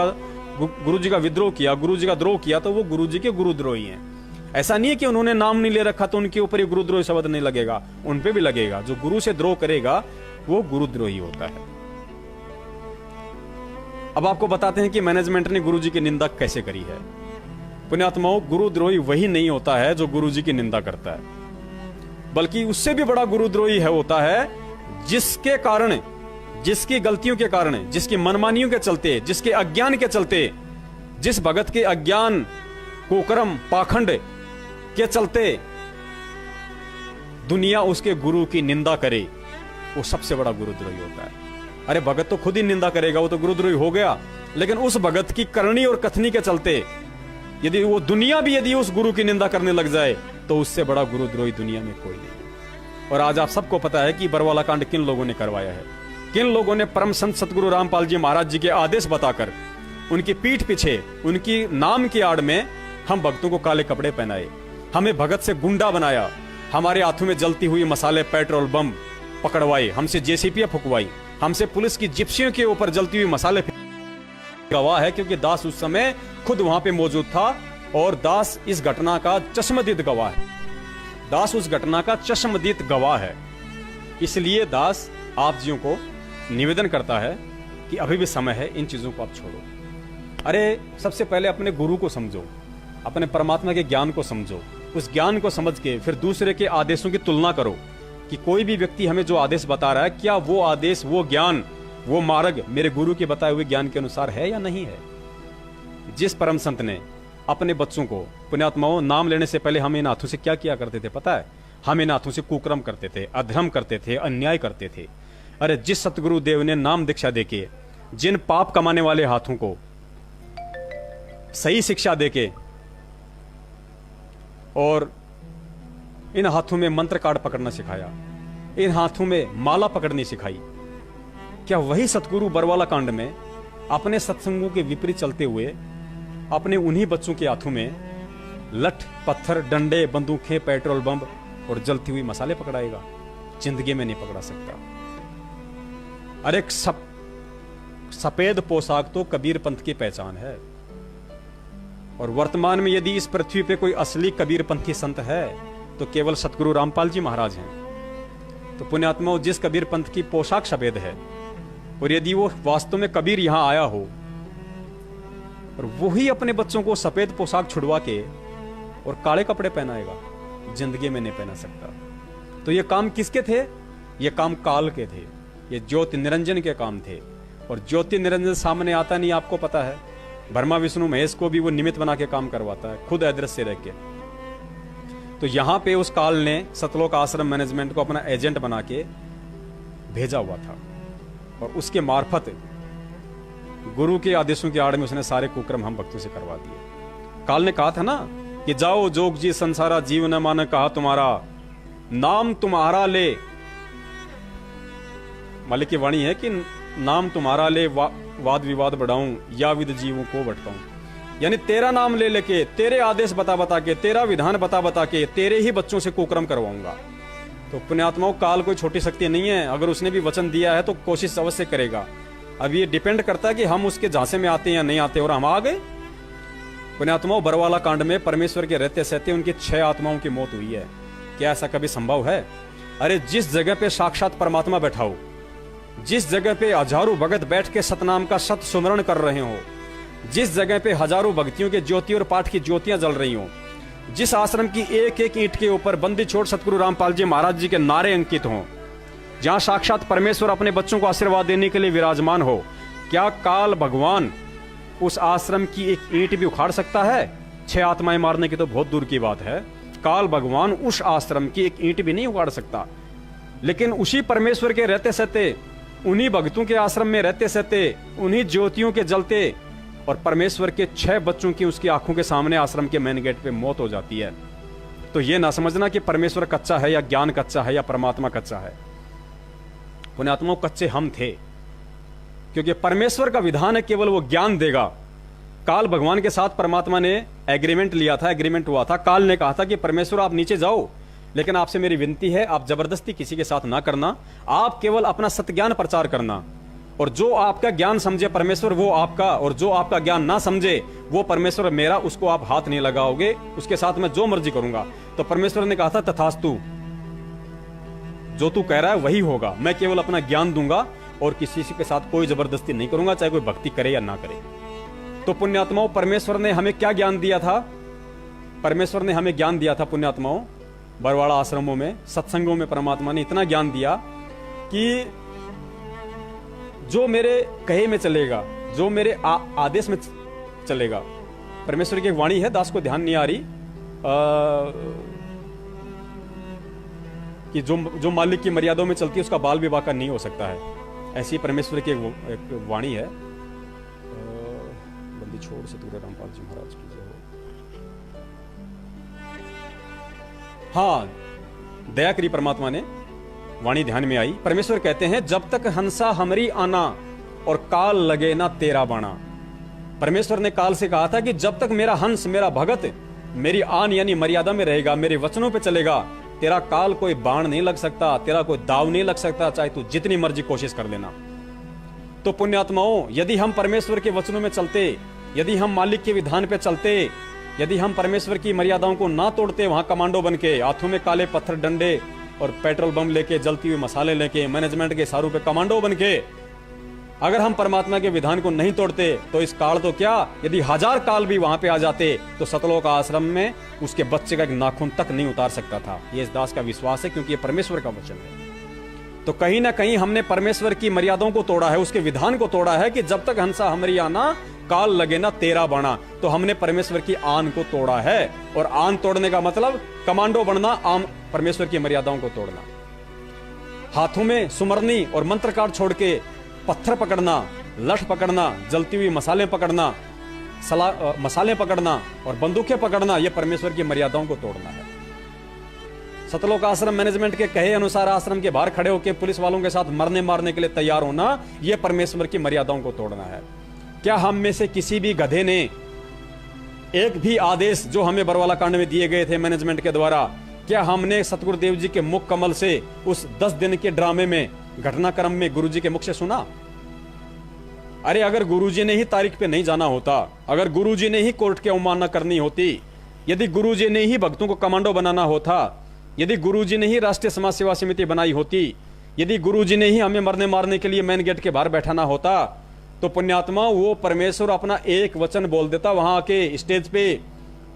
का विद्रोह किया, गुरु जी का द्रोह किया, तो वो गुरु जी के गुरुद्रोही हैं। ऐसा नहीं है कि उन्होंने नाम नहीं ले रखा तो उनके ऊपर ये गुरुद्रोही शब्द नहीं लगेगा, उन पे भी लगेगा। जो गुरु से द्रोह करेगा वो गुरुद्रोही होता है। अब आपको बताते हैं कि मैनेजमेंट ने गुरु जी की निंदा कैसे करी है। पुण्यात्माओं, गुरुद्रोही वही नहीं होता है जो गुरु जी की निंदा करता है, बल्कि उससे भी बड़ा गुरुद्रोही है होता है जिसके कारण, जिसकी गलतियों के कारण, जिसकी मनमानियों के चलते, जिसके अज्ञान के चलते, जिस भगत के अज्ञान कुकर्म पाखंड के चलते दुनिया उसके गुरु की निंदा करे, वो सबसे बड़ा गुरुद्रोही होता है। अरे भगत तो खुद ही निंदा करेगा, वो तो गुरुद्रोही हो गया। लेकिन उस भगत की करनी और कथनी के चलते यदि वो दुनिया भी यदि उस गुरु की निंदा करने लग जाए, तो उससे बड़ा गुरुद्रोही दुनिया में कोई नहीं। और आज आप सबको पता है कि बरवाला कांड किन लोगों ने करवाया है। किन लोगों ने परम संत सतगुरु रामपाल जी महाराज जी के आदेश बताकर उनकी पीठ पीछे, उनकी नाम की आड़ में हम भक्तों को काले कपड़े पहनाए, हमें भगत से गुंडा बनाया, हमारे हाथों में जलती हुई मसाले पेट्रोल बम पकड़वाए, हमसे जेसीपी फुकवाई, हमसे पुलिस की जिप्सियों के ऊपर जलती हुई मसाले। गवाह है क्योंकि दास उस समय खुद वहां पे मौजूद था और दास इस घटना का चश्मदीद गवाह है। दास उस घटना का चश्मदीद गवाह है। इसलिए दास आप जियों को निवेदन करता है कि अभी भी समय है, इन चीजों को आप छोड़ो। अरे सबसे पहले अपने गुरु को समझो, अपने परमात्मा के ज्ञान को समझो, उस ज्ञान को समझ के फिर दूसरे के आदेशों की तुलना करो कि कोई भी व्यक्ति हमें जो आदेश बता रहा है, क्या वो आदेश, वो ज्ञान, वो मार्ग मेरे गुरु के बताए हुए ज्ञान के अनुसार है या नहीं है। जिस परम संत ने अपने बच्चों को, पुण्यात्माओं, नाम लेने से पहले हम इन हाथों से क्या किया करते थे पता है? हम इन हाथों से कुकर्म करते थे, अधर्म करते थे, अन्याय करते थे। अरे जिस सतगुरु देव ने नाम दीक्षा देके जिन पाप कमाने वाले हाथों को सही शिक्षा देके और इन हाथों में मंत्र कार्ड पकड़ना सिखाया, इन हाथों में माला पकड़नी सिखाई, क्या वही सतगुरु बरवाला कांड में अपने सत्संगों के विपरीत चलते हुए अपने उन्हीं बच्चों के हाथों में लठ पत्थर डंडे बंदूकें पेट्रोल बम और जलती हुई मसाले पकड़ाएगा? जिंदगी में नहीं पकड़ा सकता। अरे सफेद पोशाक तो कबीर पंथ की पहचान है। और वर्तमान में यदि इस पृथ्वी पे कोई असली कबीर पंथी संत है तो केवल सतगुरु रामपाल जी महाराज हैं। तो पुण्यात्माओं, जिस कबीर पंथ की पोशाक सफेद है, और यदि वो वास्तव में कबीर यहां आया हो और वही अपने बच्चों को सफेद पोशाक छुड़वा के और काले कपड़े पहनाएगा, जिंदगी में नहीं पहना सकता। तो ये काम किसके थे? ये काम काल के थे, ये ज्योति निरंजन के काम थे। और ज्योति निरंजन सामने आता नहीं, आपको पता है। ब्रह्मा विष्णु महेश को भी वो निमित्त बना के काम करवाता है, खुद अदृश्य रह के। तो यहां पे उस काल ने सतलोक आश्रम मैनेजमेंट को अपना एजेंट बना के भेजा हुआ था, और उसके मार्फत गुरु के आदेशों की आड़ में उसने सारे कुक्रम हम भक्तों से करवा दिए। काल ने कहा था ना कि जाओ जोग जी संसारा, जीव न माने कहा तुम्हारा, नाम तुम्हारा ले। मालिक की वाणी है कि नाम तुम्हारा ले, वाद विवाद बढ़ाऊं या विद जीवों को भटकाऊं। यानी तेरा नाम ले लेके, तेरे आदेश बता बता के, तेरा विधान बता बता के, तेरे ही बच्चों से कुकर्म करवाऊंगा। तो पुण्यात्माओं, काल कोई छोटी शक्ति नहीं है। अगर उसने भी वचन दिया है तो कोशिश अवश्य करेगा। अब ये डिपेंड करता है कि हम उसके झांसे में आते हैं या नहीं आते, और हम आ गए। पुण्यात्माओं, बरवाला कांड में परमेश्वर के रहते सहते उनकी 6 आत्माओं की मौत हुई है। क्या ऐसा कभी संभव है? अरे जिस जगह पे साक्षात परमात्मा बैठा हो, जिस जगह पे हजारों भगत बैठ के सतनाम का सत सुमरण कर रहे हो, जिस जगह पे हजारों भक्तियों के ज्योति और पाठ की ज्योतियां जल रही हो, जिस आश्रम की एक एक ईंट के ऊपर बंदी छोड़ सतगुरु रामपाल जी महाराज जी के नारे अंकित हों, जहां साक्षात परमेश्वर अपने बच्चों को आशीर्वाद देने के लिए विराजमान हो, क्या काल भगवान उस आश्रम की एक ईंट भी उखाड़ सकता है? 6 आत्माएं मारने की तो बहुत दूर की बात है। काल भगवान उस आश्रम की एक ईंट भी नहीं उखाड़ सकता। लेकिन उसी परमेश्वर के रहते सहते, उन्हीं भक्तों के आश्रम में रहते सहते, उन्हीं ज्योतियों के जलते, और परमेश्वर के 6 बच्चों की उसकी आंखों के सामने आश्रम के मेन गेट पे मौत हो जाती है। तो ये ना समझना कि परमेश्वर कच्चा है या ज्ञान कच्चा है या परमात्मा कच्चा है। पुण्यात्माओं, कच्चे हम थे, क्योंकि परमेश्वर का विधान है केवल वो ज्ञान देगा। काल भगवान के साथ परमात्मा ने एग्रीमेंट लिया था, एग्रीमेंट हुआ था। काल ने कहा था कि परमेश्वर आप नीचे जाओ, लेकिन आपसे मेरी विनती है, आप जबरदस्ती किसी के साथ ना करना, आप केवल अपना सत्य ज्ञान प्रचार करना, और जो आपका ज्ञान समझे परमेश्वर वो आपका, और जो आपका ज्ञान ना समझे वो परमेश्वर मेरा, उसको आप हाथ नहीं लगाओगे, उसके साथ मैं जो मर्जी करूंगा। तो परमेश्वर ने कहा था तथास्तु, जो तू कह रहा है वही होगा, मैं केवल अपना ज्ञान दूंगा और किसी के साथ कोई जबरदस्ती नहीं करूंगा, चाहे कोई भक्ति करे या ना करे। तो पुण्यात्माओं, परमेश्वर ने हमें क्या ज्ञान दिया था? परमेश्वर ने हमें ज्ञान दिया था पुण्यात्माओं, बरवाड़ा आश्रमों में, सत्संगों में परमात्मा ने इतना ज्ञान दिया कि जो मेरे कहे में चलेगा, जो मेरे आदेश में चलेगा। परमेश्वर की एक वाणी है, दास को ध्यान नहीं आ रही, कि जो मालिक की मर्यादाओं में चलती है उसका बाल विवाह का नहीं हो सकता है। ऐसी परमेश्वर की एक वाणी है। बंदी छोड़ सतगुरु रामपाल जी महाराज की जय हो। हाँ, दया करी परमात्मा ने, वाणी ध्यान में आई। परमेश्वर कहते हैं, जब तक हंसा हमरी आना और काल लगे ना तेरा बाणा। परमेश्वर ने काल से कहा था कि जब तक मेरा हंस, मेरा भगत मेरी आन यानी मर्यादा में रहेगा, मेरे वचनों पे चलेगा, तेरा काल कोई बाण नहीं लग सकता, तेरा कोई दाव नहीं लग सकता, चाहे तू जितनी मर्जी कोशिश कर लेना। तो पुण्यात्माओं, यदि हम परमेश्वर के वचनों में चलते, यदि हम मालिक के विधान पे चलते, यदि हम परमेश्वर की मर्यादाओं को ना तोड़ते, वहां कमांडो बन के हाथों में काले पत्थर डंडे और पेट्रोल बम लेके, जलती हुई मसाले लेके, मैनेजमेंट के इशारों पे कमांडो बन के अगर हम परमात्मा के विधान को नहीं तोड़ते, तो इस काल तो क्या, यदि 1000 काल भी वहां पे आ जाते तो सतलोक आश्रम में उसके बच्चे का एक नाखून तक नहीं उतार सकता था। ये इस दास का विश्वास है, क्योंकि ये परमेश्वर का वचन है। तो कहीं ना कहीं हमने परमेश्वर की मर्यादाओं को तोड़ा है, उसके विधान को तोड़ा है कि जब तक हंसा हमरी आना, काल लगे ना तेरा बाणा। तो हमने परमेश्वर की आन को तोड़ा है, और आन तोड़ने का मतलब कमांडो बनना, आम परमेश्वर की मर्यादाओं को तोड़ना। हाथों में सुमरनी और मंत्र कार्ड छोड़ के पत्थर पकड़ना, लठ पकड़ना, जलती हुई मसाले पकड़ना, मसाले पकड़ना और बंदूकें पकड़ना, यह परमेश्वर की मर्यादाओं को तोड़ना है। सतलोक आश्रम मैनेजमेंट के कहे अनुसार आश्रम के बाहर खड़े होकर पुलिस वालों के साथ मरने मारने के लिए तैयार होना, यह परमेश्वर की मर्यादाओं को तोड़ना है। क्या हम में से किसी भी गधे ने एक भी आदेश जो हमें बरवाला कांड में दिए गए थे मैनेजमेंट के द्वारा, क्या हमने सतगुरुदेव जी के मुख कमल से उस 10 दिन के ड्रामे में, घटनाक्रम में गुरुजी के मुख से सुना? अरे अगर गुरुजी ने ही तारीख पे नहीं जाना होता, अगर गुरुजी ने ही कोर्ट की अवमानना करनी होती, यदि गुरुजी ने ही भक्तों को कमांडो बनाना होता, यदि गुरुजी ने ही राष्ट्रीय समाज सेवा समिति बनाई होती, यदि गुरुजी ने ही हमें मरने मारने के लिए मेन गेट के बाहर बैठाना होता, तो पुण्यात्मा वो परमेश्वर अपना एक वचन बोल देता वहां के स्टेज पे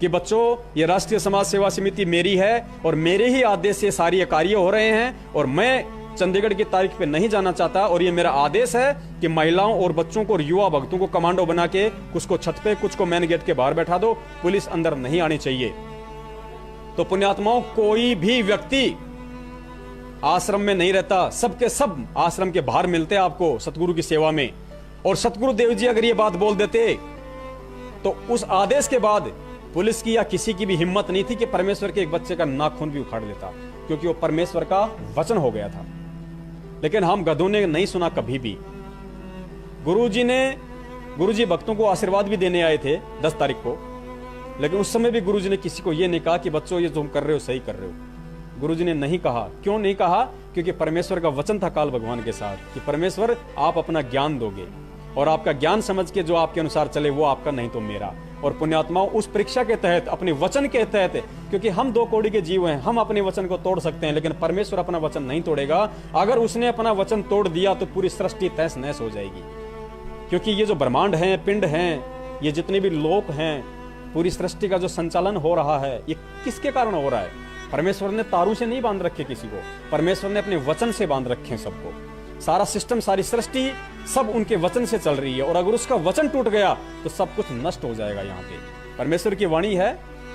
कि बच्चों, ये राष्ट्रीय समाज सेवा समिति मेरी है और मेरे ही आदेश से सारे कार्य हो रहे हैं और मैं चंडीगढ़ की तारीख पे नहीं जाना चाहता और ये मेरा आदेश है कि महिलाओं और बच्चों को और युवा भक्तों को कमांडो बना के कुछ को छत पे, कुछ को मेन गेट के बाहर बैठा दो, पुलिस अंदर नहीं आनी चाहिए। तो पुण्यात्माओं, कोई भी व्यक्ति आश्रम में नहीं रहता, सबके सब आश्रम के बाहर मिलते हैं आपको सतगुरु की सेवा में। और सतगुरु देव जी अगर ये बात बोल देते तो उस आदेश के बाद पुलिस की या किसी की भी हिम्मत नहीं थी कि परमेश्वर के एक बच्चे का नाखून भी उखाड़ लेता, क्योंकि वो परमेश्वर का वचन हो गया था। लेकिन हम गधों ने नहीं सुना कभी भी। गुरुजी भक्तों को आशीर्वाद भी देने आए थे 10 तारीख को, लेकिन उस समय भी गुरुजी ने किसी को यह नहीं कहा कि बच्चों ये तुम कर रहे हो सही कर रहे हो। गुरुजी ने नहीं कहा। क्यों नहीं कहा? क्योंकि परमेश्वर का वचन था काल भगवान के साथ कि परमेश्वर आप अपना ज्ञान दोगे और आपका ज्ञान समझ के जो आपके अनुसार चले वो आपका, नहीं तो मेरा। और पुण्यात्माओं, उस परीक्षा के तहत, अपने वचन के तहत, क्योंकि हम 2 कौड़ी के जीव हैं, हम अपने वचन को तोड़ सकते हैं लेकिन परमेश्वर अपना वचन नहीं तोड़ेगा। अगर उसने अपना वचन तोड़ दिया तो पूरी सृष्टि तहस नहस हो जाएगी। क्योंकि ये जो ब्रह्मांड हैं, पिंड हैं, ये जितने भी लोक हैं, पूरी सृष्टि का जो संचालन हो रहा है, ये किसके कारण हो रहा है? परमेश्वर ने तारों से नहीं बांध रखे किसी को, परमेश्वर ने अपने वचन से बांध रखे हैं सबको। सारा सिस्टम, सारी सृष्टि सब उनके वचन से चल रही है और अगर उसका वचन टूट गया तो सब कुछ नष्ट हो जाएगा। यहाँ पे परमेश्वर की वाणी है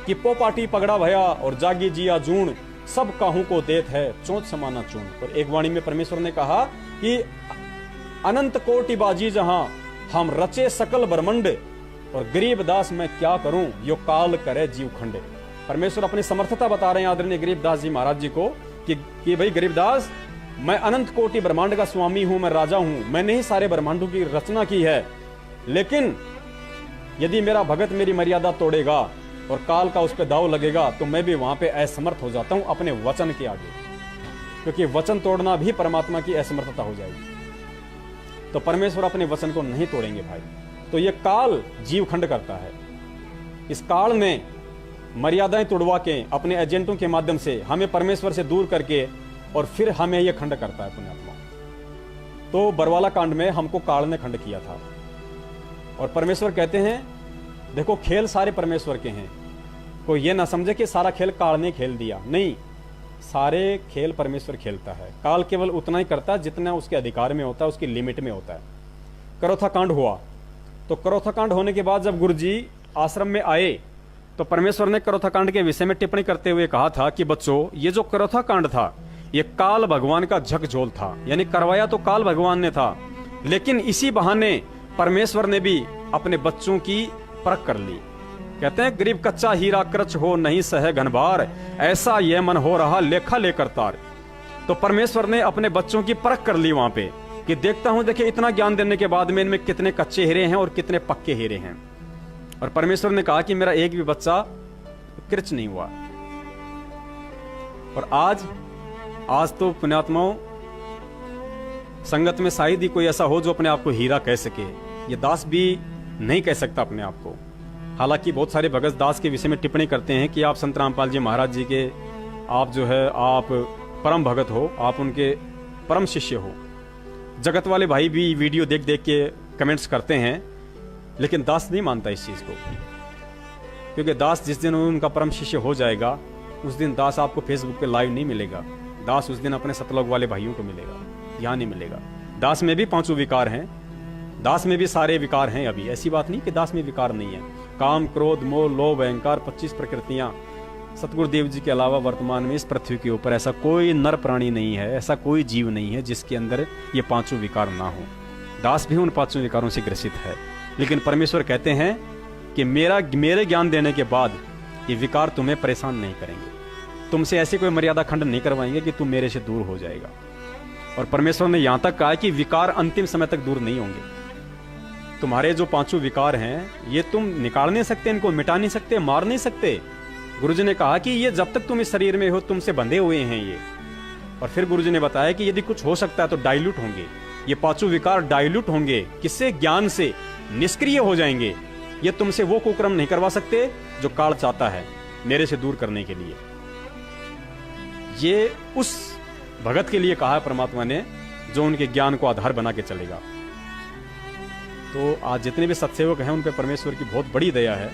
कि पोपाटी पगड़ा भया और जागी जिया जून, सब काहू को देत है चोंच समाना चून। और एक वाणी में परमेश्वर ने कहा कि अनंत कोटि बाजी जहां हम रचे सकल ब्रह्मंड और गरीब दास मैं क्या करूं, यो काल करे जीव खंड। परमेश्वर अपनी समर्थता बता रहे हैं आदरणीय गरीबदास जी महाराज जी को कि भाई गरीबदास, मैं अनंत कोटि ब्रह्मांड का स्वामी हूं, मैं राजा हूं, मैंने ही सारे ब्रह्मांडों की रचना की है। लेकिन यदि मेरा भगत मेरी मर्यादा तोड़ेगा और काल का उस पर दाव लगेगा तो मैं भी वहां पे असमर्थ हो जाता हूं अपने वचन के आगे, क्योंकि वचन तोड़ना भी परमात्मा की असमर्थता हो जाएगी। तो परमेश्वर अपने वचन को नहीं तोड़ेंगे भाई। तो ये काल जीव खंड करता है। इस काल ने मर्यादाएं तोड़वा के अपने एजेंटों के माध्यम से हमें परमेश्वर से दूर करके और फिर हमें यह खंड करता है पुण्यात्मा। तो बरवाला कांड में हमको काल ने खंड किया था और परमेश्वर कहते हैं देखो, खेल सारे परमेश्वर के हैं। कोई ये ना समझे कि सारा खेल काल ने खेल दिया, नहीं, सारे खेल परमेश्वर खेलता है। काल केवल उतना ही करता है जितना उसके अधिकार में होता है, उसकी लिमिट में होता है। करोथा कांड हुआ, तो करोथा कांड होने के बाद जब गुरुजी आश्रम में आए तो परमेश्वर ने करोथा कांड के विषय में टिप्पणी करते हुए कहा था कि बच्चों, ये जो करोथा कांड था ये काल भगवान का झकझोल था, यानी करवाया तो काल भगवान ने था, लेकिन इसी बहाने परमेश्वर ने भी अपने बच्चों की परख कर ली। कहते हैं गरीब कच्चा हीरा कृच हो नहीं सहे घनबार, ऐसा ये मन हो रहा लेखा लेकर तार। तो परमेश्वर ने अपने बच्चों की परख कर ली वहां पे कि देखता हूं, देखिए इतना ज्ञान देने के बाद में इनमें कितने कच्चे हीरे हैं और कितने पक्के हीरे हैं। और परमेश्वर ने कहा कि मेरा एक भी बच्चा कृच नहीं हुआ। और आज तो पुण्यात्माओं, संगत में शायद ही कोई ऐसा हो जो अपने आप को हीरा कह सके। ये दास भी नहीं कह सकता अपने आप को। हालांकि बहुत सारे भगत दास के विषय में टिप्पणी करते हैं कि आप संत रामपाल जी महाराज जी के आप जो है आप परम भगत हो, आप उनके परम शिष्य हो। जगत वाले भाई भी वीडियो देख देख के कमेंट्स करते हैं, लेकिन दास नहीं मानता इस चीज को, क्योंकि दास जिस दिन उनका परम शिष्य हो जाएगा उस दिन दास आपको फेसबुक पे लाइव नहीं मिलेगा। दास उस दिन अपने सतलोक वाले भाइयों को मिलेगा, यहाँ नहीं मिलेगा। दास में भी 5 विकार हैं, दास में भी सारे विकार हैं। अभी ऐसी बात नहीं कि दास में विकार नहीं है। काम, क्रोध, मोह, लोभ, अहंकार, 25 प्रकृतियां। सतगुरुदेव जी के अलावा वर्तमान में इस पृथ्वी के ऊपर ऐसा कोई नर प्राणी नहीं है, ऐसा कोई जीव नहीं है जिसके अंदर ये 5 विकार ना हो। दास भी उन 5 विकारों से ग्रसित है, लेकिन परमेश्वर कहते हैं कि मेरे ज्ञान देने के बाद ये विकार तुम्हें परेशान नहीं करेंगे, तुमसे ऐसी कोई मर्यादा खंड नहीं करवाएंगे कि तुम मेरे से दूर हो जाएगा। और परमेश्वर ने यहां तक कहा कि विकार अंतिम समय तक दूर नहीं होंगे। तुम्हारे जो 5 विकार हैं ये तुम निकाल नहीं सकते, इनको मिटा नहीं सकते, मार नहीं सकते। गुरुजी ने कहा कि ये जब तक तुम इस शरीर में हो तुमसे बंधे हुए हैं ये। और फिर गुरुजी ने बताया कि यदि कुछ हो सकता है तो डाइल्यूट होंगे, ये 5 विकार डाइल्यूट होंगे। किससे? ज्ञान से निष्क्रिय हो जाएंगे। ये तुमसे वो कुकर्म नहीं करवा सकते जो काल चाहता है मेरे से दूर करने के लिए। ये उस भगत के लिए कहा है परमात्मा ने जो उनके ज्ञान को आधार बना के चलेगा। तो आज जितने भी सत्सेवक हैं उन पे परमेश्वर की बहुत बड़ी दया है।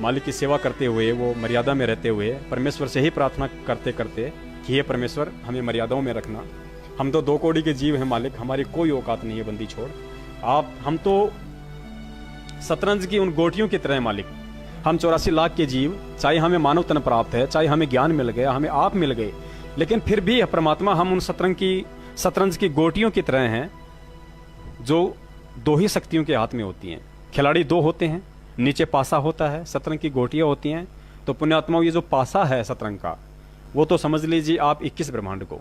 मालिक की सेवा करते हुए, वो मर्यादा में रहते हुए परमेश्वर से ही प्रार्थना करते करते कि हे परमेश्वर हमें मर्यादाओं में रखना। हम तो 2 कौड़ी के जीव हैं मालिक, हमारी कोई औकात नहीं है बंदी छोड़। हम तो शतरंज की उन गोटियों की तरह हैं मालिक। हम 84 लाख के जीव, चाहे हमें मानव तन प्राप्त है, चाहे हमें ज्ञान मिल गया, हमें आप मिल गए, लेकिन फिर भी परमात्मा हम उन शतरंज की गोटियों की तरह हैं जो 2 ही शक्तियों के हाथ में होती हैं। खिलाड़ी 2 होते हैं, नीचे पासा होता है, शतरंज की गोटियां होती हैं। तो पुण्यात्माओं, ये जो पासा है शतरंज का, वो तो समझ लीजिए आप 21 ब्रह्मांड को,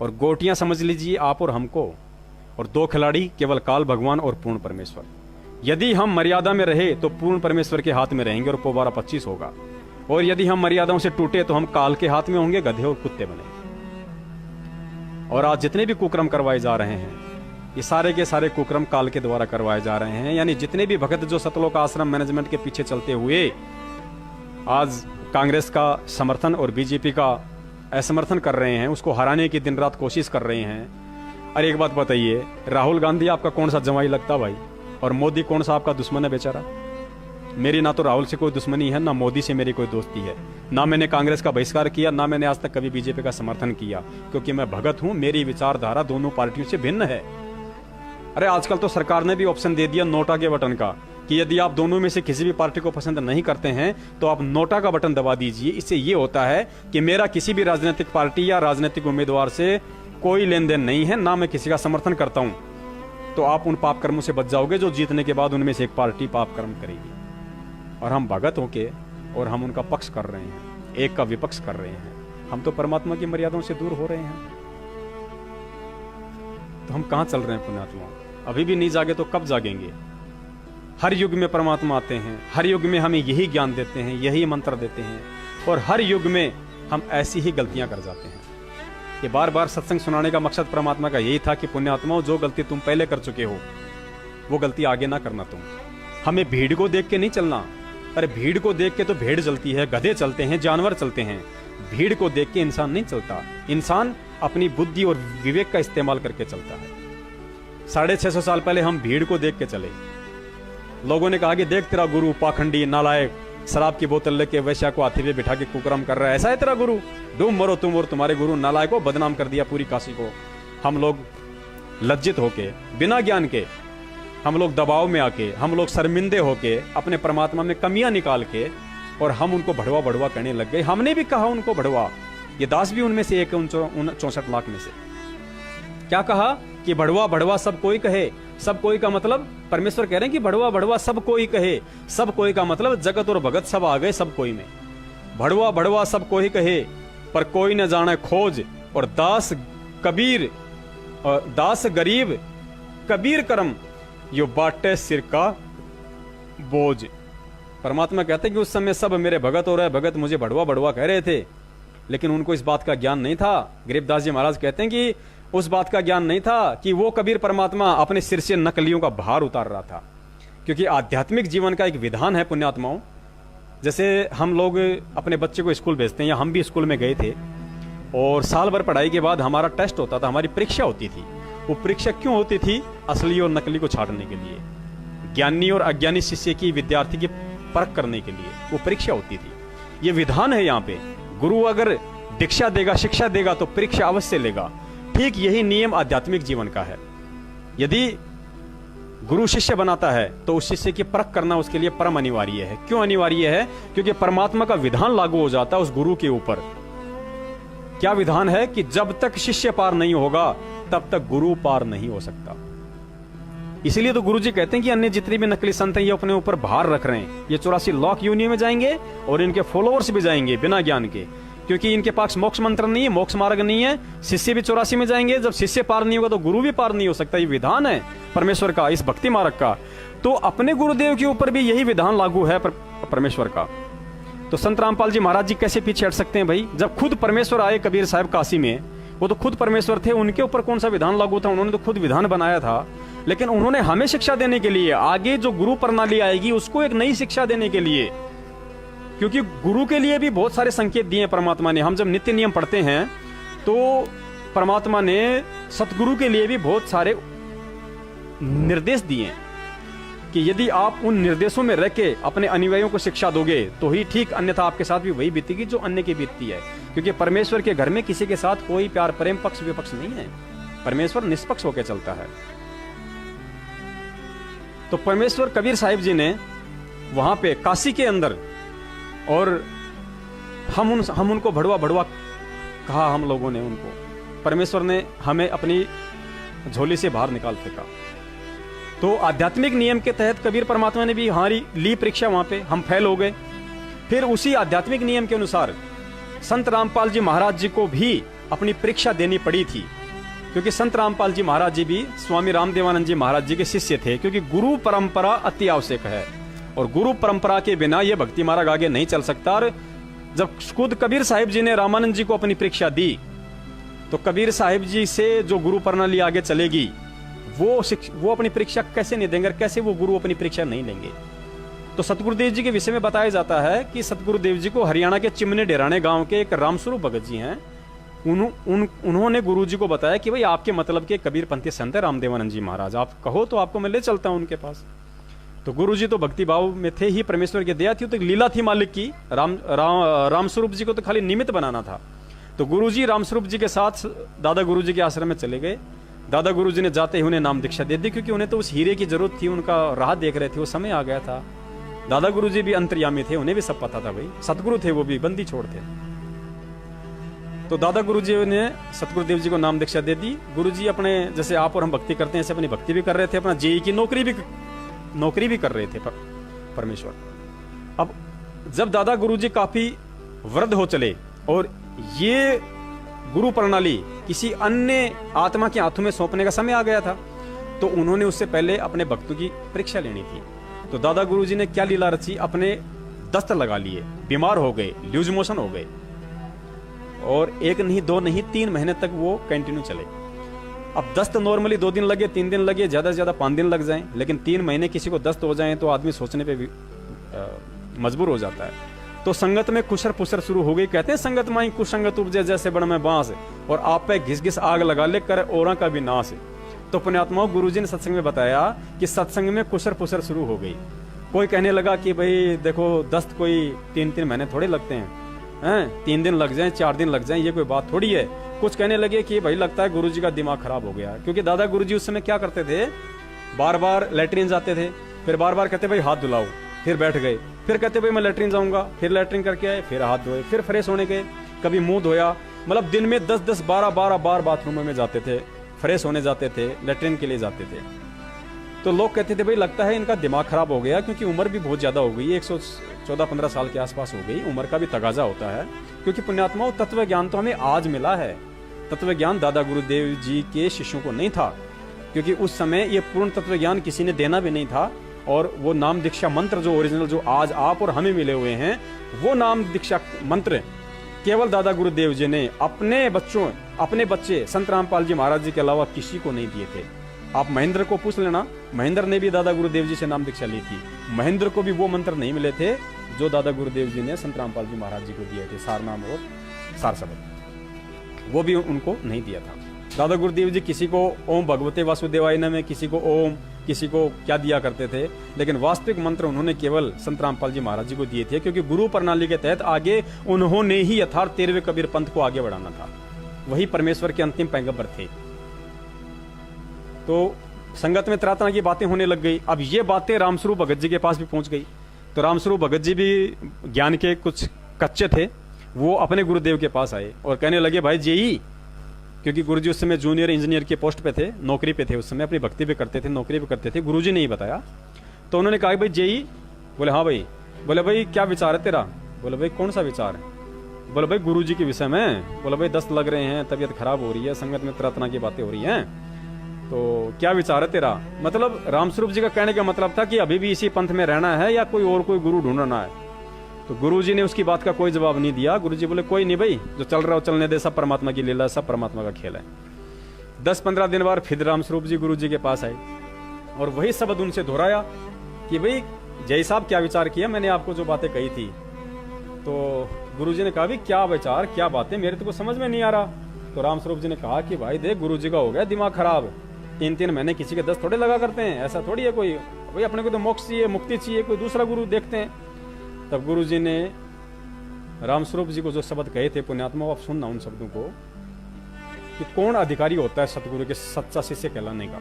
और गोटियां समझ लीजिए आप और हमको, और 2 खिलाड़ी केवल काल भगवान और पूर्ण परमेश्वर। यदि हम मर्यादा में रहे तो पूर्ण परमेश्वर के हाथ में रहेंगे और पोबारा 25 होगा, और यदि हम मर्यादाओं से टूटे तो हम काल के हाथ में होंगे, गधे और कुत्ते बने। और आज जितने भी कुक्रम करवाए जा रहे हैं, ये सारे के सारे कुक्रम काल के द्वारा करवाए जा रहे हैं। यानी जितने भी भगत जो सतलोक आश्रम मैनेजमेंट के पीछे चलते हुए आज कांग्रेस का समर्थन और बीजेपी का असमर्थन कर रहे हैं, उसको हराने की दिन रात कोशिश कर रहे हैं। अरे एक बात बताइए, राहुल गांधी आपका कौन सा जमाई लगता भाई, और मोदी कौन सा आपका दुश्मन है बेचारा? मेरी ना तो राहुल से कोई दुश्मनी है, ना मोदी से मेरी कोई दोस्ती है, ना मैंने कांग्रेस का बहिष्कार किया, ना मैंने आज तक कभी बीजेपी का समर्थन किया, क्योंकि मैं भगत हूं। मेरी विचारधारा दोनों पार्टियों से भिन्न है। अरे आजकल तो सरकार ने भी ऑप्शन दे दिया नोटा के बटन का, कि यदि आप दोनों में से किसी भी पार्टी को पसंद नहीं करते हैं तो आप नोटा का बटन दबा दीजिए। इससे ये होता है कि मेरा किसी भी राजनीतिक पार्टी या राजनीतिक उम्मीदवार से कोई लेन देन नहीं है, ना मैं किसी का समर्थन करता हूं। तो आप उन पाप कर्मों से बच जाओगे जो जीतने के बाद उनमें से एक पार्टी पाप कर्म करेगी। और हम भगत होके और हम उनका पक्ष कर रहे हैं, एक का विपक्ष कर रहे हैं। हम तो परमात्मा की मर्यादाओं से दूर हो रहे हैं। तो हम कहां चल रहे हैं पुण्यात्मा? अभी भी नहीं जागे तो कब जागेंगे? हर युग में परमात्मा आते हैं, हर युग में हमें यही ज्ञान देते हैं, यही मंत्र देते हैं, और हर युग में हम ऐसी ही गलतियां कर जाते हैं। ये बार बार सत्संग सुनाने का मकसद परमात्मा का यही था कि पुण्यात्माओं, जो गलती तुम पहले कर चुके हो वो गलती आगे ना करना तुम। हमें भीड़ को देख के नहीं चलना। अरे भीड़ को देख के तो भेड़ चलती है, गधे चलते हैं, जानवर चलते हैं। भीड़ को देख के इंसान नहीं चलता। इंसान अपनी बुद्धि और विवेक का इस्तेमाल करके चलता है। 650 साल पहले हम भीड़ को देख के चले। लोगों ने कहा कि देख तेरा गुरु पाखंडी, नालायक, शराब की बोतल लेके वैश्या को हाथी पे बिठा के कुकर्म कर रहा है, ऐसा है तेरा गुरु? डूब मरो तुम और तुम्हारे गुरु। नालायक को बदनाम कर दिया पूरी काशी को। हम लोग लज्जित होके, बिना ज्ञान के, हम लोग दबाव में आके, हम लोग शर्मिंदे होके, अपने परमात्मा में कमियां निकाल के, और हम उनको भड़वा भड़वा कहने लग गए। हमने भी कहा उनको भड़वा। ये दास भी उनमें से एक है, उन 64 लाख में से। क्या कहा कि भड़वा भड़वा सब कोई कहे। सब कोई का मतलब परमेश्वर कह रहे हैं कि भड़वा भड़वा सब कोई कहे। सब कोई का मतलब जगत और भगत सब आ गए सब कोई में। भड़वा भड़वा सब कोई कहे, पर कोई न जाने खोज। और दास कबीर, दास गरीब कबीर करम, यो बाटे सिर का बोझ। परमात्मा कहते हैं कि उस समय सब मेरे भगत हो रहे, भगत मुझे भड़वा भड़वा कह रहे थे, लेकिन उनको इस बात का ज्ञान नहीं था। गरीबदास जी महाराज कहते हैं कि उस बात का ज्ञान नहीं था कि वो कबीर परमात्मा अपने सिर से नकलियों का भार उतार रहा था। क्योंकि आध्यात्मिक जीवन का एक विधान है पुण्यात्माओं। जैसे हम लोग अपने बच्चे को स्कूल भेजते हैं, या हम भी स्कूल में गए थे, और साल भर पढ़ाई के बाद हमारा टेस्ट होता था, हमारी परीक्षा होती थी। वो परीक्षा क्यों होती थी? असली और नकली को छांटने के लिए, ज्ञानी और अज्ञानी शिष्य की, विद्यार्थी की परख करने के लिए वो परीक्षा होती थी। ये विधान है यहाँ पे। गुरु अगर दीक्षा देगा, शिक्षा देगा, तो परीक्षा अवश्य लेगा। ठीक यही नियम आध्यात्मिक जीवन का है। यदि गुरु शिष्य बनाता है तो उस शिष्य की परख करना उसके लिए परम अनिवार्य है। क्यों अनिवार्य है? क्योंकि परमात्मा का विधान लागू हो जाता है उस गुरु के ऊपर। क्या विधान है? कि जब तक शिष्य पार नहीं होगा तब तक गुरु पार नहीं हो सकता। इसलिए तो गुरुजी कहते हैं कि अन्य जितने भी नकली संत हैं ये अपने ऊपर भार रख रहे हैं। ये 84 लाख योनियों में जाएंगे और इनके फॉलोअर्स भी जाएंगे बिना ज्ञान के, क्योंकि इनके पास मोक्ष मंत्र नहीं है, मोक्ष मार्ग नहीं है। शिष्य भी 84 में जाएंगे। जब शिष्य पार नहीं होगा तो गुरु भी पार नहीं हो सकता। ये विधान है परमेश्वर का, इस भक्ति मार्ग का। तो अपने गुरुदेव के ऊपर भी यही विधान लागू है परमेश्वर का। तो संत रामपाल जी महाराज जी कैसे पीछे हट सकते हैं भाई? जब खुद परमेश्वर आए कबीर साहब काशी में, वो तो खुद परमेश्वर थे, उनके ऊपर कौन सा विधान लागू था? उन्होंने तो खुद विधान बनाया था। लेकिन उन्होंने हमें शिक्षा देने के लिए, आगे जो गुरु प्रणाली आएगी उसको एक नई शिक्षा देने के लिए क्योंकि गुरु के लिए भी बहुत सारे संकेत दिए परमात्मा ने। हम जब नित्य नियम पढ़ते हैं तो परमात्मा ने सतगुरु के लिए भी बहुत सारे निर्देश दिए कि यदि आप उन निर्देशों में रह के अपने अनुयायियों को शिक्षा दोगे तो ही ठीक, अन्यथा आपके साथ भी वही बीतेगी जो अन्य की बीतती है। क्योंकि परमेश्वर के घर में किसी के साथ कोई प्यार प्रेम पक्ष विपक्ष नहीं है, परमेश्वर निष्पक्ष होकर चलता है। तो परमेश्वर कबीर साहिब जी ने वहां पे काशी के अंदर, और हम उनको भड़वा भड़वा कहा, हम लोगों ने उनको, परमेश्वर ने हमें अपनी झोली से बाहर निकाल फेंका। तो आध्यात्मिक नियम के तहत कबीर परमात्मा ने भी हमारी ली परीक्षा, वहां पे हम फेल हो गए। फिर उसी आध्यात्मिक नियम के अनुसार संत रामपाल जी महाराज जी को भी अपनी परीक्षा देनी पड़ी थी, क्योंकि संत रामपाल जी महाराज जी भी स्वामी रामदेवानंद जी महाराज जी के शिष्य थे। क्योंकि गुरु परंपरा अति आवश्यक है, और गुरु परंपरा के बिना यह भक्ति मार्ग आगे नहीं चल सकता। और जब खुद कबीर साहिब जी ने रामानंद जी को अपनी परीक्षा दी, तो कबीर साहिब जी से जो गुरु प्रणाली आगे चलेगी, वो अपनी परीक्षा कैसे नहीं देंगे, कैसे वो गुरु अपनी परीक्षा नहीं लेंगे। तो सतगुरुदेव जी के विषय में बताया जाता है कि सतगुरुदेव जी को हरियाणा के चिमने डेराने गांव के एक रामस्वरूप भगत जी हैं, उन्होंने गुरु जी को बताया कि भाई आपके मतलब के कबीर पंथी संत है रामदेवानंद जी महाराज, आप कहो तो आपको मैं ले चलता हूं उनके पास। तो गुरु जी तो भक्ति भाव में थे ही, परमेश्वर की दया थी, तो लीला थी मालिक की। रामस्वरूप जी को तो खाली निमित्त बनाना था। तो गुरु जी रामस्वरूप जी के साथ दादा गुरु जी के आश्रम में चले गए। दादा गुरु जी ने जाते ही उन्हें नाम दीक्षा दे दी, क्योंकि उन्हें तो उस हीरे की जरूरत थी, उनका राह देख रहे थे, वो समय आ गया था। दादा गुरु जी भी अंतर्यामी थे, उन्हें भी सब पता था, भाई सतगुरु थे, वो भी बंदी छोड़ थे। तो दादा गुरु जी ने सतगुरुदेव जी को नाम दीक्षा दे दी। गुरु जी अपने, जैसे आप और हम भक्ति करते हैं, ऐसे अपनी भक्ति भी कर रहे थे, अपना जेई की नौकरी भी कर रहे थे परमेश्वर। अब जब दादा गुरु जी काफी वृद्ध हो चले और ये गुरु प्रणाली किसी अन्य आत्मा के हाथों में सौंपने का समय आ गया था, तो उन्होंने उससे पहले अपने भक्तों की परीक्षा लेनी थी। तो दादा गुरु जी ने क्या लीला रची, अपने दस्त लगा लिए, बीमार हो गए, लूज मोशन हो गए, और 1 नहीं 2 नहीं 3 महीने तक वो कंटिन्यू चले। अब दस्त नॉर्मली 2 दिन लगे, 3 दिन लगे, ज्यादा से ज्यादा 5 दिन लग जाएं, लेकिन 3 महीने किसी को दस्त हो जाए तो आदमी सोचने पे भी मजबूर हो जाता है। तो संगत में कुशर पुसर शुरू हो गई। कहते हैं संगत माई कुसंगत उपजे जैसे बड़ में बांस, और आप पे घिस घिस आग लगा ले कर औरों का भी नाश। तो पुण्यात्माओं, गुरुजी ने सत्संग में बताया कि सत्संग में कुशर पुसर शुरू हो गई। कोई कहने लगा कि भाई देखो दस्त कोई 3-3 महीने थोड़े लगते हैं, 3 दिन लग जाएं, 4 दिन लग जाएं, ये कोई बात थोड़ी है। कुछ कहने लगे कि भाई लगता है गुरुजी का दिमाग खराब हो गया, क्योंकि दादा गुरुजी उस समय क्या करते थे, बार बार लेटरिन जाते थे, फिर बार बार कहते भाई हाथ धुलाओ, फिर बैठ गए, फिर कहते भाई मैं लेटरिन जाऊंगा, फिर लेटरिन करके आए, फिर हाथ धोए, फिर फ्रेश होने गए, कभी मुंह धोया। मतलब दिन में 10-10 12-12 बार बाथरूम में जाते थे, फ्रेश होने जाते थे, लेटरिन के लिए जाते थे। तो लोग कहते थे भाई लगता है इनका दिमाग खराब हो गया, क्योंकि उम्र भी बहुत ज्यादा हो गई, 114-15 साल के आसपास हो गई, उम्र का भी तगाजा होता है। क्योंकि पुण्यात्माओं, तत्व ज्ञान तो हमें आज मिला है, तत्व ज्ञान दादा गुरुदेव जी के शिष्यों को नहीं था, क्योंकि उस समय ये पूर्ण तत्व ज्ञान किसी ने देना भी नहीं था। और वो नाम दीक्षा मंत्र जो ओरिजिनल, जो आज आप और हमें मिले हुए हैं, वो नाम दीक्षा मंत्र केवल दादा गुरुदेव जी ने अपने बच्चे संत रामपाल जी महाराज जी के अलावा किसी को नहीं दिए थे। आप महेंद्र को पूछ लेना, महेंद्र ने भी दादा गुरुदेव जी से नाम दीक्षा ली थी, महेंद्र को भी वो मंत्र नहीं मिले थे जो दादा गुरुदेव जी ने संत रामपाल जी महाराज जी को दिए थे, सारनाम और सार शब्द, वो भी उनको नहीं दिया था। दादा गुरुदेव जी किसी को ओम भगवते वासुदेवाय नमः, किसी को ओम, किसी को क्या दिया करते थे, लेकिन वास्तविक मंत्र उन्होंने केवल संत रामपाल जी महाराज जी को दिए थे, क्योंकि गुरु प्रणाली के तहत आगे उन्होंने ही यथार्थ 13वें कबीर पंथ को आगे बढ़ाना था, वही परमेश्वर के अंतिम पैगंबर थे। तो संगत में तरह तरह की बातें होने लग गई। अब ये बातें रामस्वरूप भगत जी के पास भी पहुंच गई। तो रामस्वरूप भगत जी भी ज्ञान के कुछ कच्चे थे, वो अपने गुरुदेव के पास आए और कहने लगे भाई जेई, क्योंकि गुरुजी उस समय जूनियर इंजीनियर के पोस्ट पे थे, नौकरी पे थे उस समय, अपनी भक्ति भी करते थे, नौकरी भी करते थे, गुरुजी ने ही बताया। तो उन्होंने कहा भाई जेई, बोले हाँ भाई, बोले भाई क्या विचार है तेरा, बोले भाई कौन सा विचार है, बोले भाई गुरुजी के विषय में, बोले भाई दस्त लग रहे हैं, तबीयत खराब हो रही है, संगत में तरह तरह की बातें हो रही हैं, तो क्या विचार है तेरा। मतलब रामस्वरूप जी का कहने का मतलब था कि अभी भी इसी पंथ में रहना है या कोई गुरु ढूंढना है। तो गुरुजी ने उसकी बात का कोई जवाब नहीं दिया। गुरुजी बोले कोई नहीं भाई, जो चल रहा हो चलने दे, सब परमात्मा की लीला, सब परमात्मा का खेल है। 10-15 दिन बाद फिर रामस्वरूप जी गुरुजी के पास आए और वही शब्द उनसे दोहराया कि भाई जय साहब क्या विचार किया, मैंने आपको जो बातें कही थी। तो गुरुजी ने कहा भी क्या विचार, क्या बातें, मेरे तो कुछ समझ में नहीं आ रहा। तो रामस्वरूप जी ने कहा कि भाई देख, गुरुजी का हो गया दिमाग खराब, 3-3 महीने किसी के 10 थोड़े लगा करते हैं, ऐसा थोड़ी है कोई, भाई अपने को तो मोक्ष चाहिए, मुक्ति चाहिए, कोई दूसरा गुरु देखते हैं। तब गुरुजी ने रामस्वरूप जी को जो शब्द कहे थे, पुण्यात्मा आप सुनना उन शब्दों को, कि कौन अधिकारी होता है सतगुरु के सच्चा शिष्य कहलाने का।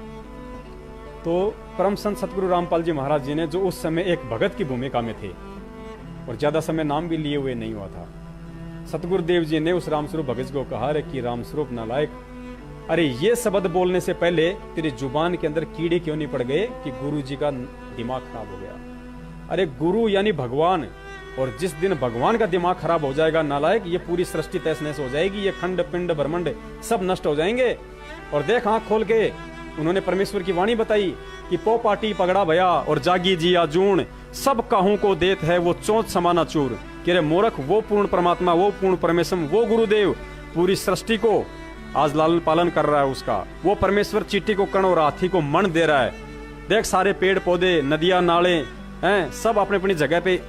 तो परम संत सतगुरु रामपाल जी महाराज जी ने, जो उस समय एक भगत की भूमिका में थे और ज्यादा समय नाम भी लिए हुए नहीं हुआ था, सतगुरुदेव जी ने उस रामस्वरूप भगत को कहा, रे कि रामस्वरूप नालायक, अरे ये शब्द बोलने से पहले तेरी जुबान के अंदर कीड़े क्यों नहीं पड़ गए कि गुरु जी का दिमाग खराब हो गया। अरे गुरु यानी भगवान, और जिस दिन भगवान का दिमाग खराब हो जाएगा नालायक, ये पूरी सृष्टि तहस नहस हो जाएगी, ये खंड पिंड ब्रह्मांड सब नष्ट हो जाएंगे। और देख आंख खोल के उन्होंने परमेश्वर की वाणी बताई कि पो पाटी पगड़ा भया और जागी जी आजून, सब काहू को देत है वो चोंच समाना चूर। कि रे मूर्ख, वो पूर्ण परमात्मा, वो पूर्ण परमेश्वर, वो गुरुदेव पूरी सृष्टि को आज लालन पालन कर रहा है उसका। वो परमेश्वर चींटी को कण और हाथी को मन दे रहा है। देख सारे पेड़ पौधे, नदियां, नाले हैं, सब अपने अपनी जगह पे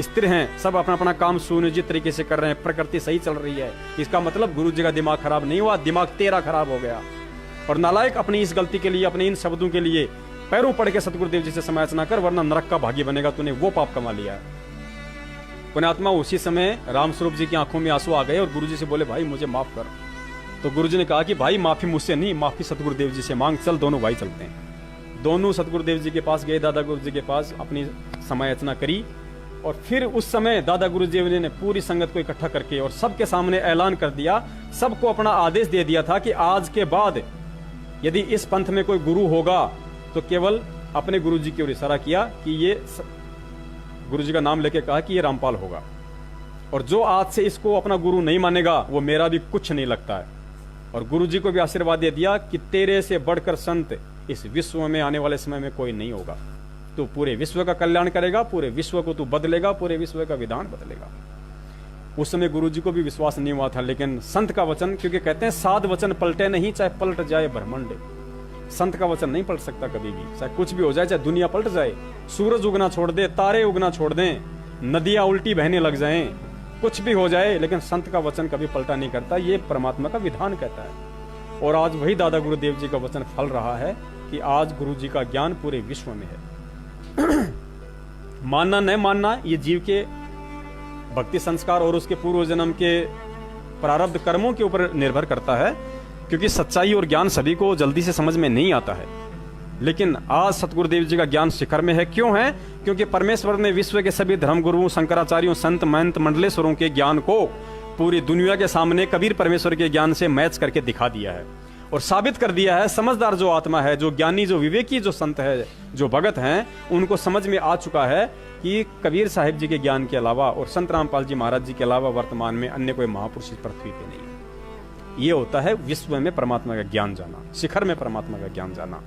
स्थिर हैं, सब अपना अपना काम सुनियोजित तरीके से कर रहे हैं, प्रकृति सही चल रही है। इसका मतलब गुरु जी का दिमाग खराब नहीं हुआ, दिमाग तेरा खराब हो गया। और नालायक, अपनी इस गलती के लिए, अपने इन शब्दों के लिए पैरों पड़ के सतगुरुदेव जी से समायाचना कर, वरना नरक का भागी बनेगा, तूने वो पाप कमा लिया है। पुण्यात्मा उसी समय रामस्वरूप जी की आंखों में आंसू आ गए और गुरु जी से बोले, भाई मुझे माफ कर। तो गुरु जी ने कहा कि भाई माफी मुझसे नहीं, माफी सतगुरुदेव जी से मांग, चल दोनों भाई चलते हैं। दोनों सतगुरुदेव जी के पास गए, दादा गुरु जी के पास अपनी समायाचना करी। और फिर उस समय दादा गुरु जी ने पूरी संगत को इकट्ठा करके और सबके सामने ऐलान कर दिया, सबको अपना आदेश दे दिया था कि आज के बाद यदि इस पंथ में कोई गुरु होगा तो केवल अपने गुरु जी की ओर इशारा किया कि ये गुरु जी का नाम लेके कहा कि ये रामपाल होगा, और जो आज से इसको अपना गुरु नहीं मानेगा वो मेरा भी कुछ नहीं लगता है। और गुरु जी को भी आशीर्वाद दे दिया कि तेरे से बढ़कर संत इस विश्व में आने वाले समय में कोई नहीं होगा। तू पूरे विश्व का कल्याण करेगा, पूरे विश्व को तू बदलेगा, पूरे विश्व का विधान बदलेगा। उस समय गुरु जी को भी विश्वास नहीं हुआ था, लेकिन संत का वचन, क्योंकि कहते हैं साध वचन पलटे नहीं, चाहे पलट जाए ब्रह्मांड। संत का वचन नहीं पलट सकता कभी भी, चाहे कुछ भी हो जाए, चाहे दुनिया पलट जाए, सूरज उगना छोड़ दे, तारे उगना छोड़ दें, नदियां उल्टी बहने लग जाएं, कुछ भी हो जाए, लेकिन संत का वचन कभी पलटा नहीं करता। ये परमात्मा का विधान कहता है। और आज वही दादा गुरुदेव जी का वचन फल रहा है कि आज गुरु जी का ज्ञान पूरे विश्व में है। मानना न मानना ये जीव के भक्ति संस्कार और उसके पूर्व जन्म के प्रारब्ध कर्मों के ऊपर निर्भर करता है, क्योंकि सच्चाई और ज्ञान सभी को जल्दी से समझ में नहीं आता है। लेकिन आज सतगुरुदेव जी का ज्ञान शिखर में है। क्यों है? क्योंकि परमेश्वर ने विश्व के सभी धर्मगुरुओं, शंकराचार्यों, संत महंत मंडलेश्वरों के ज्ञान को पूरी दुनिया के सामने कबीर परमेश्वर के ज्ञान से मैच करके दिखा दिया है और साबित कर दिया है। समझदार जो आत्मा है, जो ज्ञानी, जो विवेकी, जो संत है, जो भगत हैं, उनको समझ में आ चुका है कि कबीर साहिब जी के ज्ञान के अलावा और संत रामपाल जी महाराज जी के अलावा वर्तमान में अन्य कोई महापुरुष पृथ्वी पे नहीं है। ये होता है विश्व में परमात्मा का ज्ञान जाना, शिखर में परमात्मा का ज्ञान जाना।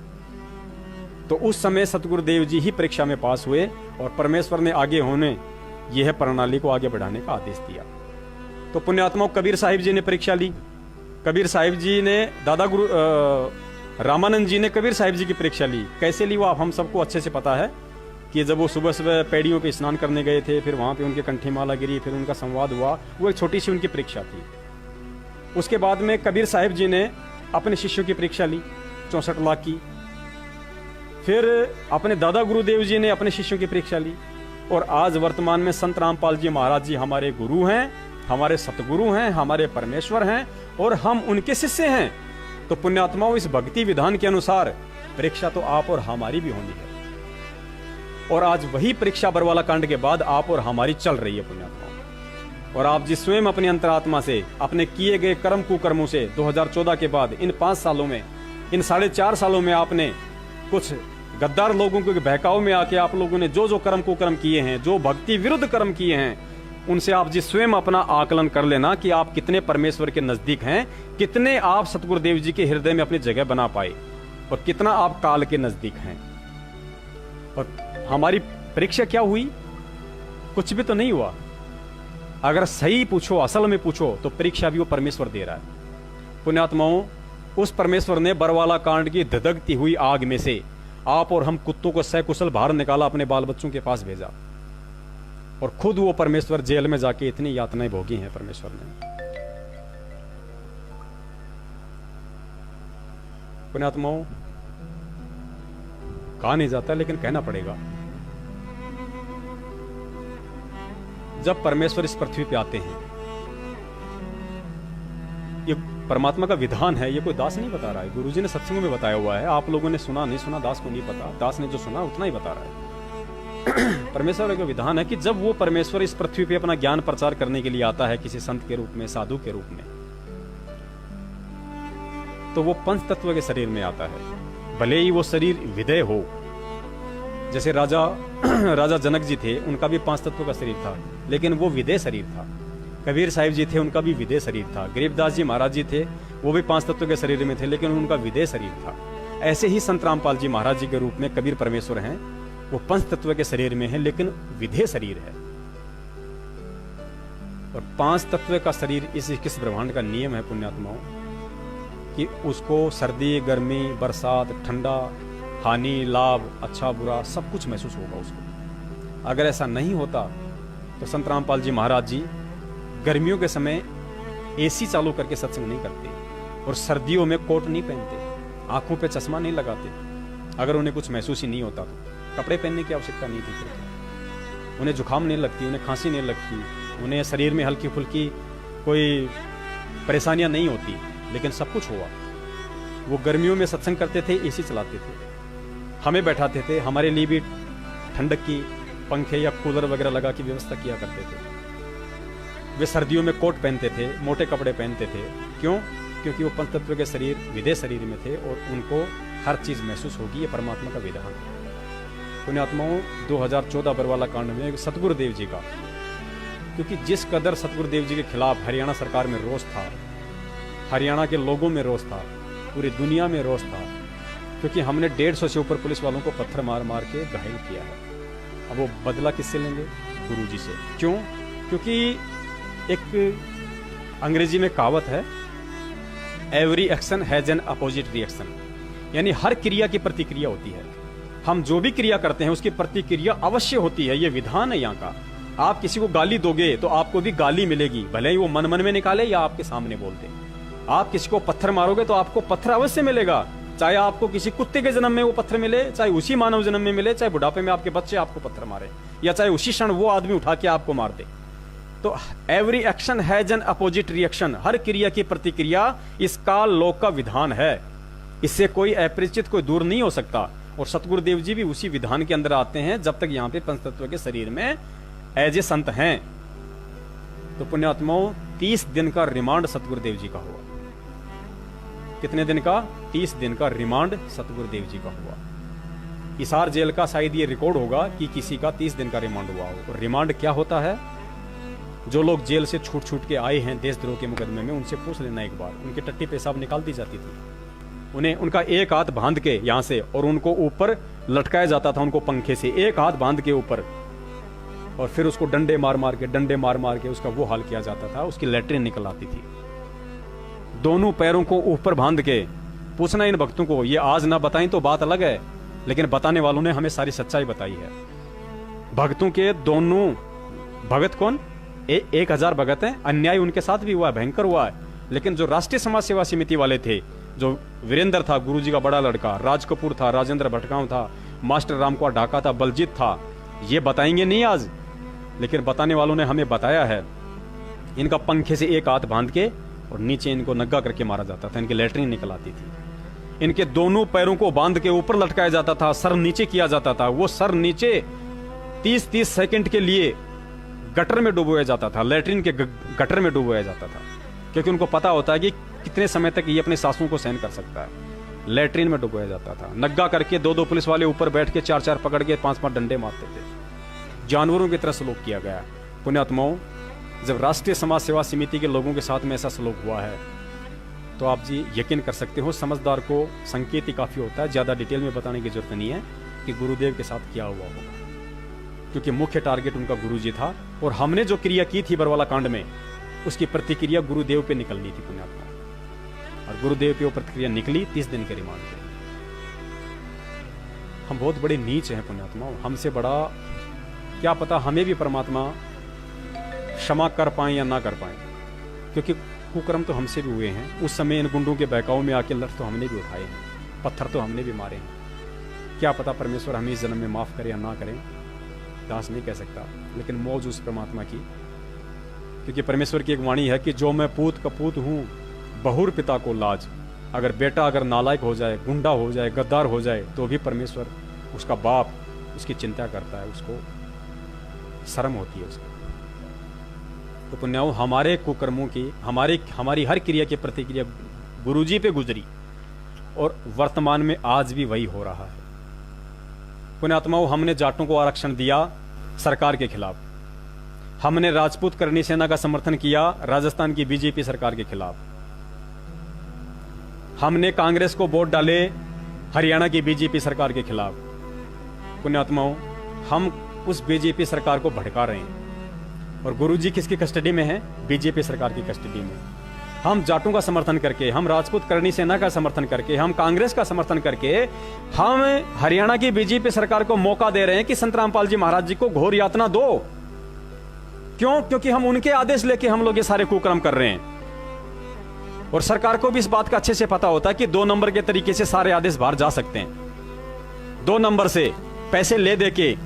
तो उस समय सतगुरुदेव जी ही परीक्षा में पास हुए और परमेश्वर ने आगे होने यह प्रणाली को आगे बढ़ाने का आदेश दिया। तो पुण्यात्माओं, कबीर साहिब जी ने परीक्षा ली। कबीर साहिब जी ने दादा गुरु रामानंद जी ने कबीर साहिब जी की परीक्षा ली। कैसे ली वो आप हम सबको अच्छे से पता है कि जब वो सुबह सुबह पैड़ियों पे स्नान करने गए थे, फिर वहां पे उनके कंठी माला गिरी, फिर उनका संवाद हुआ, वो एक छोटी सी उनकी परीक्षा थी। उसके बाद में कबीर साहिब जी ने अपने शिष्यों की परीक्षा ली 64 लाख की। फिर अपने दादा गुरुदेव जी ने अपने शिष्यों की परीक्षा ली। और आज वर्तमान में संत रामपाल जी महाराज जी हमारे गुरु हैं, हमारे सतगुरु हैं, हमारे परमेश्वर हैं और हम उनके शिष्य हैं। तो पुण्यात्माओं, इस भक्ति विधान के अनुसार परीक्षा तो आप और हमारी भी होनी है। और आज वही परीक्षा बरवाला कांड के बाद आप और हमारी चल रही है पुण्यात्माओं। और आप जिस स्वयं अपनी अंतरात्मा से, अपने किए गए कर्म कुकर्मों से 2014 के बाद इन 5 सालों में, इन 4.5 सालों में आपने कुछ गद्दार लोगों के बहकाव में आके आप लोगों ने जो जो कर्म कुकर्म किए हैं, जो भक्ति विरुद्ध कर्म किए हैं, उनसे आप जिस स्वयं अपना आकलन कर लेना कि आप कितने परमेश्वर के नजदीक हैं, कितने आप सतगुरुदेव जी के हृदय में अपनी जगह बना पाए और कितना आप काल के नजदीक हैं। और हमारी परीक्षा क्या हुई? कुछ भी तो नहीं हुआ। अगर सही पूछो, असल में पूछो, तो परीक्षा भी वो परमेश्वर दे रहा है। पुण्यात्माओं, उस परमेश्वर ने बरवाला कांड की धधकती हुई आग में से आप और हम कुत्तों को सकुशल बाहर निकाला, अपने बाल बच्चों के पास भेजा। और खुद वो परमेश्वर जेल में जाके इतनी यातनाएं भोगी हैं परमेश्वर ने। पुण्यात्माओं, कहा नहीं जाता लेकिन कहना पड़ेगा, जब परमेश्वर इस पृथ्वी पे आते हैं, ये परमात्मा का विधान है, ये कोई दास नहीं बता रहा है, गुरुजी ने सत्संग में बताया हुआ है। आप लोगों ने सुना नहीं सुना दास को नहीं पता, दास ने जो सुना उतना ही बता रहा है। परमेश्वर का विधान है कि जब वो परमेश्वर इस पृथ्वी पे अपना ज्ञान प्रचार करने के लिए आता है किसी संत के रूप में, साधु के रूप में, तो वो पंच तत्व के शरीर में आता है। भले ही वो शरीर विदेह हो, जैसे राजा जनक जी थे, उनका भी पांच तत्व का शरीर था, लेकिन वो विदेह शरीर था। कबीर साहिब जी थे, उनका भी विदेह शरीर था। गरीबदास जी महाराज जी थे, वो भी पांच तत्व के शरीर में थे, लेकिन उनका विदेह शरीर था। ऐसे ही संत रामपाल जी महाराज जी के रूप में कबीर परमेश्वर हैं, वो पंच तत्व के शरीर में है, लेकिन विदेह शरीर है। और पांच तत्व का शरीर इस 21 ब्रह्मांड का नियम है पुण्यात्माओं, कि उसको सर्दी, गर्मी, बरसात, ठंडा, हानि, लाभ, अच्छा बुरा सब कुछ महसूस होगा उसको। अगर ऐसा नहीं होता तो संत रामपाल जी महाराज जी गर्मियों के समय एसी चालू करके सत्संग नहीं करते, और सर्दियों में कोट नहीं पहनते, आंखों पे चश्मा नहीं लगाते। अगर उन्हें कुछ महसूस ही नहीं होता तो कपड़े पहनने की आवश्यकता नहीं थी फिर। उन्हें जुकाम नहीं लगती, उन्हें खांसी नहीं लगती, उन्हें शरीर में हल्की फुल्की कोई परेशानियां नहीं होती, लेकिन सब कुछ हुआ। वो गर्मियों में सत्संग करते थे, एसी चलाते थे, हमें बैठाते थे, हमारे लिए भी ठंडक की पंखे या कूलर वगैरह लगा की व्यवस्था किया करते थे। वे सर्दियों में कोट पहनते थे, मोटे कपड़े पहनते थे। क्यों? क्योंकि वो पंचतत्व के शरीर विदेह शरीर में थे और उनको हर चीज महसूस होगी। ये परमात्मा का विधान है। पुण्यात्माओं, 2014 बरवाला कांड में सतगुरुदेव जी का, क्योंकि जिस कदर सतगुरुदेव जी के खिलाफ हरियाणा सरकार में रोष था, हरियाणा के लोगों में रोष था, पूरी दुनिया में रोष था, क्योंकि हमने 150 से ऊपर पुलिस वालों को पत्थर मार मार के घायल किया है। अब वो बदला किससे लेंगे? गुरुजी से। क्यों? क्योंकि एक अंग्रेजी में कहावत है, every action has an opposite reaction, यानी हर क्रिया की प्रतिक्रिया होती है। हम जो भी क्रिया करते हैं उसकी प्रतिक्रिया अवश्य होती है, ये विधान है यहाँ का। आप किसी को गाली दोगे तो आपको भी गाली मिलेगी, भले ही वो मन मन में निकाले या आपके सामने बोल दे। आप किसी को पत्थर मारोगे तो आपको पत्थर अवश्य मिलेगा, चाहे आपको किसी कुत्ते के जन्म में वो पत्थर मिले, चाहे उसी मानव जन्म में मिले, चाहे बुढ़ापे में आपके बच्चे आपको पत्थर मारे, या चाहे उसी क्षण वो आदमी उठा के आपको मार दे। तो every action has an opposite reaction, हर क्रिया की प्रतिक्रिया इस काल लोक का विधान है। इससे कोई अपरिचित, कोई दूर नहीं हो सकता। और सतगुरुदेव जी भी उसी विधान के अंदर आते हैं जब तक यहाँ पे पंचतत्व के शरीर में एज ए संत हैं। तो पुण्यात्माओं, 30 दिन का रिमांड सतगुरुदेव जी का हुआ। कितने दिन का? 30 दिन का रिमांड सतगुरुदेव जी का हुआ। हिसार जेल का शायद ये रिकॉर्ड होगा कि किसी का 30 दिन का रिमांड हुआ हो। और रिमांड क्या होता है? जो लोग जेल से छूट छूट के आए हैं देशद्रोह के मुकदमे में, उनसे पूछ लेना एक बार, उनकी टट्टी पेशाब निकाल दी जाती थी। उन्हें उनका एक हाथ बांध के यहां से, और उनको ऊपर लटकाया जाता था, उनको पंखे से एक हाथ बांध के ऊपर, और फिर उसको डंडे मार मार के उसका वो हाल किया जाता था। उसकी लैट्रिन निकल आती थी। दोनों पैरों को ऊपर बांध के पूछना इन भक्तों को, ये आज ना बताएं तो बात अलग है, लेकिन बताने वालों ने हमें सारी सच्चाई बताई है। भक्तों के दोनों, भगत कौन? 1000 भगत हैं। अन्याय उनके साथ भी हुआ है, भयंकर हुआ है। लेकिन जो राष्ट्रीय समाज सेवा समिति वाले थे, जो वीरेंद्र था गुरुजी का बड़ा लड़का, राज कपूर था, राजेंद्र भटगांव था, मास्टर रामकुमार ढाका था, बलजीत था, ये बताएंगे नहीं आज, लेकिन बताने वालों ने हमें बताया है। इनका पंखे से एक हाथ बांध के और नीचे इनको नग्गा करके मारा जाता था, इनकी लैट्रिन निकल आती थी। इनके दोनों पैरों को बांध के ऊपर लटकाया जाता था, सर नीचे किया जाता था। वो सर नीचे 30-30 सेकंड के लिए गटर में डुबोया जाता था, लैट्रिन के गटर में डुबोया जाता था, क्योंकि उनको पता होता है कि कितने समय तक ये अपने सांसों को सहन कर सकता है। लैट्रिन में डुबोया जाता था, नग्गा करके 2-2 पुलिस वाले ऊपर बैठ के 4-4 पकड़ के 5-5 डंडे मारते थे। जानवरों की तरह सलूक किया गया। पुण्यात्माओं, जब राष्ट्रीय समाज सेवा समिति के लोगों के साथ में ऐसा सलूक हुआ है तो आप जी यकीन कर सकते हो, समझदार को संकेत ही काफी होता है, ज्यादा डिटेल में बताने की जरूरत नहीं है कि गुरुदेव के साथ क्या हुआ होगा, क्योंकि मुख्य टारगेट उनका गुरुजी था। और हमने जो क्रिया की थी बरवाला कांड में, उसकी प्रतिक्रिया गुरुदेव पे निकलनी थी पुण्यात्मा, और गुरुदेव पे वो प्रतिक्रिया निकली 30 दिन के रिमांड पे। हम बहुत बड़े नीच हैं पुण्यात्मा, हमसे बड़ा क्या पता हमें भी परमात्मा क्षमा कर पाए या ना कर पाए, क्योंकि कुकर्म तो हमसे भी हुए हैं। उस समय इन गुंडों के बहकाव में आके लठ तो हमने भी उठाए हैं, पत्थर तो हमने भी मारे हैं। क्या पता परमेश्वर हमें इस जन्म में माफ करे या ना करें, दास नहीं कह सकता, लेकिन मौज उस परमात्मा की, क्योंकि परमेश्वर की एक वाणी है कि जो मैं पूत कपूत हूं बहुर पिता को लाज। अगर बेटा अगर नालायक हो जाए, गुंडा हो जाए, गद्दार हो जाए, तो भी परमेश्वर उसका बाप उसकी चिंता करता है, उसको शर्म होती है उसको। तो पुण्याओं, हमारे कुकर्मों की हमारी हर क्रिया की प्रतिक्रिया गुरुजी पे गुजरी, और वर्तमान में आज भी वही हो रहा है। पुण्यात्माओं, हमने जाटों को आरक्षण दिया सरकार के खिलाफ, हमने राजपूत करणी सेना का समर्थन किया राजस्थान की बीजेपी सरकार के खिलाफ, हमने कांग्रेस को वोट डाले हरियाणा की बीजेपी सरकार के खिलाफ। पुण्यात्माओं, हम उस बीजेपी सरकार को भड़का रहे हैं, और गुरुजी किसकी कस्टडी में है? बीजेपी सरकार की कस्टडी में। हम जाटों का समर्थन करके, हम राजपूत करणी सेना का समर्थन करके, हम कांग्रेस का समर्थन करके, हम हरियाणा की बीजेपी सरकार को मौका दे रहे हैं कि संत रामपाल जी महाराज जी को घोर यातना दो। क्यों? क्योंकि हम उनके आदेश लेके हम लोग ये सारे कुकर्म कर रहे हैं, और सरकार को भी इस बात का अच्छे से पता होता है कि 2 नंबर के तरीके से सारे आदेश बाहर जा सकते हैं। 2 नंबर से पैसे ले दे के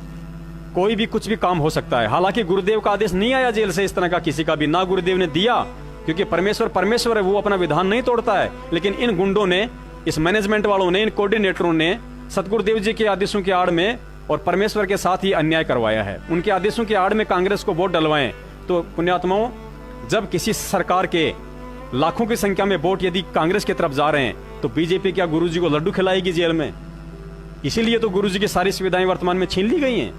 कोई भी कुछ भी काम हो सकता है। हालांकि गुरुदेव का आदेश नहीं आया जेल से इस तरह का किसी का भी, ना गुरुदेव ने दिया, क्योंकि परमेश्वर है, वो अपना विधान नहीं तोड़ता है। लेकिन इन गुंडों ने, इस मैनेजमेंट वालों ने, इन कोऑर्डिनेटरों ने सतगुरुदेव जी के आदेशों की आड़ में और परमेश्वर के साथ ही अन्याय करवाया है। उनके आदेशों की आड़ में कांग्रेस को वोट डलवाएं। तो पुण्यात्माओं, जब किसी सरकार के लाखों की संख्या में वोट यदि कांग्रेस की तरफ जा रहे हैं, तो बीजेपी क्या गुरुजी को लड्डू खिलाएगी जेल में? इसीलिए तो गुरुजी की सारी सुविधाएं वर्तमान में छीन ली गई हैं।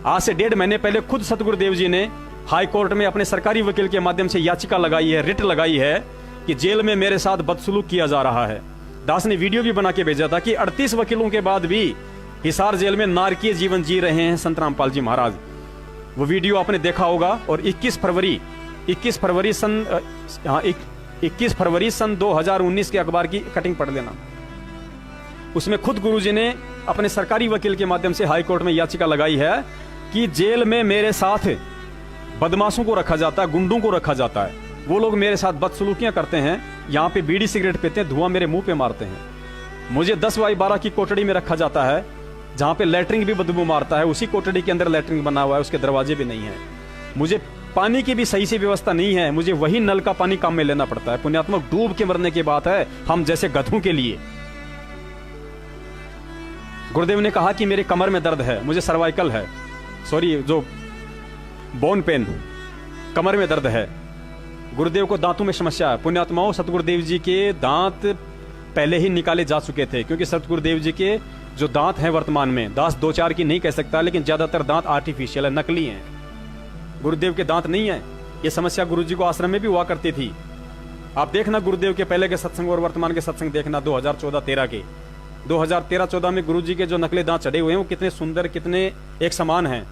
आज से 1.5 महीने पहले खुद सतगुरुदेव जी ने हाई कोर्ट में अपने सरकारी वकील के माध्यम से याचिका लगाई है, रिट लगाई है कि जेल में मेरे साथ बदसलूक किया जा रहा है। दास ने वीडियो भी बना के भेजा था कि 38 वकीलों के बाद भी हिसार जेल में नारकीय जीवन जी रहे हैं संत रामपाल जी महाराज। वो वीडियो आपने देखा होगा। और 21 फरवरी सन 2019 के अखबार की कटिंग पढ़ लेना। उसमें खुद गुरुजी ने अपने सरकारी वकील के माध्यम से हाई कोर्ट में याचिका लगाई है कि जेल में मेरे साथ बदमाशों को रखा जाता है, गुंडों को रखा जाता है, वो लोग मेरे साथ बदसलूकियां करते हैं, यहाँ पे बीड़ी सिगरेट पीते हैं, धुआं मेरे मुंह पे मारते हैं। मुझे 10x12 की कोठड़ी में रखा जाता है, जहां पे लैट्रिन भी बदबू मारता है। उसी कोठड़ी के अंदर लैट्रिन बना हुआ है, उसके दरवाजे भी नहीं है। मुझे पानी की भी सही से व्यवस्था नहीं है, मुझे वही नल का पानी काम में लेना पड़ता है। पुण्यात्मक, डूब के मरने की बात है हम जैसे गधों के लिए। गुरुदेव ने कहा कि मेरे कमर में दर्द है, मुझे सर्वाइकल है, जो बोन पेन, कमर में दर्द है। गुरुदेव को दांतों में समस्या है। पुण्यात्माओं, सतगुरुदेव जी के दांत पहले ही निकाले जा चुके थे, क्योंकि सतगुरुदेव जी के जो दांत हैं वर्तमान में, दास 2-4 की नहीं कह सकता, लेकिन ज्यादातर दांत आर्टिफिशियल है, नकली हैं। गुरुदेव के दांत नहीं है। ये समस्या गुरुजी को आश्रम में भी हुआ करती थी। आप देखना गुरुदेव के पहले के सत्संग और वर्तमान के सत्संग देखना 2014-13 के। 2013-14 में गुरुजी के जो नकली दांत चढ़े हुए हैं वो कितने सुंदर, कितने एक समान हैं।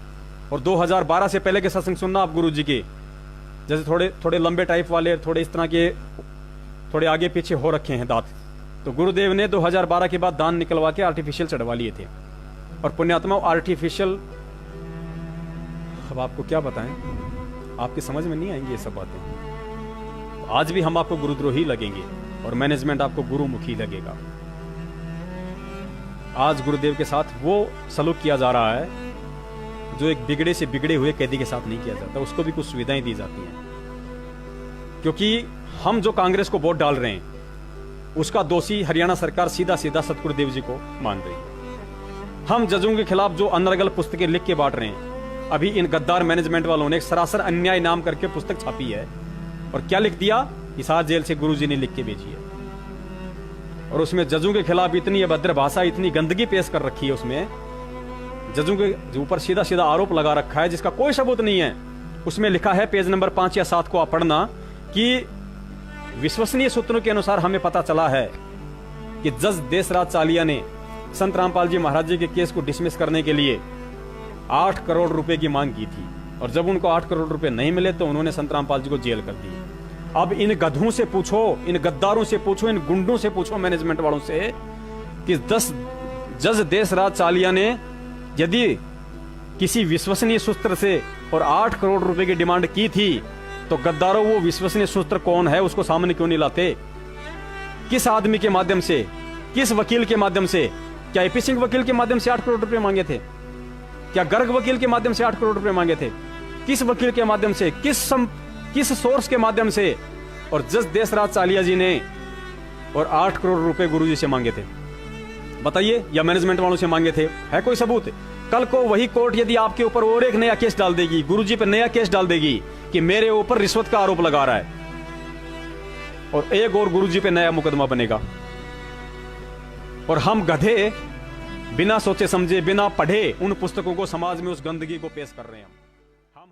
और 2012 से पहले के सत्संग सुनना आप गुरुजी के, जैसे थोड़े लंबे टाइप वाले, थोड़े इस तरह के, थोड़े आगे पीछे हो रखे हैं दांत। तो गुरुदेव ने 2012 के बाद दांत निकलवा के आर्टिफिशियल चढ़वा लिए थे। और पुण्यात्मा, आर्टिफिशियल, अब आपको क्या बताएं, आपकी समझ में नहीं आएंगी ये सब बातें। आज भी हम आपको गुरुद्रोही लगेंगे और मैनेजमेंट आपको गुरुमुखी लगेगा। आज गुरुदेव के साथ वो सलूक किया जा रहा है जो एक बिगड़े से बिगड़े हुए कैदी के साथ नहीं किया जाता। उसको भी कुछ सुविधाएं दी जाती हैं, क्योंकि हम जो कांग्रेस को वोट डाल रहे हैं उसका दोषी हरियाणा सरकार सीधा सीधा सतगुरुदेव जी को मान रही है। हम जजों के खिलाफ जो अनर्गल पुस्तकें लिख के बांट रहे हैं, अभी इन गद्दार मैनेजमेंट वालों ने एक सरासर अन्याय नाम करके पुस्तक छापी है। और क्या लिख दिया? हिसार जेल से गुरुजी ने लिख के भेजी है। और उसमें जजों के खिलाफ इतनी अभद्र भाषा, इतनी गंदगी पेश कर रखी है। उसमें जजों के ऊपर सीधा सीधा आरोप लगा रखा है जिसका कोई सबूत नहीं है। उसमें लिखा है, पेज नंबर 5 या 7 को आप पढ़ना, कि विश्वसनीय सूत्रों के अनुसार हमें पता चला है कि जज देशराज चालिया ने संत रामपाल जी महाराज जी के केस को डिसमिस करने के लिए 8 करोड़ रुपए की मांग की थी। और जब उनको 8 करोड़ रुपए नहीं मिले तो उन्होंने संत रामपाल जी को जेल कर दी। अब इन गधों से पूछो, इन गद्दारों से पूछो, इन गुंडों से पूछो, मैनेजमेंट वालों से, कि 10 जज देशराज चालिया ने यदि किसी विश्वसनीय सूत्र से और 8 करोड़ रुपए की डिमांड की थी, तो गद्दारों वो विश्वसनीय सूत्र कौन है उसको सामने क्यों नहीं लाते? किस आदमी के माध्यम से, किस वकील के माध्यम से? क्या एपी सिंह वकील के माध्यम से 8 करोड़ रुपए मांगे थे? क्या गर्ग वकील के माध्यम से 8 करोड़ रुपए मांगे थे? किस वकील के माध्यम से, किस सोर्स के माध्यम से? और जस देशराज चालिया जी ने और 8 करोड़ रुपए गुरुजी से मांगे थे, बताइए, या मैनेजमेंट वालों से मांगे थे? है कोई सबूत? कल को वही कोर्ट यदि आपके ऊपर और एक नया केस डाल देगी, गुरुजी पर नया केस डाल देगी कि मेरे ऊपर रिश्वत का आरोप लगा रहा है, और एक और गुरुजी पे नया मुकदमा बनेगा, और हम गधे बिना सोचे समझे, बिना पढ़े उन पुस्तकों को समाज में उस गंदगी को पेश कर रहे हैं हम।